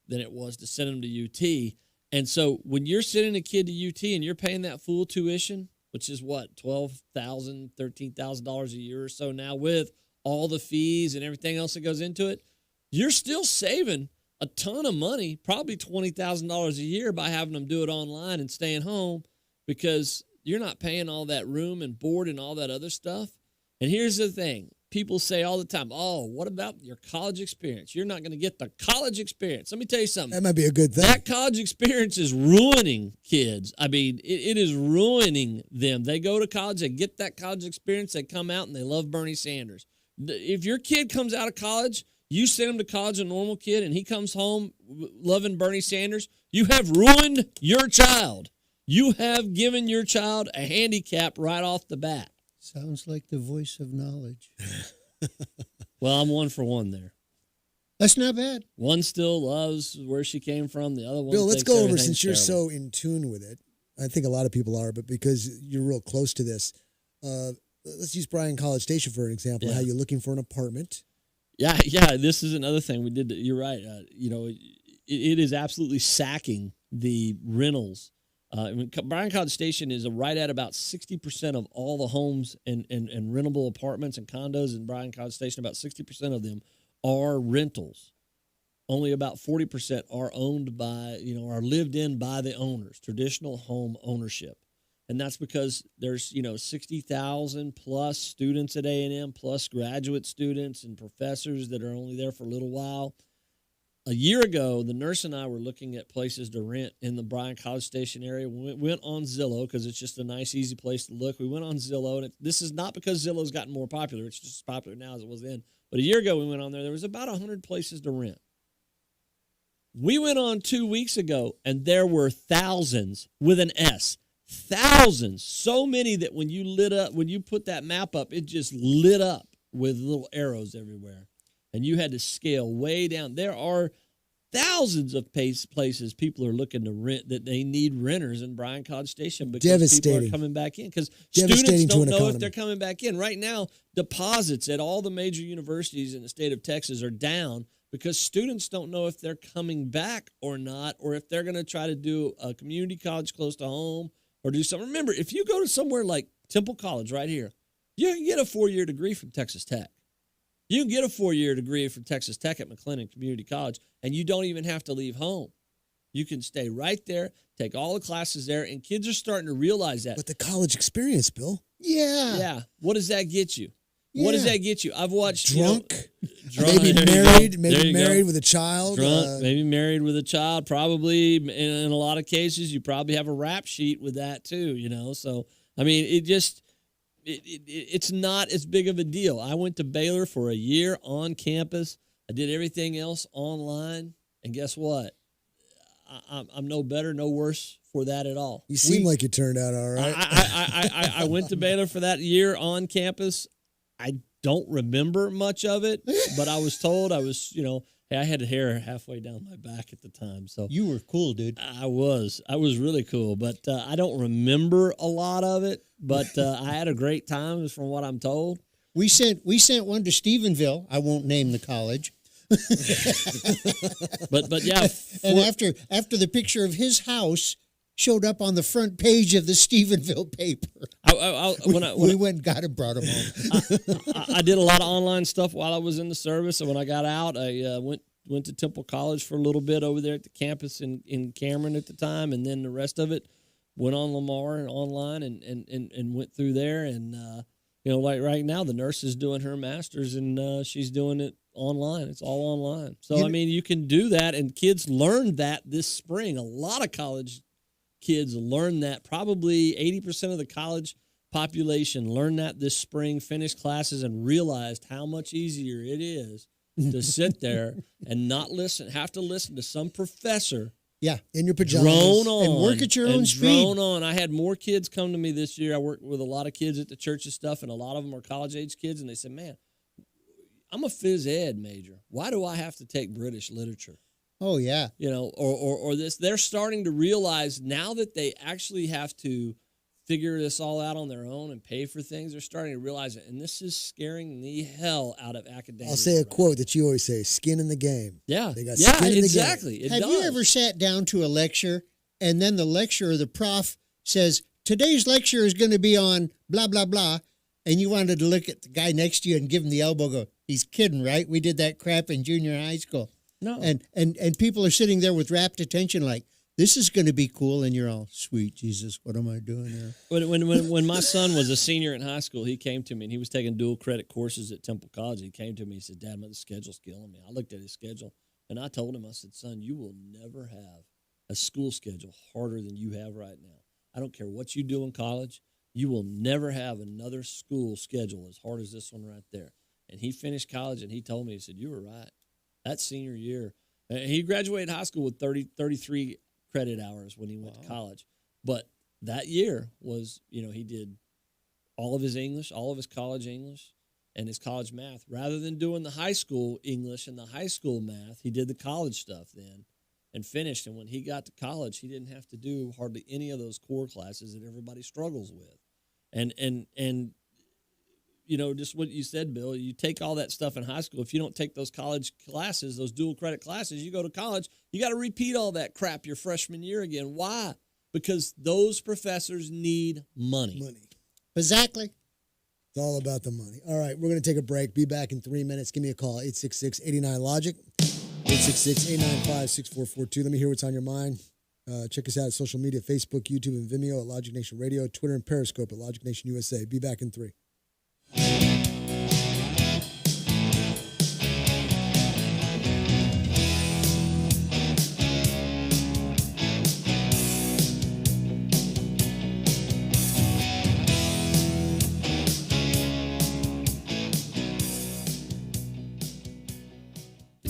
than it was to send him to UT. And so when you're sending a kid to UT and you're paying that full tuition, which is what, $12,000, $13,000 a year or so now with all the fees and everything else that goes into it, you're still saving a ton of money, probably $20,000 a year by having them do it online and staying home because you're not paying all that room and board and all that other stuff. And here's the thing. People say all the time, oh, what about your college experience? You're not going to get the college experience. Let me tell you something. That might be a good thing. That college experience is ruining kids. I mean, it is ruining them. They go to college, they get that college experience, they come out, and they love Bernie Sanders. If your kid comes out of college, you send him to college, a normal kid, and he comes home loving Bernie Sanders, you have ruined your child. You have given your child a handicap right off the bat. Sounds like the voice of knowledge. Well, I'm 1 for 1 there. That's not bad. One still loves where she came from. The other one Bill, let's thinks go over, everything's since you're terrible. so in tune with it. I think a lot of people are, but because you're real close to this, let's use Bryan College Station for an example. Yeah. How you're looking for an apartment. Yeah. This is another thing we did. You're right. It is absolutely sacking the rentals. Bryan College Station is right at about 60% of all the homes and rentable apartments and condos in Bryan College Station. About 60% of them are rentals. Only about 40% are owned by, are lived in by the owners, traditional home ownership. And that's because there's, 60,000 plus students at A&M, plus graduate students and professors that are only there for a little while. A year ago, the nurse and I were looking at places to rent in the Bryan College Station area. We went on Zillow because it's just a nice, easy place to look. We went on Zillow, and this is not because Zillow's gotten more popular. It's just as popular now as it was then. But a year ago, we went on there. There was about 100 places to rent. We went on 2 weeks ago, and there were thousands with an S. Thousands. So many that when you put that map up, it just lit up with little arrows everywhere. And you had to scale way down. There are thousands of places people are looking to rent that they need renters in Bryan College Station because people are coming back in. Because students don't know if they're coming back in. Right now, deposits at all the major universities in the state of Texas are down because students don't know if they're coming back or not, or if they're going to try to do a community college close to home or do something. Remember, if you go to somewhere like Temple College right here, you can get a 4-year degree from Texas Tech. You can get a 4-year degree from Texas Tech at McLennan Community College, and you don't even have to leave home. You can stay right there, take all the classes there, and kids are starting to realize that. But the college experience, Bill. Yeah. Yeah. What does that get you? Yeah. What does that get you? I've watched drunk, drunk maybe married with a child. Drunk, maybe married with a child. Probably in a lot of cases, you probably have a rap sheet with that too. So I mean, it just. it's not as big of a deal. I went to Baylor for a year on campus. I did everything else online, and guess what? I'm no better, no worse for that at all. You seem like you turned out all right. I went to Baylor for that year on campus. I don't remember much of it, but I was told I was, hey, I had hair halfway down my back at the time. So you were cool, dude. I was really cool, but I don't remember a lot of it. But I had a great time, from what I'm told. We sent one to Stephenville. I won't name the college. but yeah, and after the picture of his house showed up on the front page of the Stephenville paper, we went and got him, brought him home. I did a lot of online stuff while I was in the service, and when I got out, I went to Temple College for a little bit over there at the campus in Cameron at the time, and then the rest of it went on Lamar and online and went through there. And like right now, the nurse is doing her master's, and she's doing it online. It's all online. So, you can do that, and kids learned that this spring. A lot of college kids learned that. Probably 80% of the college population learned that this spring, finished classes, and realized how much easier it is to sit there and not have to listen to some professor. Yeah, in your pajamas. Drone on. And work at your own speed. Drone on. I had more kids come to me this year. I worked with a lot of kids at the church and stuff, and a lot of them are college-age kids, and they said, man, I'm a phys ed major. Why do I have to take British literature? Oh, yeah. Or this. They're starting to realize now that they actually have to figure this all out on their own and pay for things. They're starting to realize it, and this is scaring the hell out of academics. I'll say a quote that you always say, skin in the game. Yeah. They got skin in exactly. the game. Have you ever sat down to a lecture, and then the lecturer, the prof, says, today's lecture is going to be on blah, blah, blah, and you wanted to look at the guy next to you and give him the elbow, go, he's kidding, right? We did that crap in junior high school. No. And people are sitting there with rapt attention like, this is going to be cool, and you're all, sweet Jesus, what am I doing here? When my son was a senior in high school, he came to me, and he was taking dual credit courses at Temple College. He came to me, he said, Dad, the schedule's killing me. I looked at his schedule, and I told him, I said, son, you will never have a school schedule harder than you have right now. I don't care what you do in college. You will never have another school schedule as hard as this one right there. And he finished college, and he told me, he said, you were right. That senior year, he graduated high school with 33 credit hours when he went to college. But that year was, he did all of his English, all of his college English, and his college math. Rather than doing the high school English and the high school math, he did the college stuff then and finished. And when he got to college, he didn't have to do hardly any of those core classes that everybody struggles with. And just what you said, Bill, you take all that stuff in high school. If you don't take those college classes, those dual credit classes, you go to college, you got to repeat all that crap your freshman year again. Why? Because those professors need money. Exactly. It's all about the money. All right, we're going to take a break. Be back in 3 minutes. Give me a call, 866-89-LOGIC, 866-895-6442. Let me hear what's on your mind. Check us out at social media, Facebook, YouTube, and Vimeo at Logic Nation Radio, Twitter and Periscope at Logic Nation USA. Be back in 3.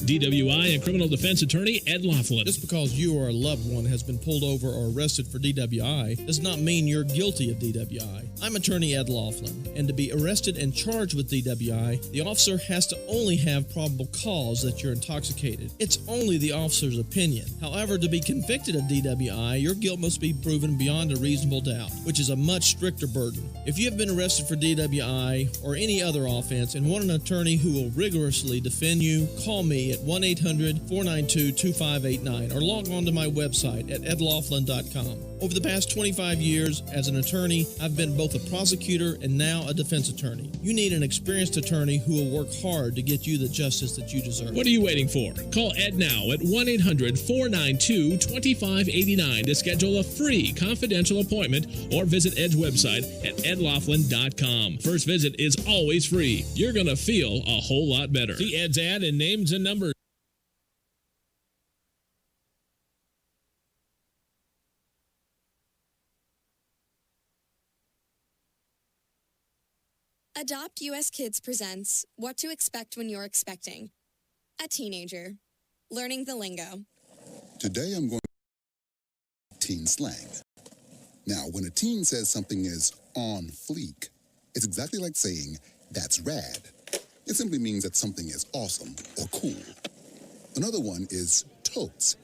DWI and criminal defense attorney Ed Laughlin. Just because you or a loved one has been pulled over or arrested for DWI does not mean you're guilty of DWI. I'm attorney Ed Laughlin, and to be arrested and charged with DWI, the officer has to only have probable cause that you're intoxicated. It's only the officer's opinion. However, to be convicted of DWI, your guilt must be proven beyond a reasonable doubt, which is a much stricter burden. If you have been arrested for DWI or any other offense and want an attorney who will rigorously defend you, call me at 1-800-492-2589 or log on to my website at edlaughlin.com. Over the past 25 years as an attorney, I've been both a prosecutor and now a defense attorney. You need an experienced attorney who will work hard to get you the justice that you deserve. What are you waiting for? Call Ed now at 1-800-492-2589 to schedule a free confidential appointment or visit Ed's website at edlaughlin.com. First visit is always free. You're going to feel a whole lot better. See Ed's ad and names and numbers. Adopt US Kids presents What to Expect When You're Expecting. A teenager. Learning the lingo. Today I'm going to teen slang. Now, when a teen says something is on fleek, it's exactly like saying, that's rad. It simply means that something is awesome or cool. Another one is totes.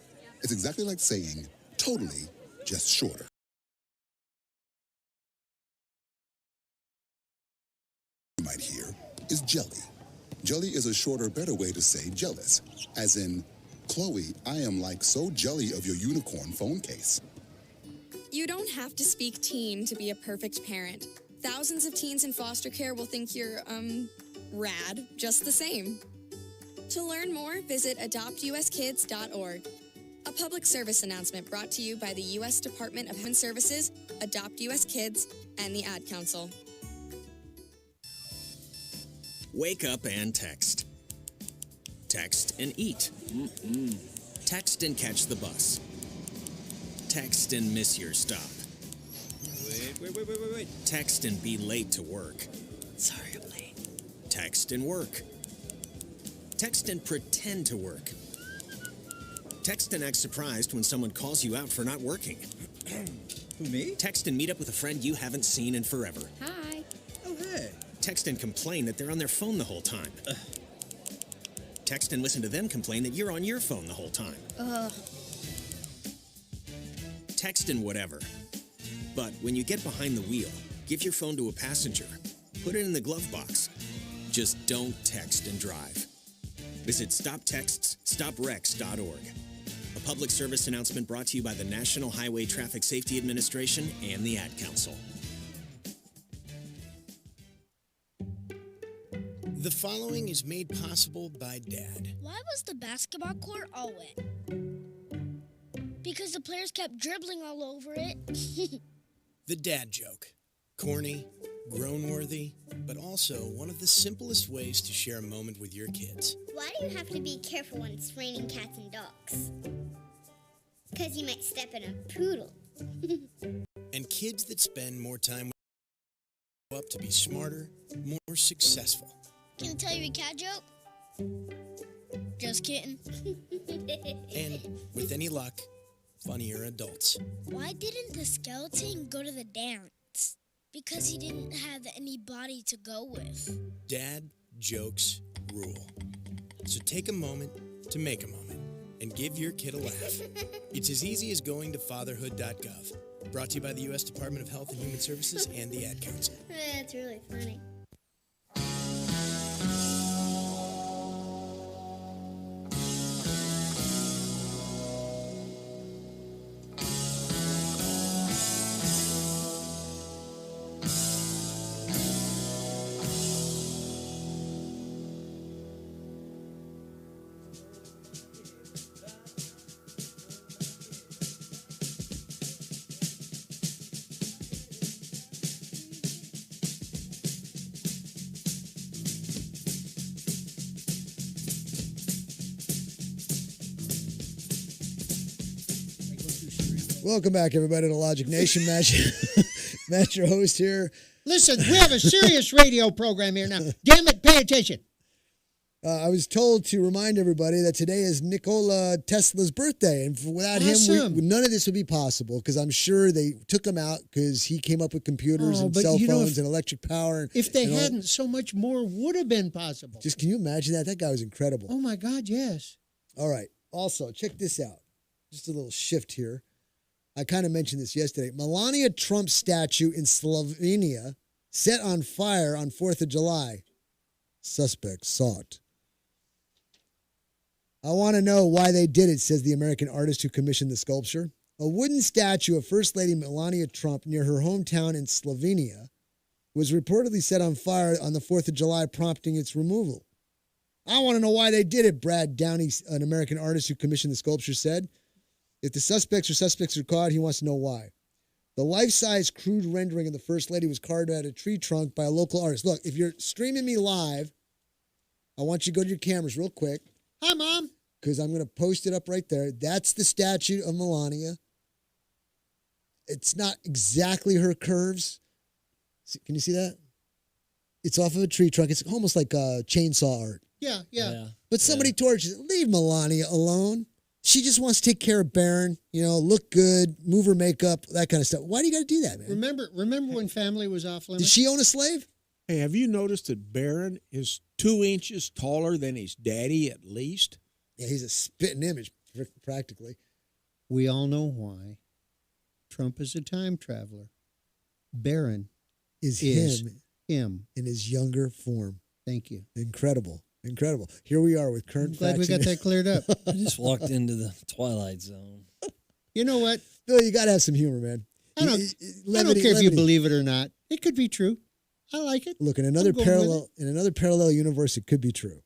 It's exactly like saying, totally, just shorter. You might hear is jelly. Jelly is a shorter, better way to say jealous, as in, Chloe, I am like so jelly of your unicorn phone case. You don't have to speak teen to be a perfect parent. Thousands of teens in foster care will think you're, rad, just the same. To learn more, visit adoptuskids.org. A public service announcement brought to you by the U.S. Department of Human Services, Adopt U.S. Kids, and the Ad Council. Wake up and text. Text and eat. Text and catch the bus. Text and miss your stop. Wait. Text and be late to work. Sorry, I'm late. Text and work. Text and pretend to work. Text and act surprised when someone calls you out for not working. Who, me? Text and meet up with a friend you haven't seen in forever. Hi. Oh, hey. Text and complain that they're on their phone the whole time. Text and listen to them complain that you're on your phone the whole time. Text and whatever. But when you get behind the wheel, give your phone to a passenger. Put it in the glove box. Just don't text and drive. Visit StopTextsStopWrecks.org. A public service announcement brought to you by the National Highway Traffic Safety Administration and the Ad Council. The following is made possible by Dad. Why was the basketball court all wet? Because the players kept dribbling all over it. The dad joke. Corny, grown-worthy, but also one of the simplest ways to share a moment with your kids. Why do you have to be careful when it's raining cats and dogs? Because you might step in a poodle. And kids that spend more time with grow up to be smarter, more successful. Can I tell you a cat joke? Just kidding. And, with any luck, funnier adults. Why didn't the skeleton go to the dance? Because he didn't have any body to go with. Dad jokes rule. So take a moment to make a moment and give your kid a laugh. It's as easy as going to fatherhood.gov. Brought to you by the U.S. Department of Health and Human Services and the Ad Council. That's really funny. Welcome back, everybody, to Logic Nation. Matt, your host here. Listen, we have a serious radio program here now. Damn it, pay attention. I was told to remind everybody that today is Nikola Tesla's birthday, and without him, none of this would be possible, because I'm sure they took him out because he came up with computers and cell phones and electric power. If they hadn't, so much more would have been possible. Just can you imagine that? That guy was incredible. Oh, my God, yes. All right. Also, check this out. Just a little shift here. I kind of mentioned this yesterday. Melania Trump's statue in Slovenia set on fire on 4th of July. Suspects sought. I want to know why they did it, says the American artist who commissioned the sculpture. A wooden statue of First Lady Melania Trump near her hometown in Slovenia was reportedly set on fire on the 4th of July, prompting its removal. I want to know why they did it, Brad Downey, an American artist who commissioned the sculpture, said. If the suspects are caught, he wants to know why. The life-size crude rendering of the First Lady was carved out of a tree trunk by a local artist. Look, if you're streaming me live, I want you to go to your cameras real quick. Hi, Mom. Because I'm going to post it up right there. That's the statue of Melania. It's not exactly her curves. Can you see that? It's off of a tree trunk. It's almost like chainsaw art. Yeah. But somebody torches it. Leave Melania alone. She just wants to take care of Barron, look good, move her makeup, that kind of stuff. Why do you got to do that, man? Remember when family was off limits? Did she own a slave? Hey, have you noticed that Barron is 2 inches taller than his daddy at least? Yeah, he's a spitting image, practically. We all know why. Trump is a time traveler. Barron is him in his younger form. Thank you. Incredible. Here we are with current Glad we facts. got that cleared up. I just walked into the Twilight Zone. You know what? Bill, you got to have some humor, man. I don't care if you believe it or not. It could be true. I like it. Look, in another I'm going with parallel universe, it could be true.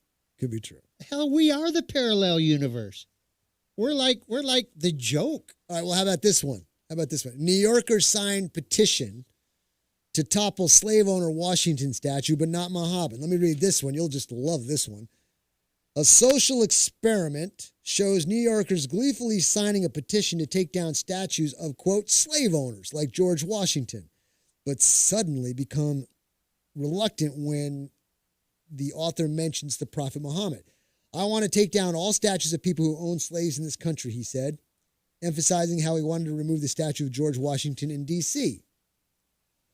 Hell, we are the parallel universe. We're like the joke. All right, well, how about this one? New Yorkers signed petition to topple slave owner Washington statue, but not Muhammad. Let me read this one. You'll just love this one. A social experiment shows New Yorkers gleefully signing a petition to take down statues of, quote, slave owners like George Washington, but suddenly become reluctant when the author mentions the Prophet Muhammad. I want to take down all statues of people who own slaves in this country, he said, emphasizing how he wanted to remove the statue of George Washington in D.C.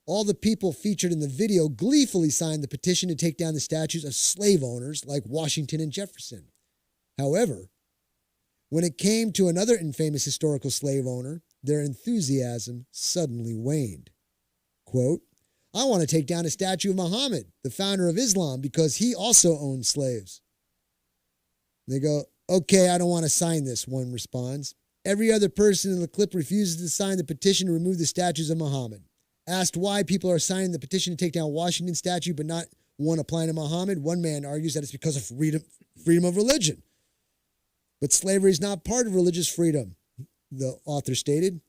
All the people featured in the video gleefully signed the petition to take down the statues of slave owners like Washington and Jefferson. However, when it came to another infamous historical slave owner, their enthusiasm suddenly waned. Quote, I want to take down a statue of Muhammad, the founder of Islam, because he also owned slaves. They go, okay, I don't want to sign this, one responds. Every other person in the clip refuses to sign the petition to remove the statues of Muhammad. Asked why people are signing the petition to take down Washington's statue but not one applying to Muhammad, one man argues that it's because of freedom of religion. But slavery is not part of religious freedom, the author stated.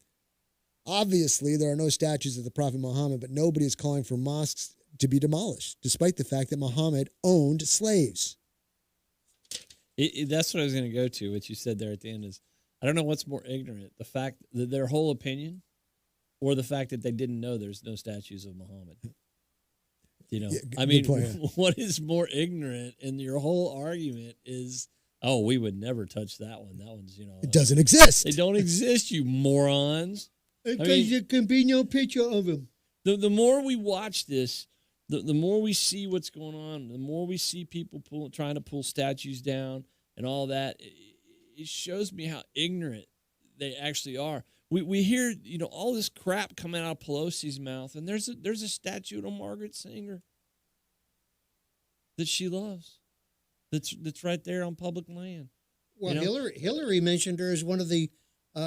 Obviously, there are no statues of the Prophet Muhammad, but nobody is calling for mosques to be demolished, despite the fact that Muhammad owned slaves. That's what I was going to go to. What you said there at the end is, I don't know what's more ignorant, the fact that their whole opinion, or the fact that they didn't know there's no statues of Muhammad. Yeah, I mean, what is more ignorant in your whole argument is, oh, we would never touch that one. That one's, it doesn't exist. They don't exist, you morons. Because there can be no picture of him. The more we watch this, the more we see what's going on, the more we see people trying to pull statues down and all that, it shows me how ignorant they actually are. We hear, all this crap coming out of Pelosi's mouth, and there's a statue of Margaret Sanger that she loves. That's right there on public land. Well, Hillary mentioned her as one of the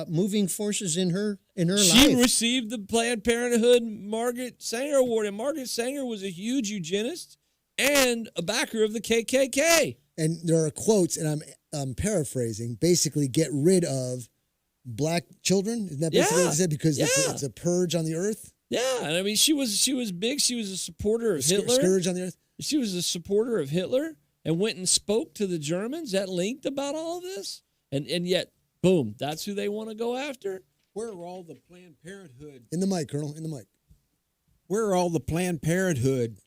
moving forces in her life. She received the Planned Parenthood Margaret Sanger Award, and Margaret Sanger was a huge eugenist and a backer of the KKK. And there are quotes, and I'm paraphrasing, basically get rid of black children. Isn't that basically what it said? Because it's a purge on the earth. Yeah, and I mean, she was big. She was a supporter of Hitler. Scourge on the earth. She was a supporter of Hitler and went and spoke to the Germans at length about all of this. And yet, boom, that's who they want to go after. Where are all the Planned Parenthood? In the mic, Colonel, in the mic. Where are all the Planned Parenthood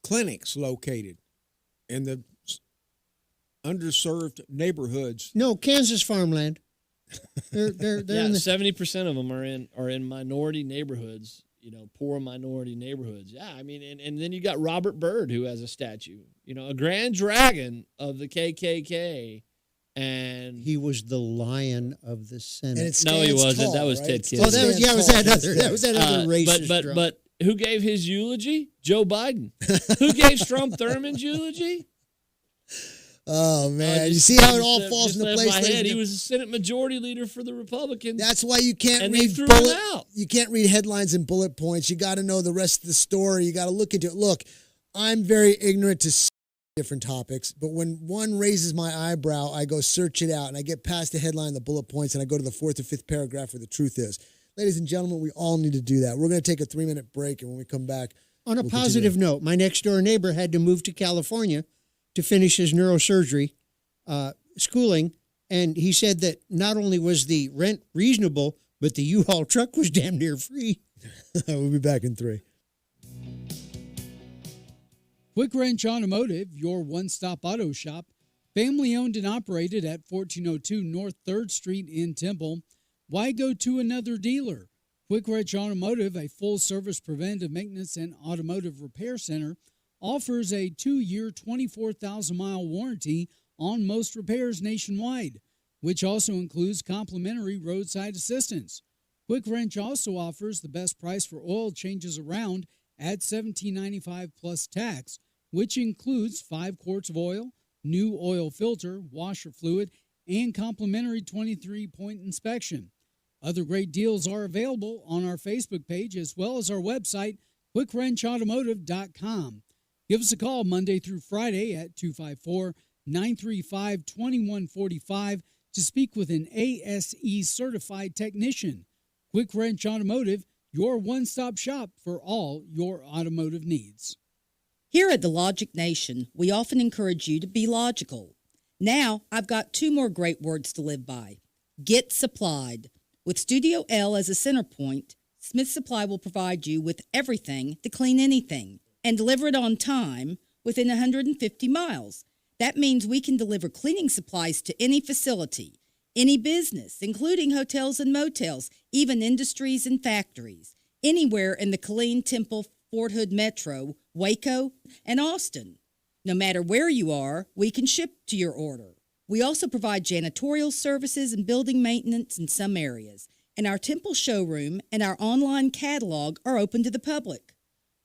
clinics located? In the underserved neighborhoods? No, Kansas farmland. They're in the 70% of them are in minority neighborhoods, poor minority neighborhoods. Yeah, I mean, and then you got Robert Byrd, who has a statue, a grand dragon of the KKK, and he was the lion of the Senate. No, he wasn't. That was Ted Kennedy. Oh, that was that other racist. But who gave his eulogy? Joe Biden. Who gave Strom Thurmond's eulogy? Oh, man. You see how it all falls into place? He was a Senate Majority Leader for the Republicans. That's why you can't read you can't read headlines and bullet points. You got to know the rest of the story. You got to look into it. Look, I'm very ignorant to different topics, but when one raises my eyebrow, I go search it out, and I get past the headline, the bullet points, and I go to the 4th or 5th paragraph where the truth is. Ladies and gentlemen, we all need to do that. We're going to take a 3-minute break, and when we come back... On a positive note, my next-door neighbor had to move to California to finish his neurosurgery schooling, and he said that not only was the rent reasonable, but the U-Haul truck was damn near free. We'll be back in 3. Quick Wrench Automotive, your one-stop auto shop, family-owned and operated at 1402 North 3rd Street in Temple. Why go to another dealer? Quick Wrench Automotive, a full-service preventive maintenance and automotive repair center, offers a 2-year, 24,000-mile warranty on most repairs nationwide, which also includes complimentary roadside assistance. Quick Wrench also offers the best price for oil changes around at $17.95 plus tax, which includes 5 quarts of oil, new oil filter, washer fluid, and complimentary 23-point inspection. Other great deals are available on our Facebook page as well as our website, quickwrenchautomotive.com. Give us a call Monday through Friday at 254-935-2145 to speak with an ASE certified technician. Quick Wrench Automotive, your one-stop shop for all your automotive needs. Here at the Logic Nation, we often encourage you to be logical. Now, I've got 2 more great words to live by. Get supplied. With Studio L as a center point, Smith Supply will provide you with everything to clean anything and deliver it on time within 150 miles. That means we can deliver cleaning supplies to any facility, any business, including hotels and motels, even industries and factories, anywhere in the Killeen, Temple, Fort Hood Metro, Waco, and Austin. No matter where you are, we can ship to your order. We also provide janitorial services and building maintenance in some areas, and our Temple showroom and our online catalog are open to the public.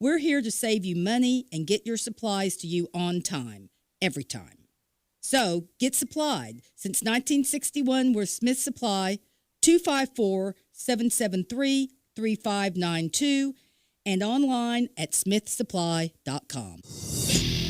We're here to save you money and get your supplies to you on time, every time. So, get supplied. Since 1961, we're Smith Supply, 254-773-3592, and online at smithsupply.com.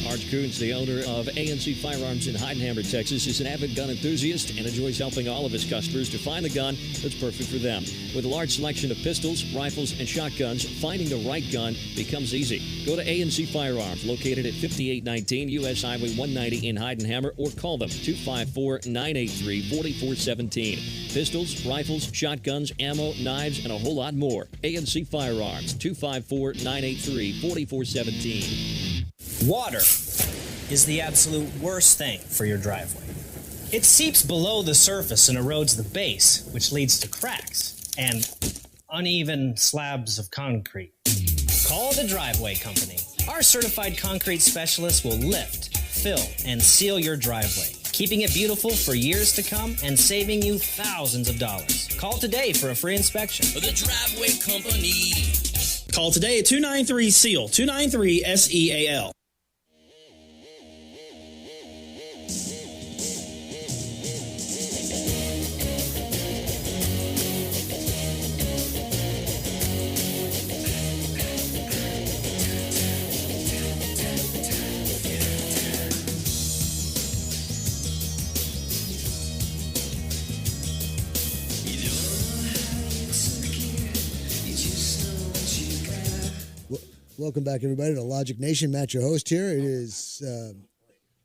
Art Coons, the owner of A&C Firearms in Heidenhammer, Texas, is an avid gun enthusiast and enjoys helping all of his customers to find the gun that's perfect for them. With a large selection of pistols, rifles, and shotguns, finding the right gun becomes easy. Go to A&C Firearms, located at 5819 U.S. Highway 190 in Heidenhammer, or call them 254-983-4417. Pistols, rifles, shotguns, ammo, knives, and a whole lot more. A&C Firearms, 254-983-4417. Water is the absolute worst thing for your driveway. It seeps below the surface and erodes the base, which leads to cracks and uneven slabs of concrete. Call the Driveway Company. Our certified concrete specialists will lift, fill, and seal your driveway, keeping it beautiful for years to come and saving you thousands of dollars. Call today for a free inspection. The Driveway Company. Call today at 293-SEAL, 293-SEAL. Welcome back, everybody, to Logic Nation. Matt, your host here. It is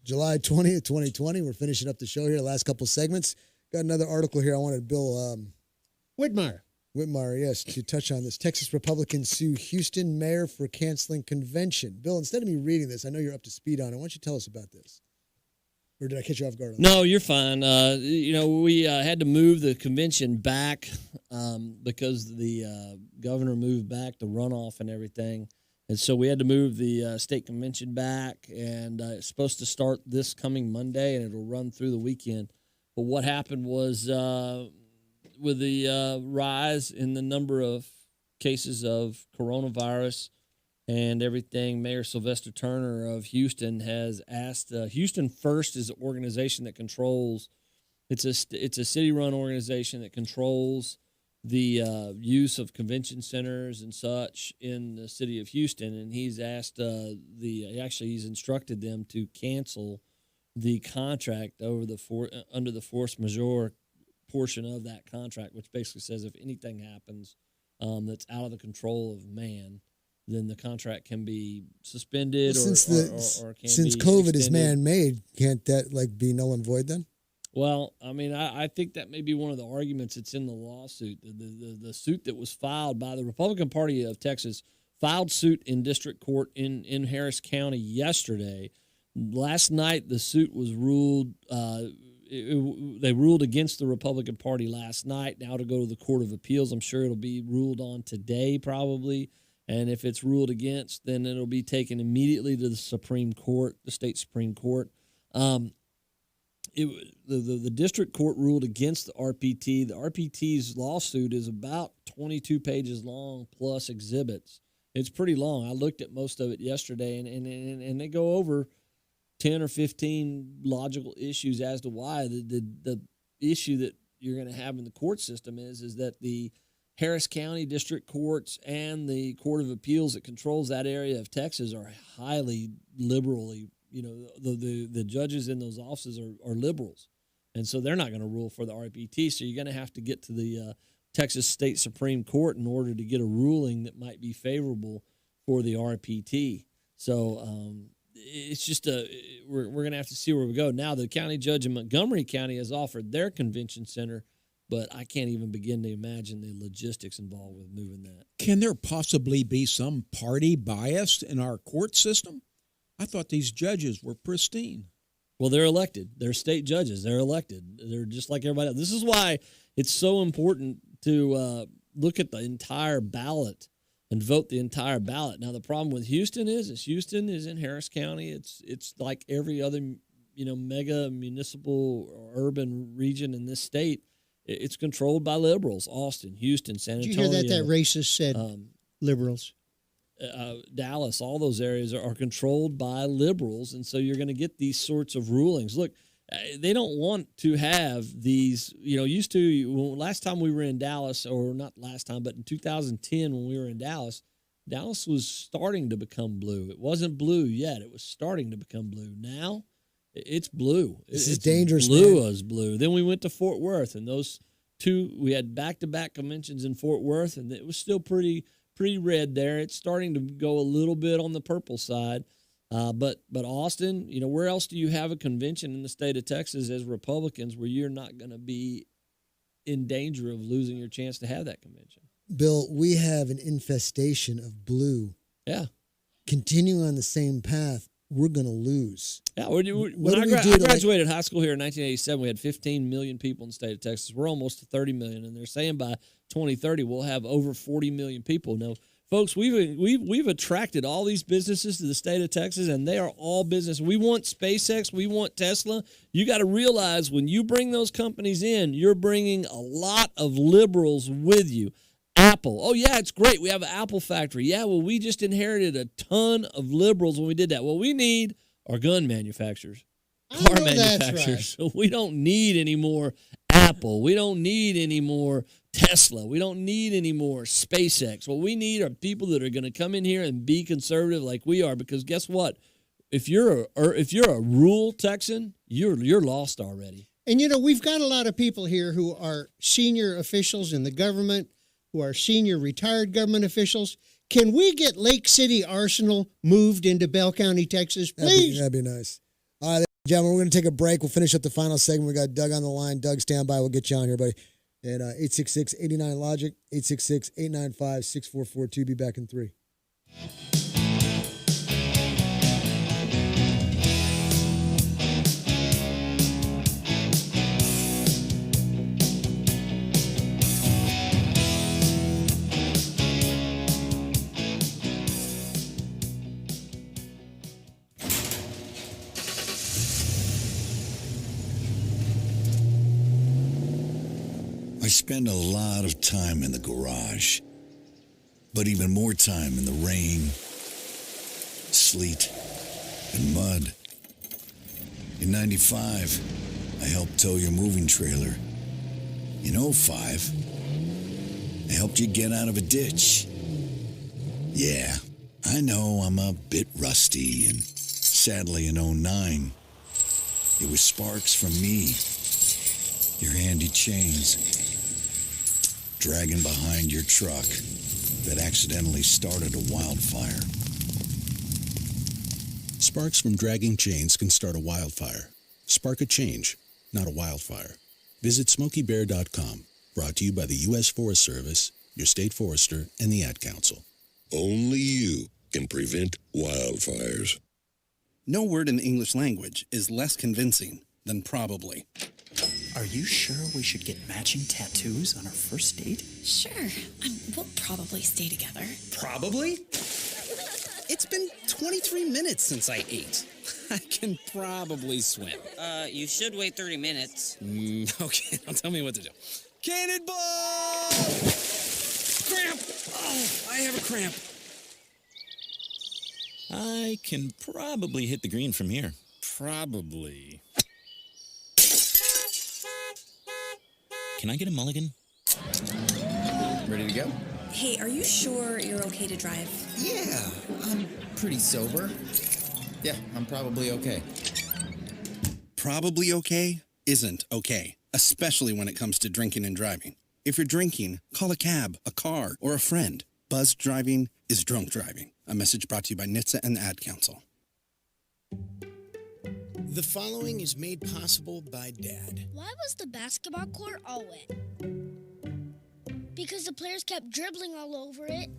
July 20th, 2020. We're finishing up the show here, the last couple segments. Got another article here I wanted Bill Whitmire, yes, to touch on this. Texas Republicans sue Houston mayor for canceling convention. Bill, instead of me reading this, I know you're up to speed on it. Why don't you tell us about this? Or did I catch you off guard on that? No, you're fine. We had to move the convention back because the governor moved back the runoff and everything. And so we had to move the state convention back, and it's supposed to start this coming Monday, and it'll run through the weekend. But what happened was with the rise in the number of cases of coronavirus and everything, Mayor Sylvester Turner of Houston has asked Houston First is an organization that controls. It's a city-run organization that controls the use of convention centers and such in the city of Houston, and he's asked he's instructed them to cancel the contract under the force majeure portion of that contract, which basically says if anything happens that's out of the control of man, then the contract can be suspended or can since be COVID extended. is man-made, can't that be null and void then? Well, I mean, I think that may be one of the arguments that's in the lawsuit. The suit that was filed by the Republican Party of Texas filed suit in district court in Harris County yesterday. Last night, the suit was ruled. They ruled against the Republican Party last night. Now to go to the Court of Appeals. I'm sure it'll be ruled on today, probably. And if it's ruled against, then it'll be taken immediately to the Supreme Court, the state Supreme Court. The district court ruled against the RPT. The RPT's lawsuit is about 22 pages long plus exhibits. It's pretty long. I looked at most of it yesterday, and they go over 10 or 15 logical issues as to why. The issue that you're going to have in the court system is that the Harris County district courts and the Court of Appeals that controls that area of Texas are highly liberally, the judges in those offices are liberals. And so they're not going to rule for the RPT. So you're going to have to get to the Texas State Supreme Court in order to get a ruling that might be favorable for the RPT. So it's just we're going to have to see where we go. Now, the county judge in Montgomery County has offered their convention center, but I can't even begin to imagine the logistics involved with moving that. Can there possibly be some party bias in our court system? I thought these judges were pristine. Well, they're elected. They're state judges. They're elected. They're just like everybody else. This is why it's so important to look at the entire ballot and vote the entire ballot. Now, the problem with Houston is Houston is in Harris County. It's like every other mega municipal or urban region in this state. It's controlled by liberals. Austin, Houston, San Antonio. Did you hear that racist said liberals? Dallas, all those areas are controlled by liberals, and so you're going to get these sorts of rulings. Look, they don't want to have these, last time we were in Dallas, or not last time, but in 2010 when we were in Dallas, Dallas was starting to become blue. It wasn't blue yet. It was starting to become blue. Now it's blue. This is dangerous. Blue as blue. Then we went to Fort Worth, and those two, we had back-to-back conventions in Fort Worth, and it was still pretty red there. It's starting to go a little bit on the purple side. But Austin, where else do you have a convention in the state of Texas as Republicans where you're not going to be in danger of losing your chance to have that convention? Bill, we have an infestation of blue. Yeah. Continuing on the same path, we're going to lose. Yeah. When I graduated high school here in 1987, we had 15 million people in the state of Texas. We're almost to 30 million, and they're saying by 2030 we'll have over 40 million people. Now, folks, we've attracted all these businesses to the state of Texas, and they are all business. We want SpaceX. We want Tesla. You got to realize when you bring those companies in, you're bringing a lot of liberals with you. Apple. Oh, yeah, it's great. We have an Apple factory. Yeah, well, we just inherited a ton of liberals when we did that. What we need are gun manufacturers, car manufacturers. Right. We don't need any more Apple. We don't need any more Tesla. We don't need any more SpaceX. What we need are people that are going to come in here and be conservative like we are, because guess what? If you're a rural Texan, you're lost already. And, we've got a lot of people here who are senior officials in the government, who are senior retired government officials. Can we get Lake City Arsenal moved into Bell County, Texas, please? That'd be nice. All right, gentlemen, we're going to take a break. We'll finish up the final segment. We got Doug on the line. Doug, stand by. We'll get you on here, buddy. At 866-89-LOGIC, 866-895-6442. Be back in 3. I spend a lot of time in the garage, but even more time in the rain, sleet, and mud. In 95, I helped tow your moving trailer. In 05, I helped you get out of a ditch. Yeah, I know I'm a bit rusty, and sadly in 09, it was sparks from me, your handy chains, dragging behind your truck that accidentally started a wildfire. Sparks from dragging chains can start a wildfire. Spark a change, not a wildfire. Visit SmokeyBear.com. Brought to you by the U.S. Forest Service, your state forester, and the Ad Council. Only you can prevent wildfires. No word in the English language is less convincing than probably. Are you sure we should get matching tattoos on our first date? Sure. We'll probably stay together. Probably? It's been 23 minutes since I ate. I can probably swim. You should wait 30 minutes. Okay, now tell me what to do. Cannonball! Cramp! Oh, I have a cramp. I can probably hit the green from here. Probably. Can I get a mulligan? Ready to go? Hey, are you sure you're okay to drive? Yeah, I'm pretty sober. Yeah, I'm probably okay. Probably okay isn't okay, especially when it comes to drinking and driving. If you're drinking, call a cab, a car, or a friend. Buzzed driving is drunk driving. A message brought to you by NHTSA and the Ad Council. The following is made possible by Dad. Why was the basketball court all wet? Because the players kept dribbling all over it.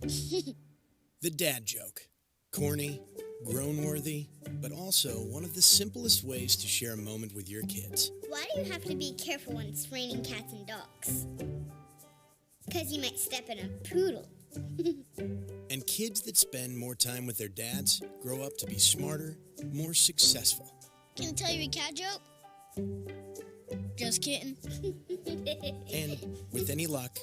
The dad joke. Corny, grown-worthy, but also one of the simplest ways to share a moment with your kids. Why do you have to be careful when it's raining cats and dogs? Because you might step in a poodle. And kids that spend more time with their dads grow up to be smarter, more successful. Can I tell you a cat joke? Just kidding. And, with any luck,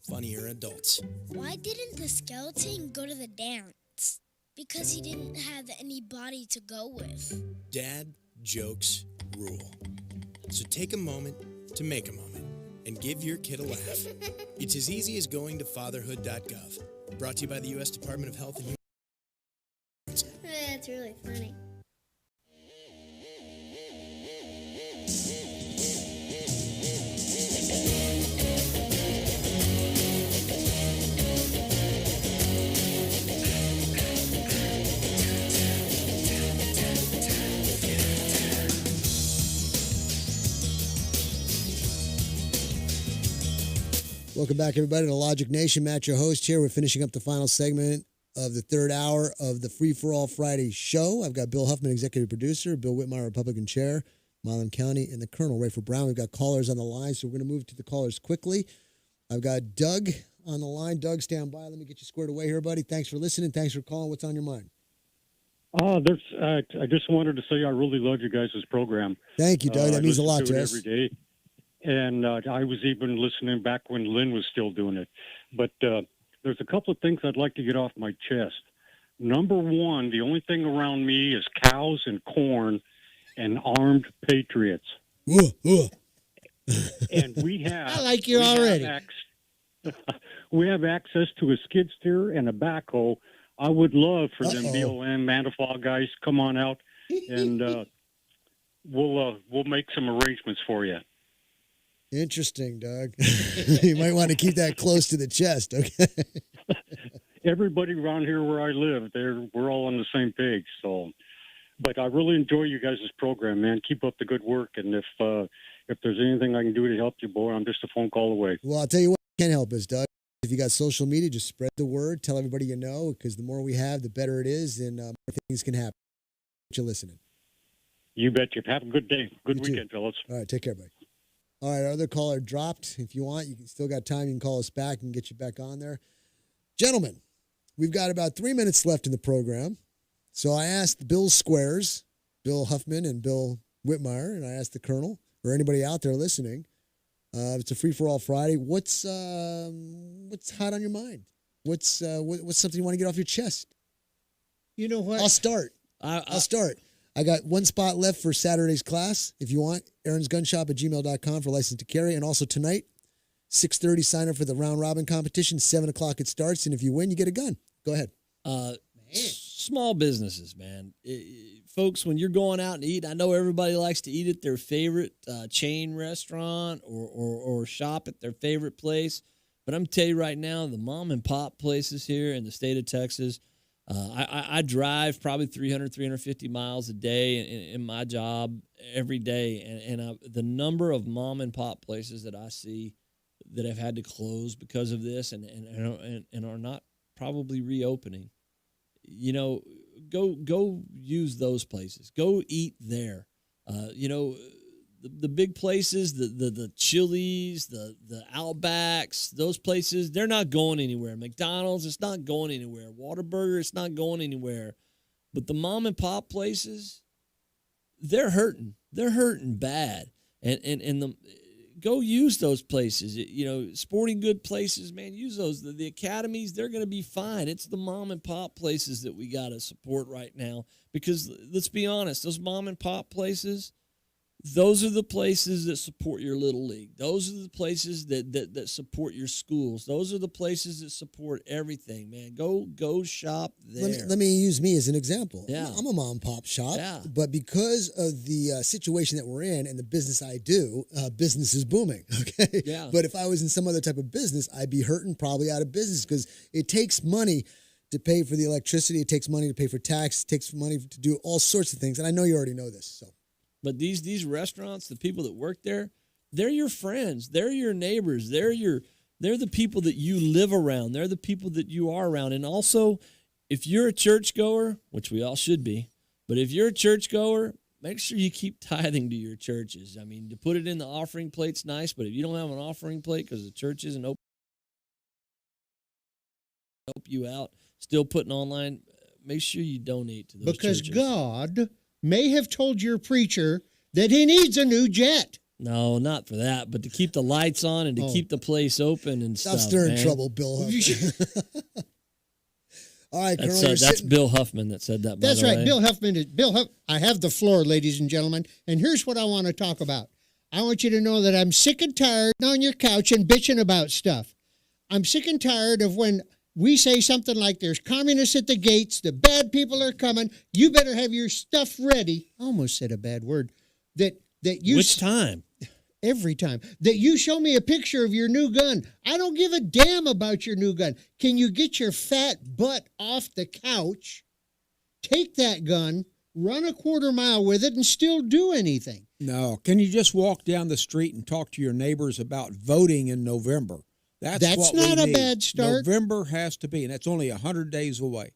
funnier adults. Why didn't the skeleton go to the dance? Because he didn't have any body to go with. Dad jokes rule. So take a moment to make a moment and give your kid a laugh. It's as easy as going to fatherhood.gov. Brought to you by the U.S. Department of Health and Human Services. That's really funny. Welcome back, everybody, to Logic Nation. Matt, your host here. We're finishing up the final segment of the third hour of the Free for All Friday show. I've got Bill Huffman, executive producer, Bill Whitmire, Republican chair, Milam County, and the Colonel, Rayford Brown. We've got callers on the line, so we're going to move to the callers quickly. I've got Doug on the line. Doug, stand by. Let me get you squared away here, buddy. Thanks for listening. Thanks for calling. What's on your mind? I just wanted to say I really love you guys' program. Thank you, Doug. That means a lot to to us. us. Every day. And I was even listening back when Lynn was still doing it. But there's a couple of things I'd like to get off my chest. Number one, the only thing around me is cows and corn and armed patriots. And we have... I like you already. We have access to a skid steer and a backhoe. I would love for them BLM Manitowoc guys to come on out, and we'll make some arrangements for you. Interesting, Doug. You might want to keep that close to the chest, okay? Everybody around here where I live, we're all on the same page. So, but I really enjoy you guys' program, man. Keep up the good work, and if there's anything I can do to help you, boy, I'm just a phone call away. Well, I'll tell you what can help us, Doug. If you got social media, just spread the word. Tell everybody you know, because the more we have, the better it is, and more things can happen. You're listening. You betcha. Have a good day. Good weekend, fellas. All right, take care, buddy. All right, our other caller dropped. If you want, you still got time. You can call us back and get you back on there. Gentlemen, we've got about 3 minutes left in the program. So I asked Bill Squares, Bill Huffman and Bill Whitmire, and I asked the Colonel or anybody out there listening. It's a Free-for-All Friday. What's hot on your mind? What's something you want to get off your chest? You know what? I'll start. I'll start. I got one spot left for Saturday's class. If you want, aaronsgunshop@gmail.com for license to carry. And also tonight, 6:30, sign up for the round robin competition. 7 o'clock it starts. And if you win, you get a gun. Go ahead. Small businesses, man. Folks, when you're going out and eat, I know everybody likes to eat at their favorite chain restaurant or shop at their favorite place. But I'm telling you right now, the mom and pop places here in the state of Texas, I drive probably 300, 350 miles a day in my job every day. And the number of mom and pop places that I see that have had to close because of this and are not probably reopening. You know, go use those places. Go eat there. You know, the big places, the Chili's, the Outbacks, those places, they're not going anywhere. McDonald's, it's not going anywhere. Whataburger, it's not going anywhere. But the mom and pop places, they're hurting. They're hurting bad. And go use those places. You know, sporting good places, man, use those. The academies, they're going to be fine. It's the mom and pop places that we got to support right now. Because let's be honest, those mom and pop places, those are the places that support your little league. Those are the places that support your schools. Those are the places that support everything, man. Go shop there. Let me use me as an example. Yeah. I'm a mom and pop shop, Yeah. but because of the situation that we're in and the business I do, business is booming, okay? Yeah. But if I was in some other type of business, I'd be hurting, probably out of business, because it takes money to pay for the electricity. It takes money to pay for tax. It takes money to do all sorts of things. And I know you already know this, so. But these restaurants, the people that work there, they're your friends. They're your neighbors. They're the people that you live around. They're the people that you are around. And also, if you're a churchgoer, which we all should be, but if you're a churchgoer, make sure you keep tithing to your churches. I mean, to put it in the offering plate's nice, but if you don't have an offering plate because the church isn't open, help you out, still putting online, make sure you donate to those because churches. God may have told your preacher that he needs a new jet. No, not for that, but to keep the lights on and to keep the place open and Stop stuff. stirring man. trouble, Bill Huffman. All right, Colonel, That's Bill Huffman that said that. By That's the right. way. Bill Huffman. I have the floor, ladies and gentlemen. And here's what I want to talk about. I want you to know that I'm sick and tired on your couch and bitching about stuff. I'm sick and tired of when we say something like there's communists at the gates, the bad people are coming, you better have your stuff ready. I almost said a bad word. Which time? Every time. That you show me a picture of your new gun. I don't give a damn about your new gun. Can you get your fat butt off the couch, take that gun, run a quarter mile with it, and still do anything? No. Can you just walk down the street and talk to your neighbors about voting in November? That's what not we a need. bad start. November has to be, and that's only 100 days away.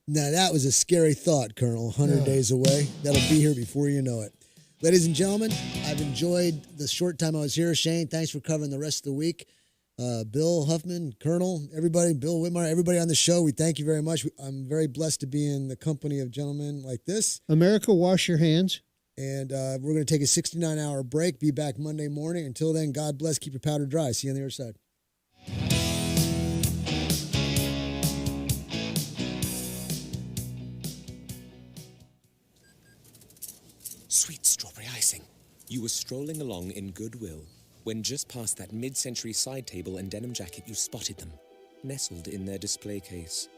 Now, that was a scary thought, Colonel. 100 days away. That'll be here before you know it. Ladies and gentlemen, I've enjoyed the short time I was here. Shane, thanks for covering the rest of the week. Bill Huffman, Colonel, everybody, Bill Whitmire, everybody on the show, we thank you very much. I'm very blessed to be in the company of gentlemen like this. America, wash your hands. And we're going to take a 69-hour break. Be back Monday morning. Until then, God bless. Keep your powder dry. See you on the other side. Sweet strawberry icing. You were strolling along in Goodwill when just past that mid-century side table and denim jacket you spotted them, nestled in their display case.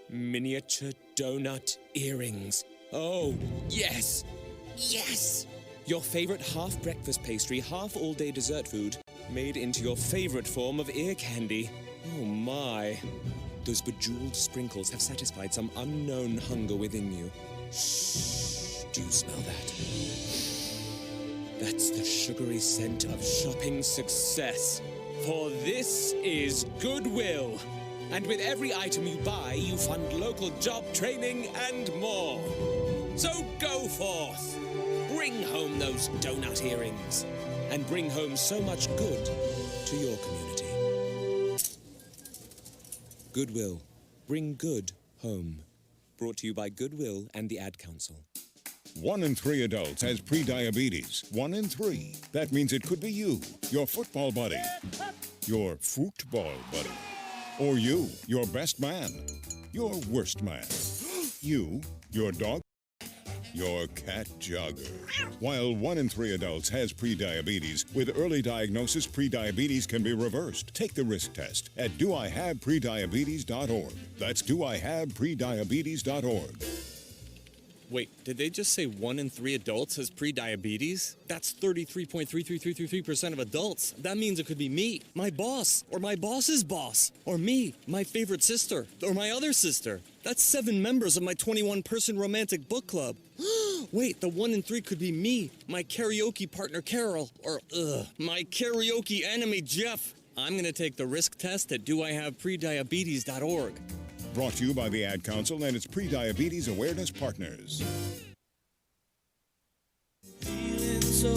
Miniature donut earrings. Oh, yes! Yes! Your favorite half-breakfast pastry, half-all-day dessert food, made into your favorite form of ear candy. Oh, my. Those bejeweled sprinkles have satisfied some unknown hunger within you. Shh. Do you smell that? That's the sugary scent of shopping success. For this is Goodwill. And with every item you buy, you fund local job training and more. So go forth. Bring home those donut earrings. And bring home so much good to your community. Goodwill. Bring good home. Brought to you by Goodwill and the Ad Council. 1 in 3 adults has prediabetes. 1 in 3. That means it could be you, your football buddy, your football buddy, or you, your best man, your worst man, you, your dog, your cat jogger. While 1 in 3 adults has prediabetes, with early diagnosis, prediabetes can be reversed. Take the risk test at doihaveprediabetes.org. That's doihaveprediabetes.org. Wait, did they just say 1 in 3 adults has prediabetes? That's 33.33333% of adults. That means it could be me, my boss, or my boss's boss, or me, my favorite sister, or my other sister. That's 7 members of my 21-person romantic book club. Wait, the 1 in 3 could be me, my karaoke partner Carol, or my karaoke enemy Jeff. I'm going to take the risk test at doihaveprediabetes.org. Brought to you by the Ad Council and its pre-diabetes awareness partners. Feeling so